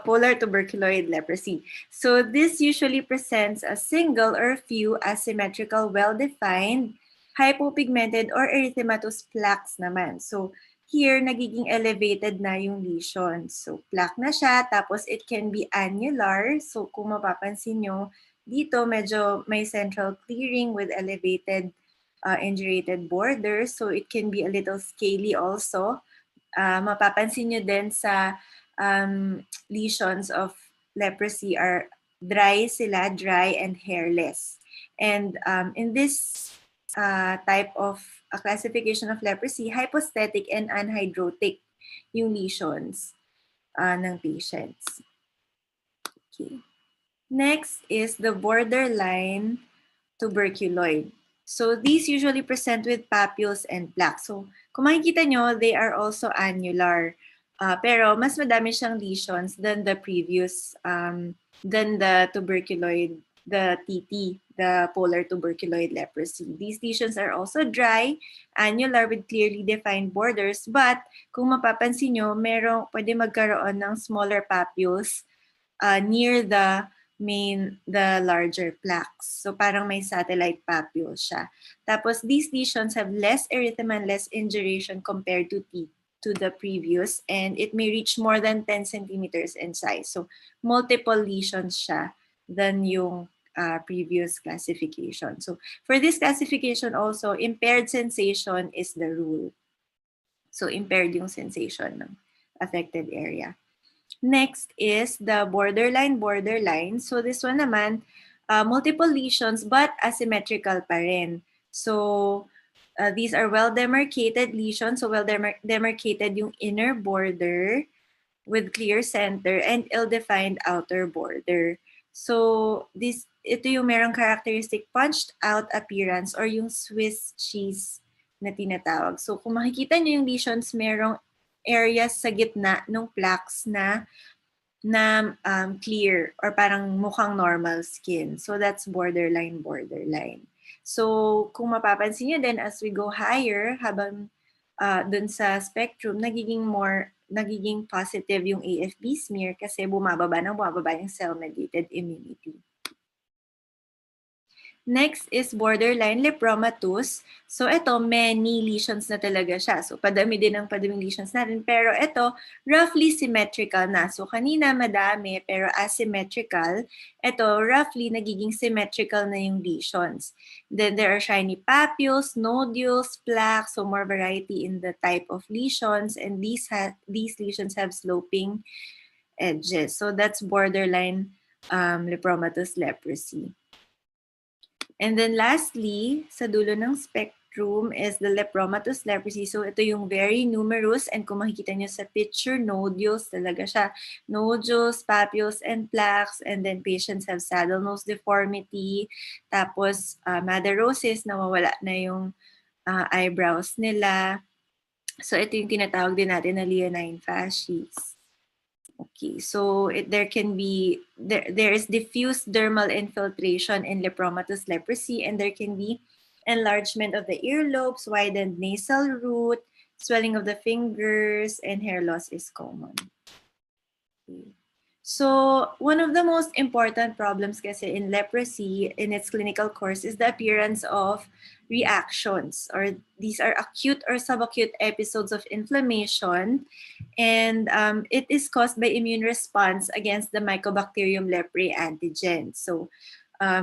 polar tuberculoid leprosy. So this usually presents a single or few asymmetrical, well-defined, hypopigmented or erythematous plaques naman. So here, nagiging elevated na yung lesion. So plaque na siya, tapos it can be annular. So kung mapapansin nyo, dito medyo may central clearing with elevated indurated borders. So it can be a little scaly also. Mapapansin nyo din sa lesions of leprosy are dry and hairless. And in this type of classification of leprosy, hypostatic and anhydrotic yung lesions ng patients. Okay. Next is the borderline tuberculoid. So these usually present with papules and plaques. So kung makikita nyo, they are also annular. Pero mas madami siyang lesions than the previous, than the tuberculoid, the TT, the polar tuberculoid leprosy. These lesions are also dry, annular with clearly defined borders, but kung mapapansin nyo, pwede magkaroon ng smaller papules near the larger plaques. So parang may satellite papule siya. Tapos these lesions have less erythema and less induration compared to the previous, and it may reach more than 10 centimeters in size. So multiple lesions siya than yung previous classification. So for this classification also, impaired sensation is the rule. So impaired yung sensation ng affected area. Next is the borderline. So this one naman, multiple lesions but asymmetrical pa rin. So these are well-demarcated lesions. So well-demarcated yung inner border with clear center and ill-defined outer border. So ito yung merong characteristic punched out appearance or yung Swiss cheese na tinatawag. So kung makikita nyo yung lesions, merong areas sa gitna ng plaques na clear or parang mukhang normal skin. So that's borderline. So kung mapapansin nyo din as we go higher, habang dun sa spectrum, nagiging positive yung AFB smear kasi bumababa yung cell-mediated immunity. Next is borderline lepromatous. So ito, many lesions na talaga siya. So padami din ang padaming lesions natin. Pero ito, roughly symmetrical na. So kanina madami, pero asymmetrical. Ito, roughly nagiging symmetrical na yung lesions. Then there are shiny papules, nodules, plaques, so more variety in the type of lesions. And these lesions have sloping edges. So that's borderline lepromatous leprosy. And then lastly, sa dulo ng spectrum is the lepromatous leprosy. So ito yung very numerous, and kung makikita nyo sa picture, nodules talaga siya. Nodules, papules, and plaques. And then patients have saddle nose deformity. Tapos madarosis, nawawala na yung eyebrows nila. So ito yung tinatawag din natin na leonine fascies. Okay, so there is diffuse dermal infiltration in lepromatous leprosy, and there can be enlargement of the earlobes, widened nasal root, swelling of the fingers, and hair loss is common. Okay. So one of the most important problems kasi in leprosy in its clinical course is the appearance of reactions, or these are acute or subacute episodes of inflammation, and it is caused by immune response against the Mycobacterium leprae antigen. So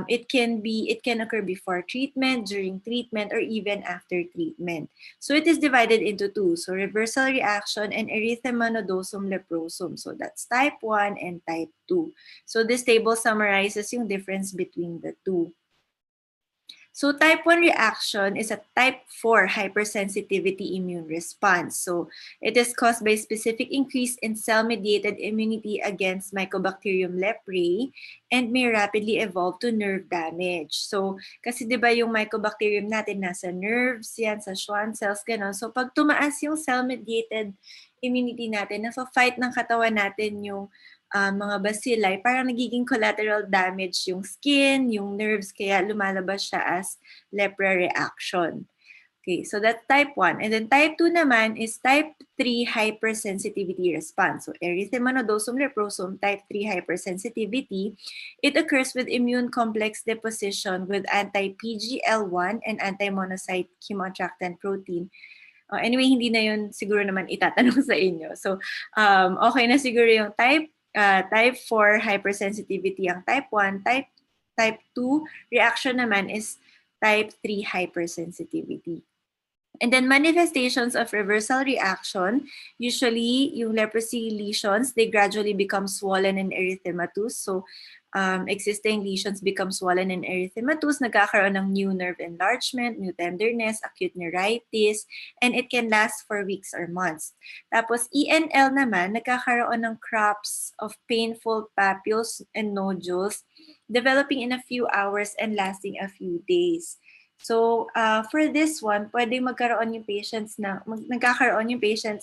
it can occur before treatment, during treatment, or even after treatment. So it is divided into two. So reversal reaction and erythema nodosum leprosum. So that's type 1 and type 2. So this table summarizes yung difference between the two. So type 1 reaction is a type 4 hypersensitivity immune response. So it is caused by specific increase in cell-mediated immunity against Mycobacterium leprae and may rapidly evolve to nerve damage. So kasi 'di ba yung Mycobacterium natin nasa nerves yan, sa Schwann cells, gano'n. So pag tumaas yung cell-mediated immunity natin, nafa-fight ng katawan natin yung mga bacilli, parang nagiging collateral damage yung skin, yung nerves, kaya lumalabas siya as lepra reaction. Okay, so that's type 1. And then type 2 naman is type 3 hypersensitivity response. So erythema nodosum leprosum, type 3 hypersensitivity. It occurs with immune complex deposition with anti-PGL1 and anti-monocyte chemoattractant protein. Anyway, hindi na yun siguro naman itatanong sa inyo. So, okay na siguro yung type 4 hypersensitivity ang type 1, type 2 reaction naman is type 3 hypersensitivity. And then manifestations of reversal reaction, usually yung leprosy lesions, they gradually become swollen and erythematous. So existing lesions become swollen and erythematous, nagkakaroon ng new nerve enlargement, new tenderness, acute neuritis, and it can last for weeks or months. Tapos ENL naman, nagkakaroon ng crops of painful papules and nodules, developing in a few hours and lasting a few days. So, for this one, pwede nagkakaroon yung patients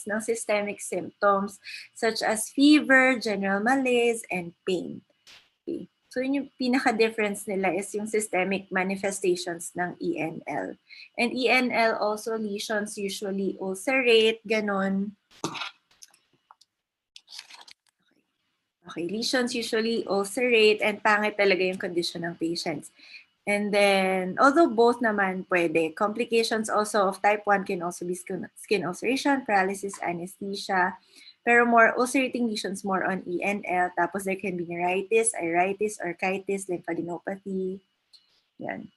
ng systemic symptoms such as fever, general malaise, and pain. Okay. So, yun yung pinaka-difference nila is yung systemic manifestations ng ENL. And ENL also, lesions usually ulcerate, ganon. Okay, lesions usually ulcerate and pangit talaga yung condition ng patients. And then, although both naman pwede, complications also of type 1 can also be skin ulceration, paralysis, anesthesia, pero more ulcerating lesions more on ENL. Tapos there can be neuritis, iritis, orchitis, lymphadenopathy. Yan.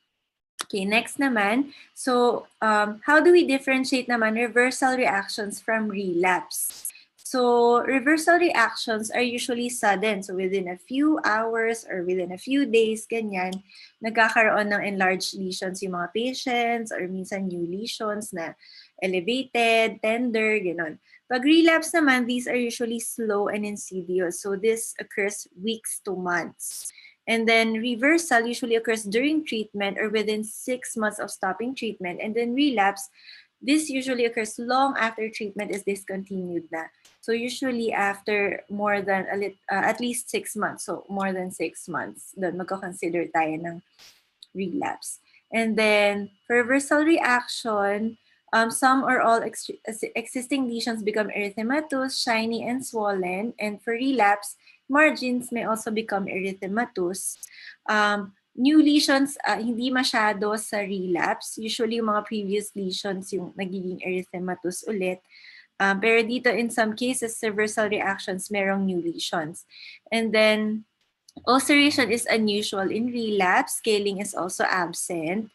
Okay, next naman. So, how do we differentiate naman reversal reactions from relapse? So, reversal reactions are usually sudden. So, within a few hours or within a few days, ganyan, nagkakaroon ng enlarged lesions yung mga patients or minsan new lesions na elevated, tender, gano'n. Pag relapse naman, these are usually slow and insidious. So, this occurs weeks to months. And then reversal usually occurs during treatment or within 6 months of stopping treatment. And then relapse, this usually occurs long after treatment is discontinued na. So usually after more than at least 6 months, so more than 6 months, doon magko-consider tayo ng relapse. And then for reversal reaction, some or all existing lesions become erythematous, shiny, and swollen. And for relapse, margins may also become erythematous. New lesions, hindi masyado sa relapse. Usually, yung mga previous lesions yung nagiging erythematous ulit. Pero dito, in some cases, reversal reactions, merong new lesions. And then, ulceration is unusual in relapse. Scaling is also absent.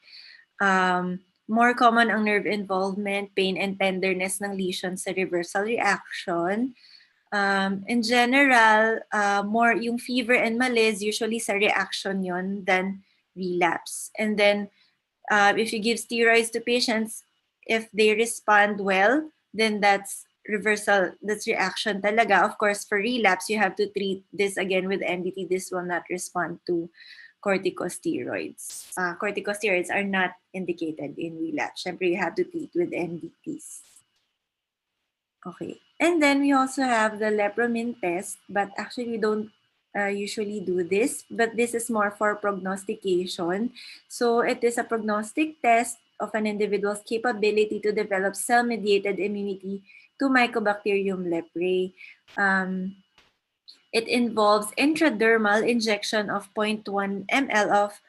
More common ang nerve involvement, pain, and tenderness ng lesions sa reversal reaction. In general, more yung fever and malaise, usually sa reaction yon than relapse. And then, if you give steroids to patients, if they respond well, then that's reversal, that's reaction talaga. Of course, for relapse, you have to treat this again with MDT. This will not respond to corticosteroids. Corticosteroids are not indicated in relapse. Syempre, you have to treat with MDTs. Okay. And then we also have the lepromin test, but actually we don't usually do this, but this is more for prognostication. So it is a prognostic test of an individual's capability to develop cell-mediated immunity to Mycobacterium leprae. It involves intradermal injection of 0.1 ml of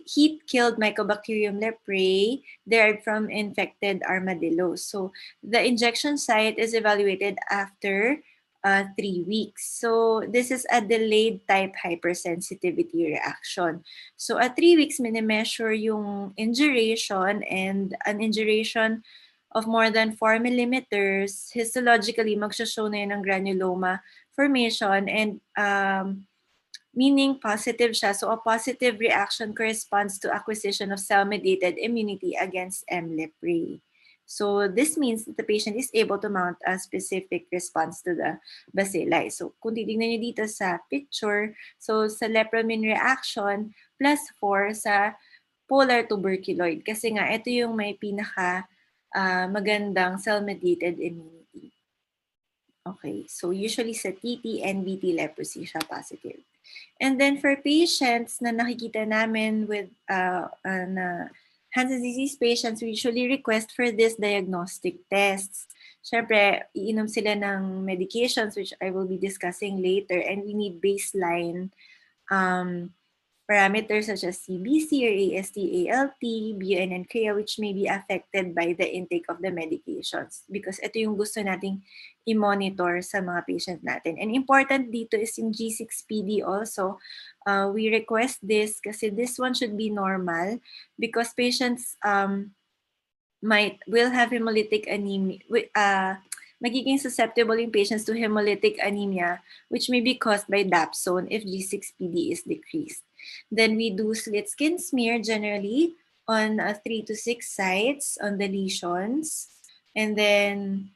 heat-killed Mycobacterium leprae derived from infected armadillos. So the injection site is evaluated after 3 weeks. So this is a delayed type hypersensitivity reaction. So at 3 weeks, minimeasure yung induration, and an induration of more than 4 millimeters. Histologically, magsashow na yun ng granuloma formation, and meaning positive siya. So a positive reaction corresponds to acquisition of cell-mediated immunity against M. leprae. So this means that the patient is able to mount a specific response to the bacilli. So kung titignan niyo dito sa picture, so sa lepramin reaction, +4 sa polar tuberculoid. Kasi nga, ito yung may pinaka magandang cell-mediated immunity. Okay, so usually sa TT and BT leprosy siya positive. And then for patients na nakikita namin with na Hansen's disease patients, we usually request for this diagnostic tests. Siyempre, iinom sila ng medications, which I will be discussing later, and we need baseline parameters such as CBC or AST, ALT, BUN, and CREA, which may be affected by the intake of the medications, because ito yung gusto nating i-monitor sa mga patient natin. And important dito is yung G6PD also. We request this kasi this one should be normal because patients will have hemolytic anemia. Magiging susceptible yung patients to hemolytic anemia, which may be caused by dapsone if G6PD is decreased. Then we do slit skin smear generally on 3 to 6 sites on the lesions. And then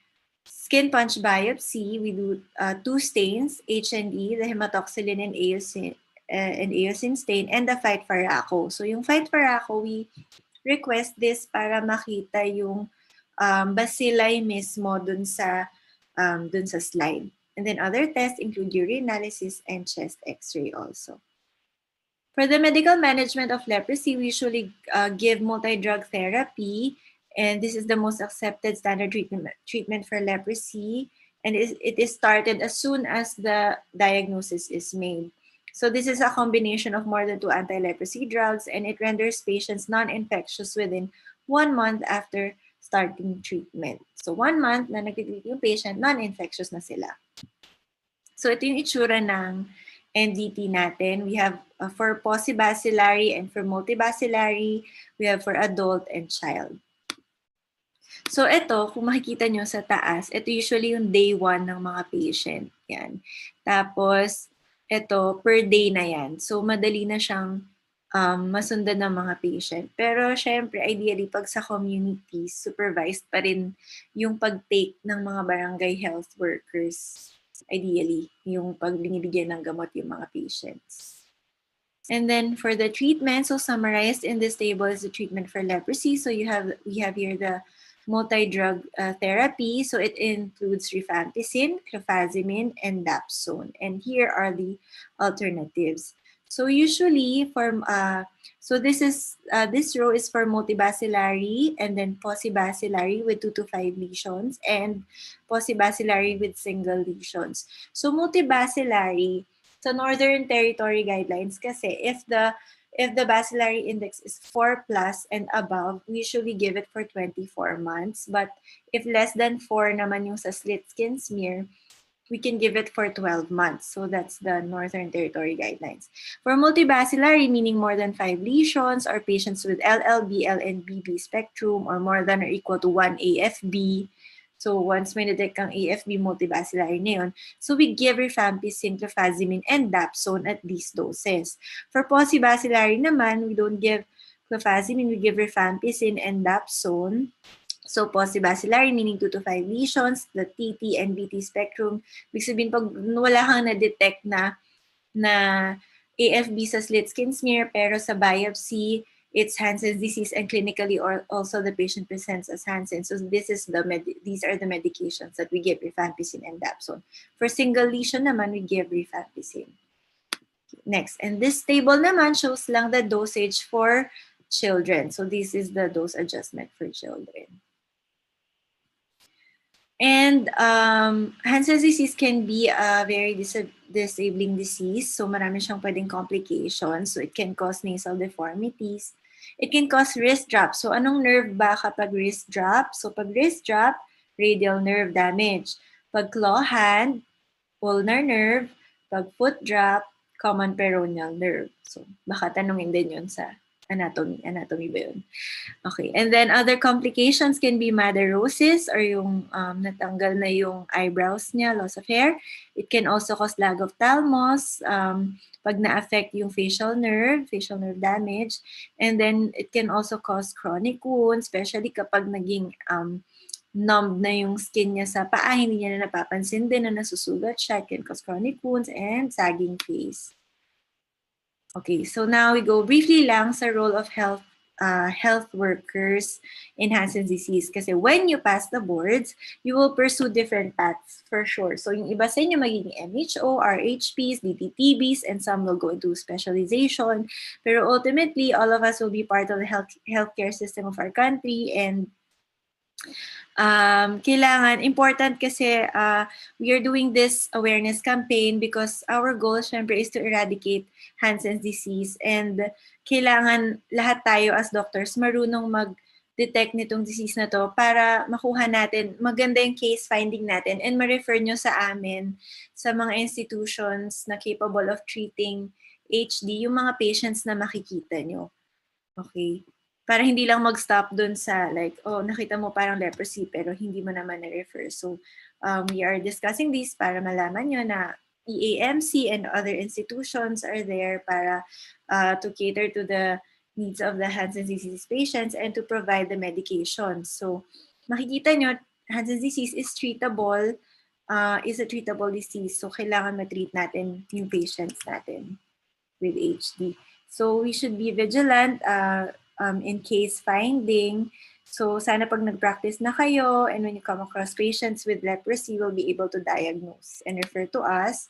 skin punch biopsy, we do 2 stains, H&E, the hematoxylin and eosin stain, and the Phyt Faraco. So yung Phyt Faraco, we request this para makita yung bacilli mismo dun sa slide. And then other tests include urinalysis and chest x-ray also. For the medical management of leprosy, we usually give multi-drug therapy, and this is the most accepted standard treatment for leprosy, and it is started as soon as the diagnosis is made. So this is a combination of more than 2 anti-leprosy drugs, and it renders patients non-infectious within 1 month after starting treatment. So 1 month na nag-treat yung patient, non-infectious na sila. So ito yung itsura ng NDT natin. We have for paucibacillary and for multibacillary. We have for adult and child. So ito, kung makikita nyo sa taas, ito usually yung day 1 ng mga patient. Yan. Tapos, ito, per day na yan. So madali na siyang masundan ng mga patient. Pero syempre, ideally, pag sa community, supervised pa rin yung pag-take ng mga barangay health workers. Ideally, yung pag binibigyan ng gamot yung mga patients. And then for the treatment, so summarized in this table is the treatment for leprosy. So we have here the multi-drug therapy. So it includes rifampicin, clofazimine, and dapsone. And here are the alternatives. So usually, this row is for multibacillary and then paucibacillary with 2 to 5 lesions and paucibacillary with single lesions. So multibacillary, sa Northern Territory guidelines kasi if the bacillary index is 4 plus and above, we usually give it for 24 months. But if less than 4 naman yung sa slit skin smear, we can give it for 12 months. So that's the Northern Territory guidelines. For multibacillary, meaning more than 5 lesions, or patients with LL, BL, and BB spectrum, or more than or equal to 1 AFB. So once may detect kang AFB, multibacillary na yun. So we give rifampicin, clofazimine, and dapsone at these doses. For paucibacillary naman, we don't give clofazimine, we give rifampicin and dapsone. So paucibacillary, meaning 2 to 5 lesions, the TT and BT spectrum. Ibig sabihin, pag wala kang na-detect na AFB sa slit skin smear, pero sa biopsy, it's Hansen's disease, and clinically also the patient presents as Hansen. So these are the medications that we give, rifampicin and dapsone. For single lesion naman, we give rifampicin. Next, and this table naman shows lang the dosage for children. So this is the dose adjustment for children. And Hansen's disease can be a very disabling disease. So marami siyang pwedeng complications. So it can cause nasal deformities. It can cause wrist drop. So anong nerve ba kapag wrist drop? So pag wrist drop, radial nerve damage. Pag claw hand, ulnar nerve. Pag foot drop, common peroneal nerve. So baka tanungin din yun sa anatomy. Anatomy ba yun? Okay. And then other complications can be madarosis or yung natanggal na yung eyebrows niya, loss of hair. It can also cause lag of thalamus, pag na-affect yung facial nerve damage. And then it can also cause chronic wounds, especially kapag naging numb na yung skin niya sa paa, hindi niya na napapansin din na nasusugat siya. It can cause chronic wounds and sagging face. Okay, so now we go briefly lang sa role of health workers in Hansen's disease. Kasi when you pass the boards, you will pursue different paths for sure. So yung iba sa inyo magiging MHO, RHPs, DTTBs, and some will go into specialization. Pero ultimately, all of us will be part of the healthcare system of our country, and kailangan, important kasi we are doing this awareness campaign because our goal, syempre, is to eradicate Hansen's disease. And kailangan lahat tayo as doctors marunong mag-detect nitong disease na to para makuha natin, maganda yung case finding natin, and ma-refer nyo sa amin sa mga institutions na capable of treating HD, yung mga patients na makikita nyo. Okay? Para hindi lang mag-stop dun sa like, oh, nakita mo parang leprosy pero hindi mo naman na-refer. So, we are discussing this para malaman nyo na EAMC and other institutions are there para to cater to the needs of the Hansen's disease patients and to provide the medication. So, makikita nyo, Hansen's disease is treatable, is a treatable disease. So, kailangan matreat natin yung patients natin with HD. So we should be vigilant in case finding. So sana pag nag-practice na kayo and when you come across patients with leprosy, you will be able to diagnose and refer to us.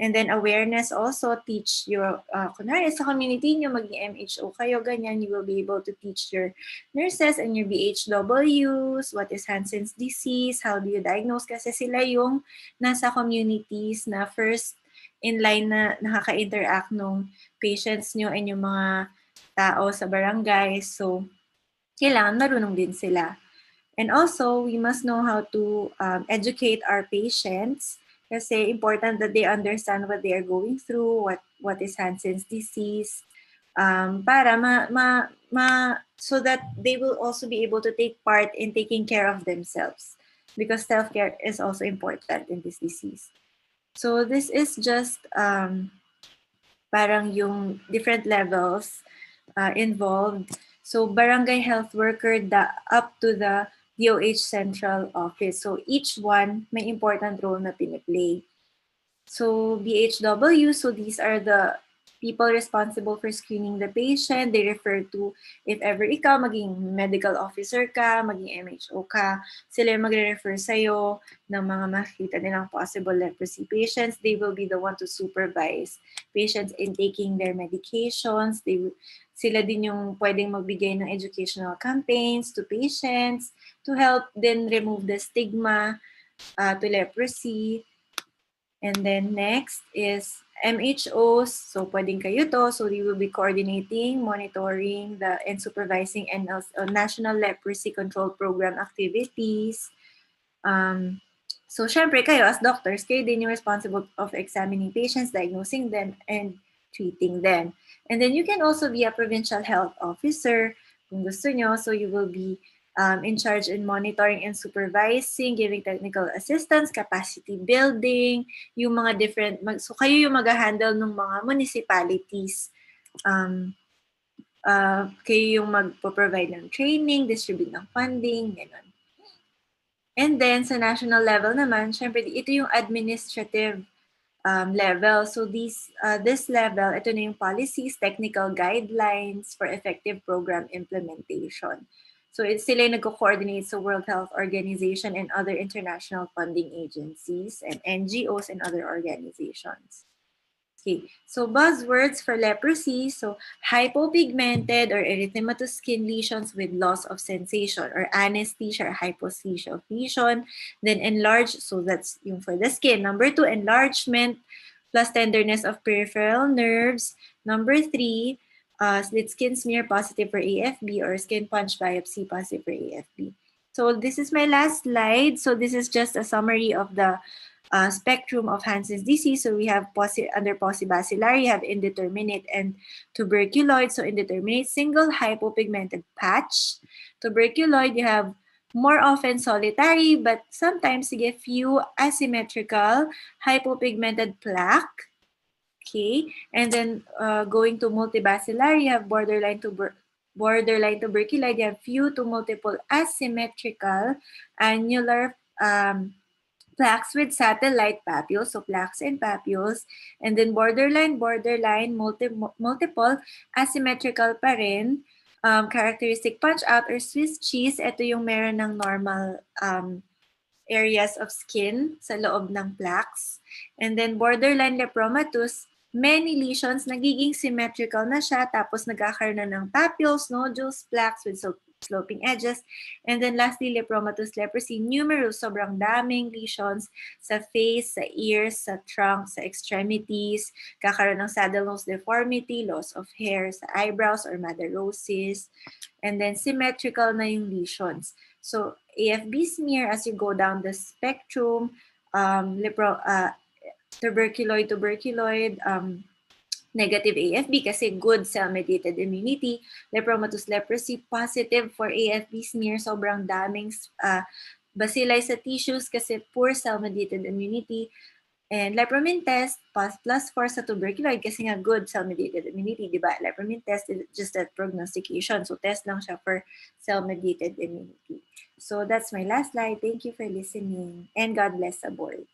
And then awareness also, teach your, kunwari sa community nyo, maging MHO kayo, ganyan, you will be able to teach your nurses and your BHWs, what is Hansen's disease, how do you diagnose, kasi sila yung nasa communities na first in line na nakaka-interact nung patients nyo and yung mga tao sa barangay. So, kailangan marunong din sila. And also, we must know how to educate our patients kasi important that they understand what they are going through, what is Hansen's disease, para so that they will also be able to take part in taking care of themselves because self-care is also important in this disease. So this is just parang yung different levels involved. So barangay health worker up to the DOH central office. So each one may important role na piniplay. So BHW, so these are the people responsible for screening the patient. They refer to, if ever ikaw, maging medical officer ka, maging MHO ka, sila yung magre-refer sa'yo ng mga makikita nilang possible leprosy patients. They will be the one to supervise patients in taking their medications. Sila din yung pwedeng magbigay ng educational campaigns to patients to help then remove the stigma to leprosy. And then next is MHOs. So pwedeng kayo to. So we will be coordinating, monitoring, and supervising National Leprosy Control Program activities. So syempre kayo as doctors, kayo din yung responsible of examining patients, diagnosing them, and treating them. And then you can also be a provincial health officer kung gusto nyo. So you will be in charge in monitoring and supervising, giving technical assistance, capacity building, yung mga different, so kayo yung mag-handle ng mga municipalities. Kayo yung mag-provide ng training, distribute ng funding, gano'n. And then sa national level naman, syempre ito yung administrative level. So this level, ito na yung policies, technical guidelines for effective program implementation. So sila yung nagko-coordinate sa World Health Organization and other international funding agencies and NGOs and other organizations. Okay, so buzzwords for leprosy. So hypopigmented or erythematous skin lesions with loss of sensation, or anesthesia or hyposthesia of lesion. Then enlarged, so that's yung for the skin. Number 2, enlargement plus tenderness of peripheral nerves. Number 3, slit skin smear positive for AFB or skin punch biopsy positive for AFB. So this is my last slide. So this is just a summary of the spectrum of Hansen's disease. So we have under possibacillary, you have indeterminate and tuberculoid. So indeterminate, single hypopigmented patch. Tuberculoid, you have more often solitary, but sometimes you get few asymmetrical hypopigmented plaque. Okay, and then going to multibacillary, you have borderline tuberculoid, you have few to multiple asymmetrical annular plaques with satellite papules, so plaques and papules, and then borderline, multiple, asymmetrical pa rin. Characteristic punch out or Swiss cheese, ito yung meron ng normal areas of skin sa loob ng plaques. And then borderline lepromatous, many lesions, nagiging symmetrical na siya, tapos nagkakaroon na ng papules, nodules, plaques with sloping edges. And then lastly, lepromatous leprosy, numerous, sobrang daming lesions sa face, sa ears, sa trunk, sa extremities, kakaroon ng saddle nose deformity, loss of hair sa eyebrows or madarosis, and then symmetrical na yung lesions. So AFB smear as you go down the spectrum, tuberculoid, negative AFB kasi good cell-mediated immunity. Lepromatous leprosy, positive for AFB smear, sobrang daming bacilli sa tissues kasi poor cell-mediated immunity. And lepromin test, +4 sa tuberculoid kasi nga good cell-mediated immunity, di ba? Lepromin test is just that prognostication. So test lang siya for cell-mediated immunity. So that's my last slide. Thank you for listening. And God bless the board.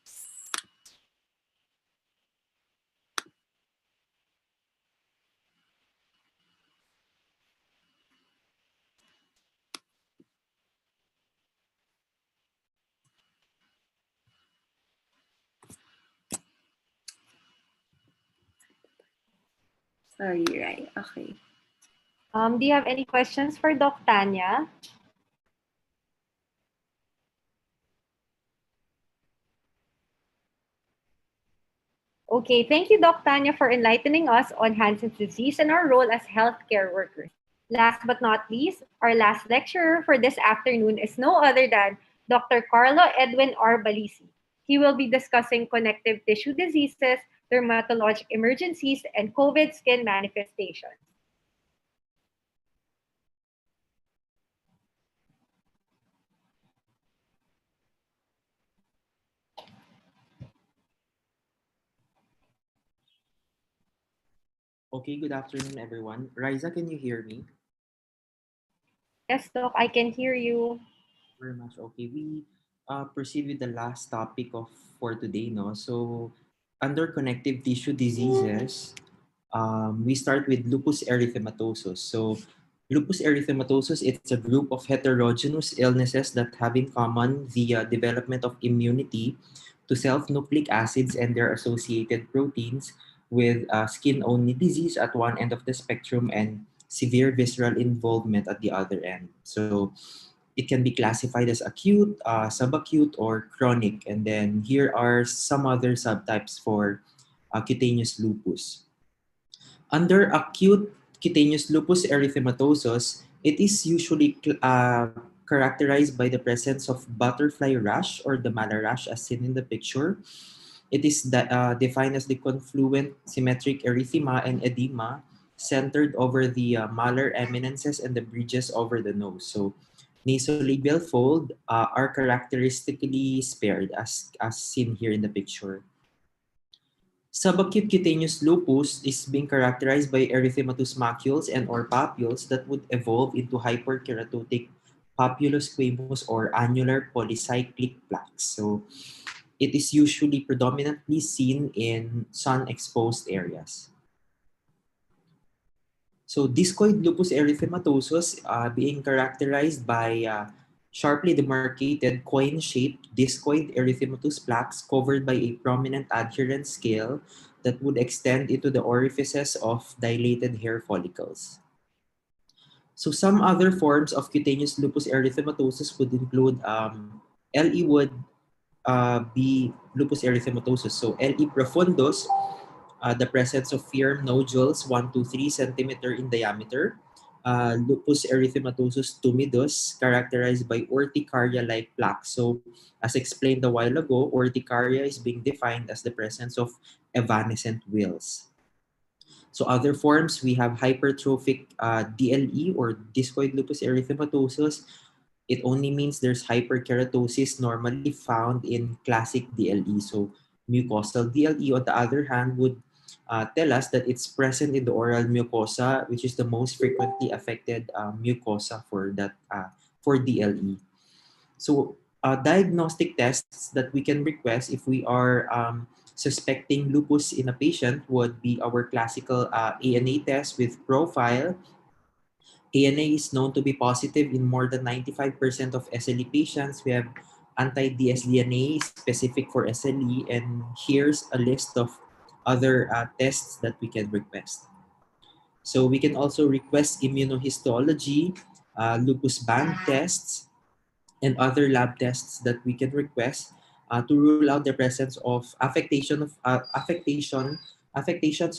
Sorry, right. Okay. Do you have any questions for Doc Tanya? Okay, thank you, Doc Tanya, for enlightening us on Hansen's disease and our role as healthcare workers. Last but not least, our last lecturer for this afternoon is no other than Dr. Carlo Edwin R. Balisi. He will be discussing connective tissue diseases, dermatologic emergencies, and COVID skin manifestations. Okay, good afternoon, everyone. Riza, can you hear me? Yes, Doc, I can hear you. Very much. Okay, we proceed with the last topic of for today, no? So, under connective tissue diseases, we start with lupus erythematosus. So, lupus erythematosus, it's a group of heterogeneous illnesses that have in common the development of immunity to self-nucleic acids and their associated proteins, with skin-only disease at one end of the spectrum and severe visceral involvement at the other end. So it can be classified as acute, subacute, or chronic. And then here are some other subtypes for cutaneous lupus. Under acute cutaneous lupus erythematosus, it is usually characterized by the presence of butterfly rash or the mala rash as seen in the picture. It is defined as the confluent symmetric erythema and edema centered over the malar eminences and the bridges over the nose. So nasolabial fold are characteristically spared as seen here in the picture. Subacute cutaneous lupus is being characterized by erythematous macules and or papules that would evolve into hyperkeratotic papulous squamous or annular polycyclic plaques. So it is usually predominantly seen in sun-exposed areas. So discoid lupus erythematosus being characterized by sharply demarcated coin-shaped discoid erythematous plaques covered by a prominent adherent scale that would extend into the orifices of dilated hair follicles. So some other forms of cutaneous lupus erythematosus would include LE would be lupus erythematosus. So LE profundus, the presence of firm nodules 1 to 3 centimeter in diameter. Lupus erythematosus tumidus, characterized by urticaria-like plaques. So, as explained a while ago, urticaria is being defined as the presence of evanescent wheals. So other forms, we have hypertrophic DLE or discoid lupus erythematosus. It only means there's hyperkeratosis normally found in classic DLE. So mucosal DLE, on the other hand, would tell us that it's present in the oral mucosa, which is the most frequently affected mucosa for DLE. So diagnostic tests that we can request if we are suspecting lupus in a patient would be our classical ANA test with profile. ANA is known to be positive in more than 95% of SLE patients. We have anti-dsDNA specific for SLE, and here's a list of other tests that we can request. So we can also request immunohistology, lupus band tests, and other lab tests that we can request to rule out the presence of affectations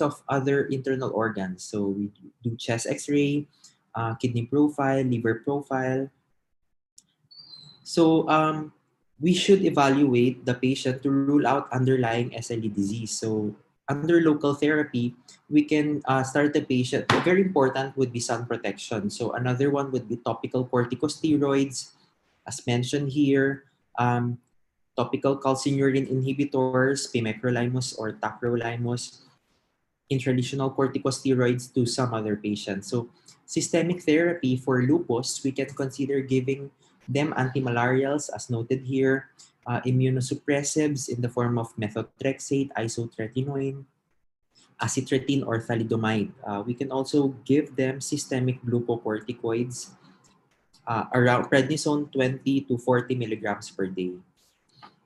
of other internal organs. So we do chest X-ray, kidney profile, liver profile. So we should evaluate the patient to rule out underlying SLE disease. So under local therapy, we can start the patient. Very important would be sun protection. So another one would be topical corticosteroids, as mentioned here, topical calcineurin inhibitors, pimecrolimus or tacrolimus, intralesional corticosteroids to some other patients. So systemic therapy for lupus, we can consider giving them antimalarials as noted here, immunosuppressives in the form of methotrexate, isotretinoin, acitretin, or thalidomide. We can also give them systemic glucocorticoids around prednisone 20 to 40 milligrams per day.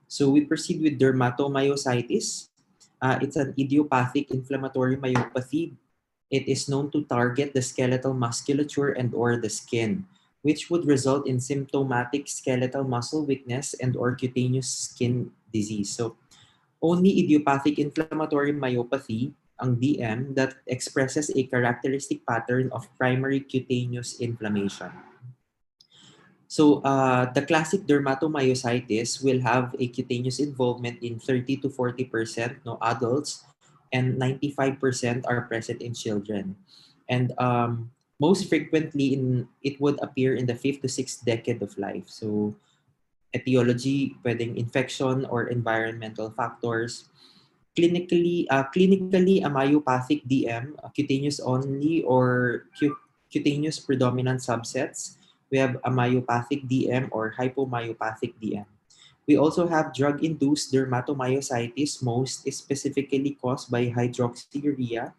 So we proceed with dermatomyositis. It's an idiopathic inflammatory myopathy. It is known to target the skeletal musculature and or the skin, which would result in symptomatic skeletal muscle weakness and or cutaneous skin disease. So only idiopathic inflammatory myopathy, ang DM, that expresses a characteristic pattern of primary cutaneous inflammation. So the classic dermatomyositis will have a cutaneous involvement in 30 to 40% no adults, and 95% are present in children. And most frequently it would appear in the 5th to 6th decade of life. So etiology, pwedeng infection or environmental factors. Clinically a myopathic DM, cutaneous only or cutaneous predominant subsets. We have a myopathic DM or hypomyopathic DM. We also have drug-induced dermatomyositis, most is specifically caused by hydroxyurea.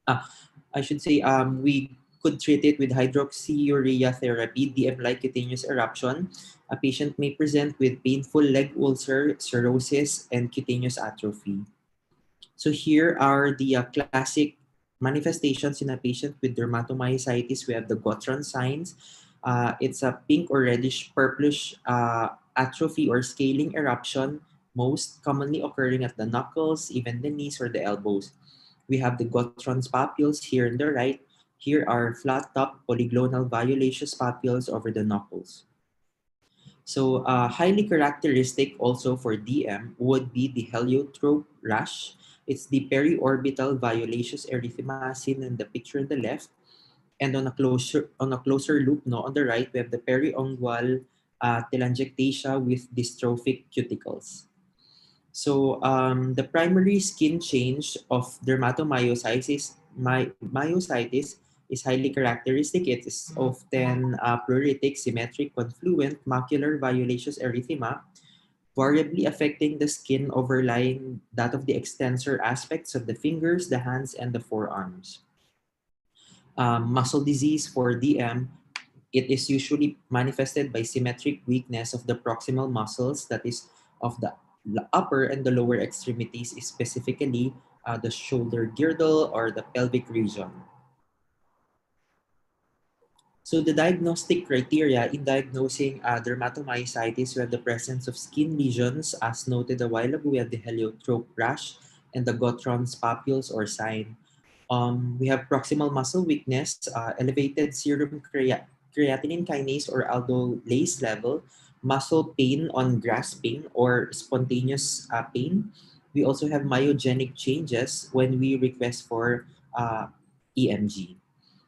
I should say we could treat it with hydroxyurea therapy, DM-like cutaneous eruption. A patient may present with painful leg ulcer, cirrhosis, and cutaneous atrophy. So here are the classic manifestations in a patient with dermatomyositis. We have the Gottron signs. It's a pink or reddish purplish atrophy or scaling eruption, most commonly occurring at the knuckles, even the knees or the elbows. We have the Gottron's papules here on the right. Here are flat top polygonal violaceous papules over the knuckles. So highly characteristic also for DM would be the heliotrope rash. It's the periorbital violaceous erythema seen in the picture on the left. And on a closer loop on the right, we have the periungual telangiectasia with dystrophic cuticles. So the primary skin change of dermatomyositis myositis is highly characteristic. It is often pruritic, symmetric, confluent, macular violaceous erythema, variably affecting the skin overlying that of the extensor aspects of the fingers, the hands, and the forearms. Muscle disease for DM, It is usually manifested by symmetric weakness of the proximal muscles, that is, of the upper and the lower extremities, specifically the shoulder girdle or the pelvic region. So the diagnostic criteria in diagnosing dermatomyositis, we have the presence of skin lesions, as noted a while ago. We have the heliotrope rash and the Gottron's papules or sign. We have proximal muscle weakness, elevated serum creatinine kinase or aldolase level, muscle pain on grasping or spontaneous pain. We also have myogenic changes when we request for EMG.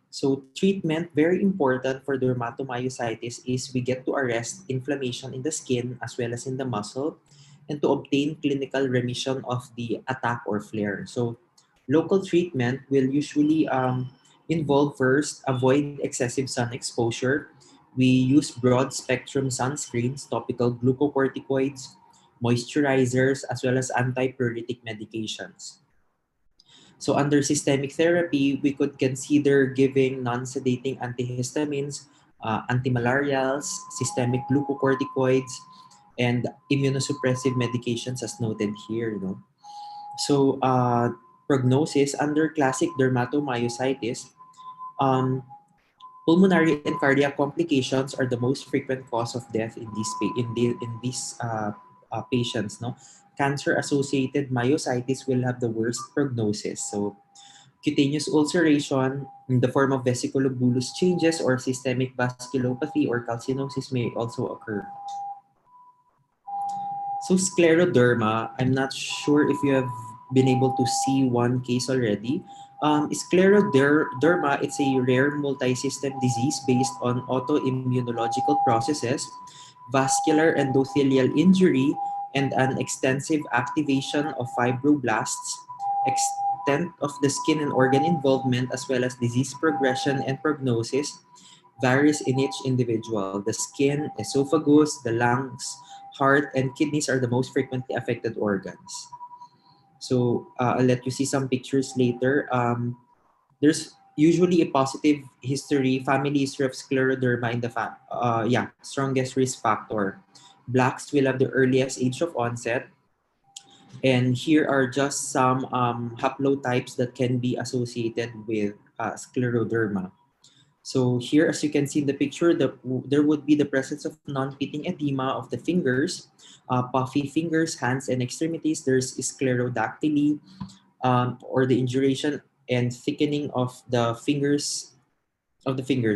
So treatment, very important for dermatomyositis, is we get to arrest inflammation in the skin as well as in the muscle and to obtain clinical remission of the attack or flare. So local treatment will usually involve first, avoid excessive sun exposure. We use broad spectrum sunscreens, topical glucocorticoids, moisturizers, as well as antipruritic medications. So under systemic therapy, we could consider giving non-sedating antihistamines, antimalarials, systemic glucocorticoids, and immunosuppressive medications as noted here. So prognosis under classic dermatomyositis, um, pulmonary and cardiac complications are the most frequent cause of death in these patients. No, cancer-associated myositis will have the worst prognosis. So cutaneous ulceration in the form of vesiculobulous changes or systemic vasculopathy or calcinosis may also occur. So scleroderma, I'm not sure if you have been able to see one case already. Scleroderma, it's a rare multi-system disease based on autoimmunological processes, vascular endothelial injury, and an extensive activation of fibroblasts, extent of the skin and organ involvement, as well as disease progression and prognosis varies in each individual. The skin, esophagus, the lungs, heart, and kidneys are the most frequently affected organs. So I'll let you see some pictures later. There's usually a positive history, family history of scleroderma in the strongest risk factor. Blacks will have the earliest age of onset. And here are just some haplotypes that can be associated with scleroderma. So here, as you can see in the picture, there would be the presence of non-pitting edema of the fingers, puffy fingers, hands, and extremities. There's sclerodactyly, or the induration and thickening of the fingers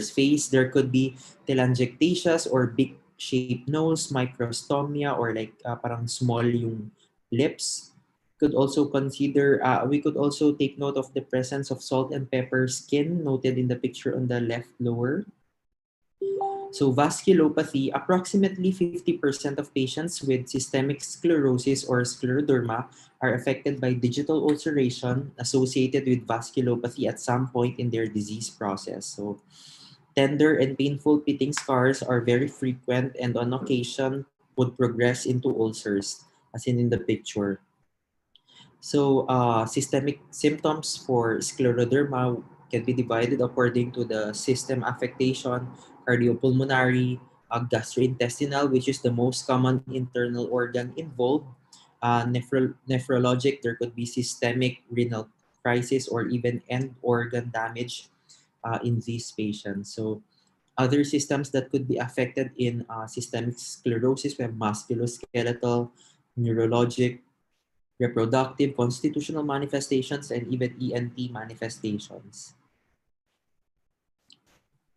face. There could be telangiectasias or big shaped nose, microstomia, or like parang small yung lips. We could also take note of the presence of salt and pepper skin noted in the picture on the left lower. So vasculopathy, approximately 50% of patients with systemic sclerosis or scleroderma are affected by digital ulceration associated with vasculopathy at some point in their disease process. So tender and painful pitting scars are very frequent and on occasion would progress into ulcers, as in the picture. So systemic symptoms for scleroderma can be divided according to the system affectation, cardiopulmonary, gastrointestinal, which is the most common internal organ involved, nephrologic, there could be systemic renal crisis or even end organ damage in these patients. So other systems that could be affected in systemic sclerosis, we have musculoskeletal, neurologic, reproductive, constitutional manifestations, and even ENT manifestations.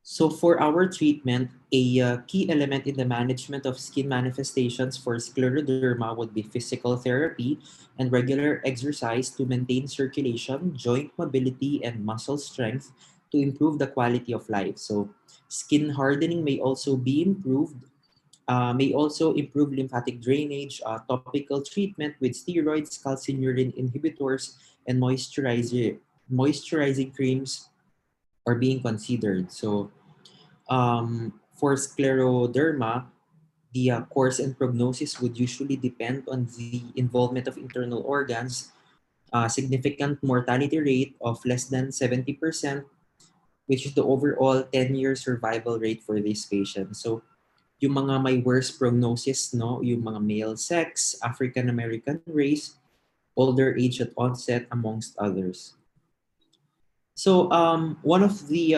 So for our treatment, a key element in the management of skin manifestations for scleroderma would be physical therapy and regular exercise to maintain circulation, joint mobility, and muscle strength to improve the quality of life. So skin hardening may also be improved, may also improve lymphatic drainage. Topical treatment with steroids, calcineurin inhibitors, and moisturizing creams are being considered. So for scleroderma, the course and prognosis would usually depend on the involvement of internal organs, significant mortality rate of less than 70%, which is the overall 10-year survival rate for these patients. So yung mga may worst prognosis, no, yung mga male sex, African American race, older age at onset, amongst others. So, one of the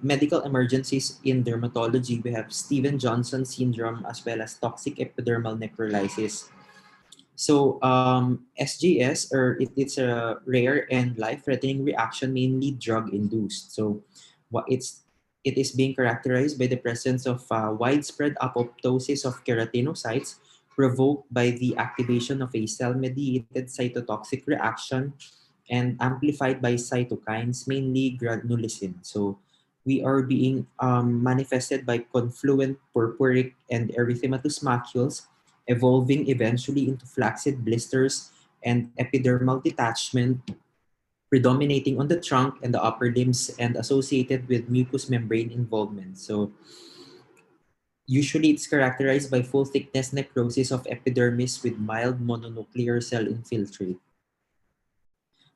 medical emergencies in dermatology, we have Steven Johnson syndrome as well as toxic epidermal necrolysis. So, SJS, or it's a rare and life-threatening reaction, mainly drug-induced. So, it is being characterized by the presence of widespread apoptosis of keratinocytes provoked by the activation of a cell-mediated cytotoxic reaction and amplified by cytokines, mainly granulosin. So, we are being manifested by confluent purpuric and erythematous macules evolving eventually into flaccid blisters and epidermal detachment, predominating on the trunk and the upper limbs and associated with mucous membrane involvement. So, usually it's characterized by full thickness necrosis of epidermis with mild mononuclear cell infiltrate.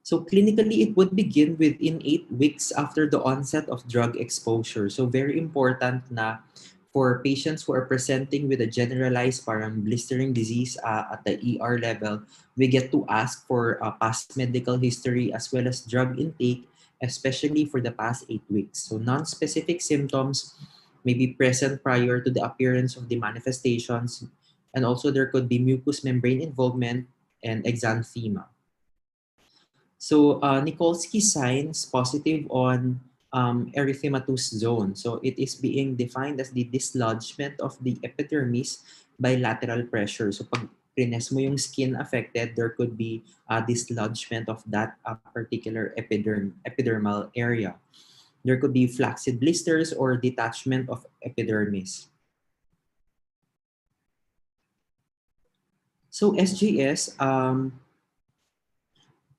So clinically, it would begin within 8 weeks after the onset of drug exposure. So very important na for patients who are presenting with a generalized parang blistering disease at the ER level, we get to ask for past medical history as well as drug intake, especially for the past 8 weeks. So non-specific symptoms may be present prior to the appearance of the manifestations, and also there could be mucous membrane involvement and exanthema. So Nikolsky signs positive on erythematous zone. So it is being defined as the dislodgement of the epidermis by lateral pressure. So pag prines mo yung skin affected, there could be a dislodgement of that particular epidermal area. There could be flaccid blisters or detachment of epidermis. So SGS,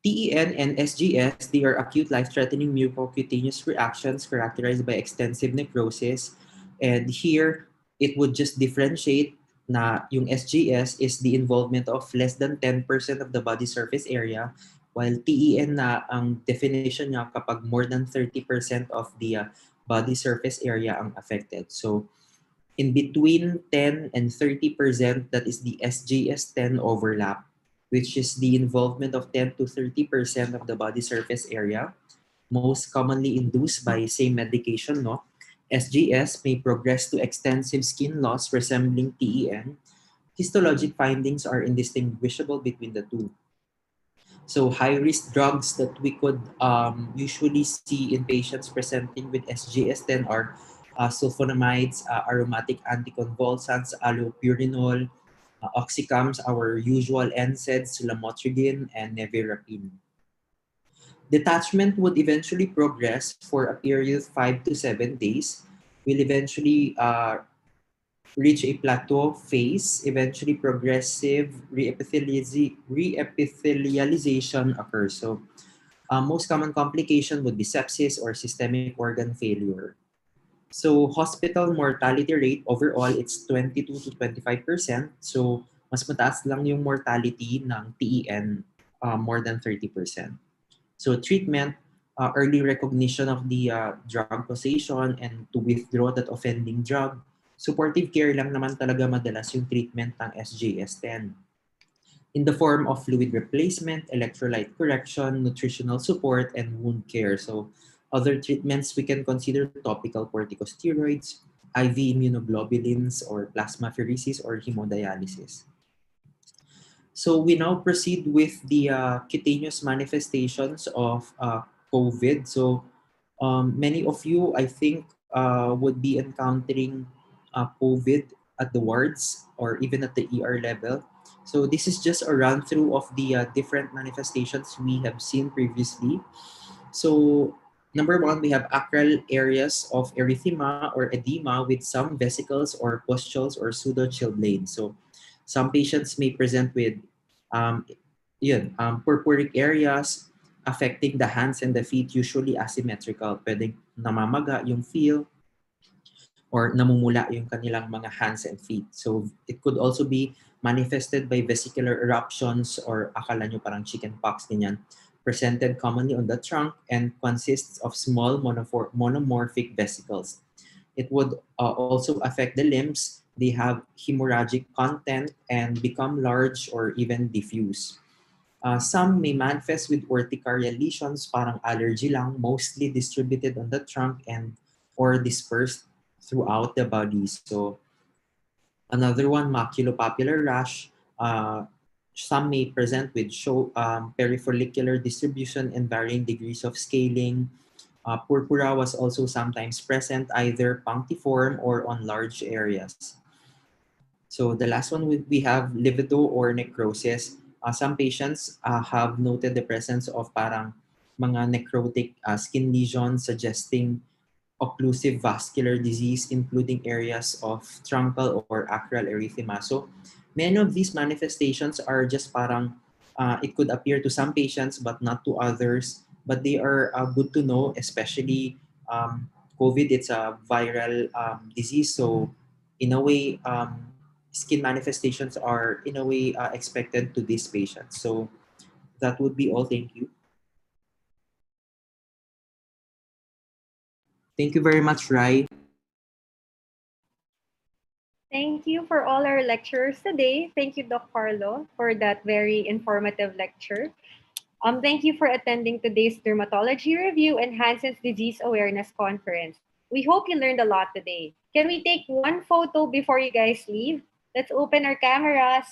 TEN and SGS, they are acute life-threatening mucocutaneous reactions characterized by extensive necrosis. And here, it would just differentiate na yung SGS is the involvement of less than 10% of the body surface area, while TEN na ang definition niya kapag more than 30% of the body surface area ang affected. So, in between 10 and 30%, that is the SGS-10 overlap, which is the involvement of 10 to 30% of the body surface area, most commonly induced by same medication, no? SGS may progress to extensive skin loss resembling TEN. Histologic findings are indistinguishable between the two. So high-risk drugs that we could usually see in patients presenting with SGS-10 are sulfonamides, aromatic anticonvulsants, allopurinol, oxycams, our usual NSAIDs, lamotrigine, and nevirapine. Detachment would eventually progress for a period of 5 to 7 days. Will eventually reach a plateau phase. Eventually, progressive reepithelialization occurs. So, most common complication would be sepsis or systemic organ failure. So hospital mortality rate overall, it's 22 to 25%. So mas mataas lang yung mortality ng TEN, more than 30%. So treatment, early recognition of the drug causation and to withdraw that offending drug. Supportive care lang naman talaga madalas yung treatment ng SJS-10 in the form of fluid replacement, electrolyte correction, nutritional support, and wound care. So other treatments we can consider topical corticosteroids, IV immunoglobulins, or plasmapheresis or hemodialysis. So we now proceed with the cutaneous manifestations of COVID. So many of you, I think, would be encountering COVID at the wards or even at the ER level. So this is just a run through of the different manifestations we have seen previously. So number one, we have acral areas of erythema or edema with some vesicles or pustules or pseudochilblains. So some patients may present with um, purpuric areas affecting the hands and the feet, usually asymmetrical. Pwedeng namamaga yung feel or namumula yung kanilang mga hands and feet. So it could also be manifested by vesicular eruptions or akala nyo parang chickenpox ganyan. presented commonly on the trunk and consists of small monomorphic vesicles. It would also affect the limbs. They have hemorrhagic content and become large or even diffuse. Some may manifest with urticarial lesions, parang allergy lang, mostly distributed on the trunk and or dispersed throughout the body. So another one, maculopapular rash. Some may present with perifollicular distribution and varying degrees of scaling. Purpura was also sometimes present either punctiform or on large areas. So the last one we have livido or necrosis. Some patients have noted the presence of parang mga necrotic skin lesions suggesting occlusive vascular disease, including areas of truncal or acral erythema. So many of these manifestations are just parang, it could appear to some patients but not to others, but they are good to know, especially COVID, it's a viral disease. So in a way, skin manifestations are in a way expected to these patients. So that would be all. Thank you. Thank you very much, Rai. Thank you for all our lecturers today. Thank you, Doc Carlo, for that very informative lecture. Thank you for attending today's Dermatology Review and Hansen's Disease Awareness Conference. We hope you learned a lot today. Can we take one photo before you guys leave? Let's open our cameras.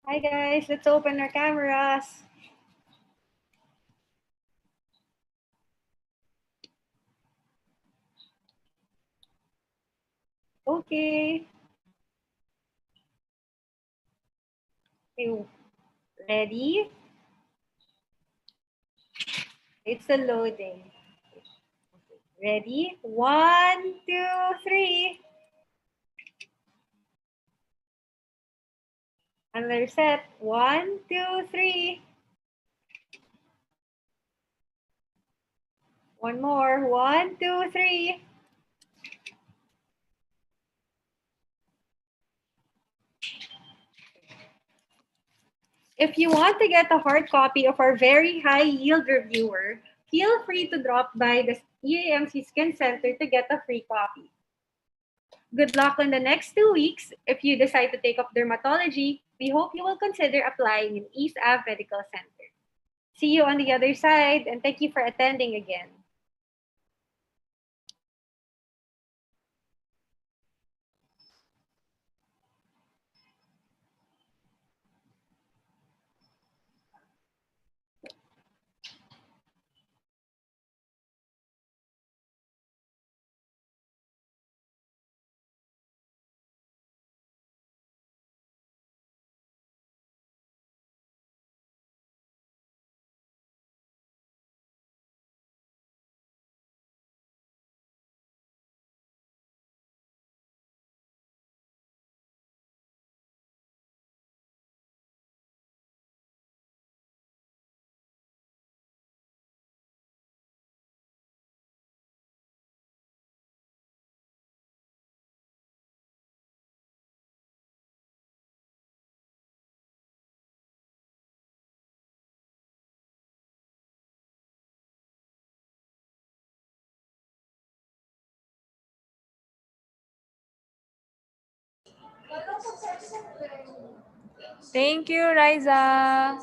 Hi guys, let's open our cameras. Okay. Okay, ready? It's a loading. Ready? 1, 2, 3. Another set. 1, 2, 3. One more. 1, 2, 3. If you want to get a hard copy of our very high yield reviewer, feel free to drop by the EAMC Skin Center to get a free copy. Good luck on the next 2 weeks. If you decide to take up dermatology, we hope you will consider applying in East Ave Medical Center. See you on the other side, and thank you for attending again. Thank you, Riza.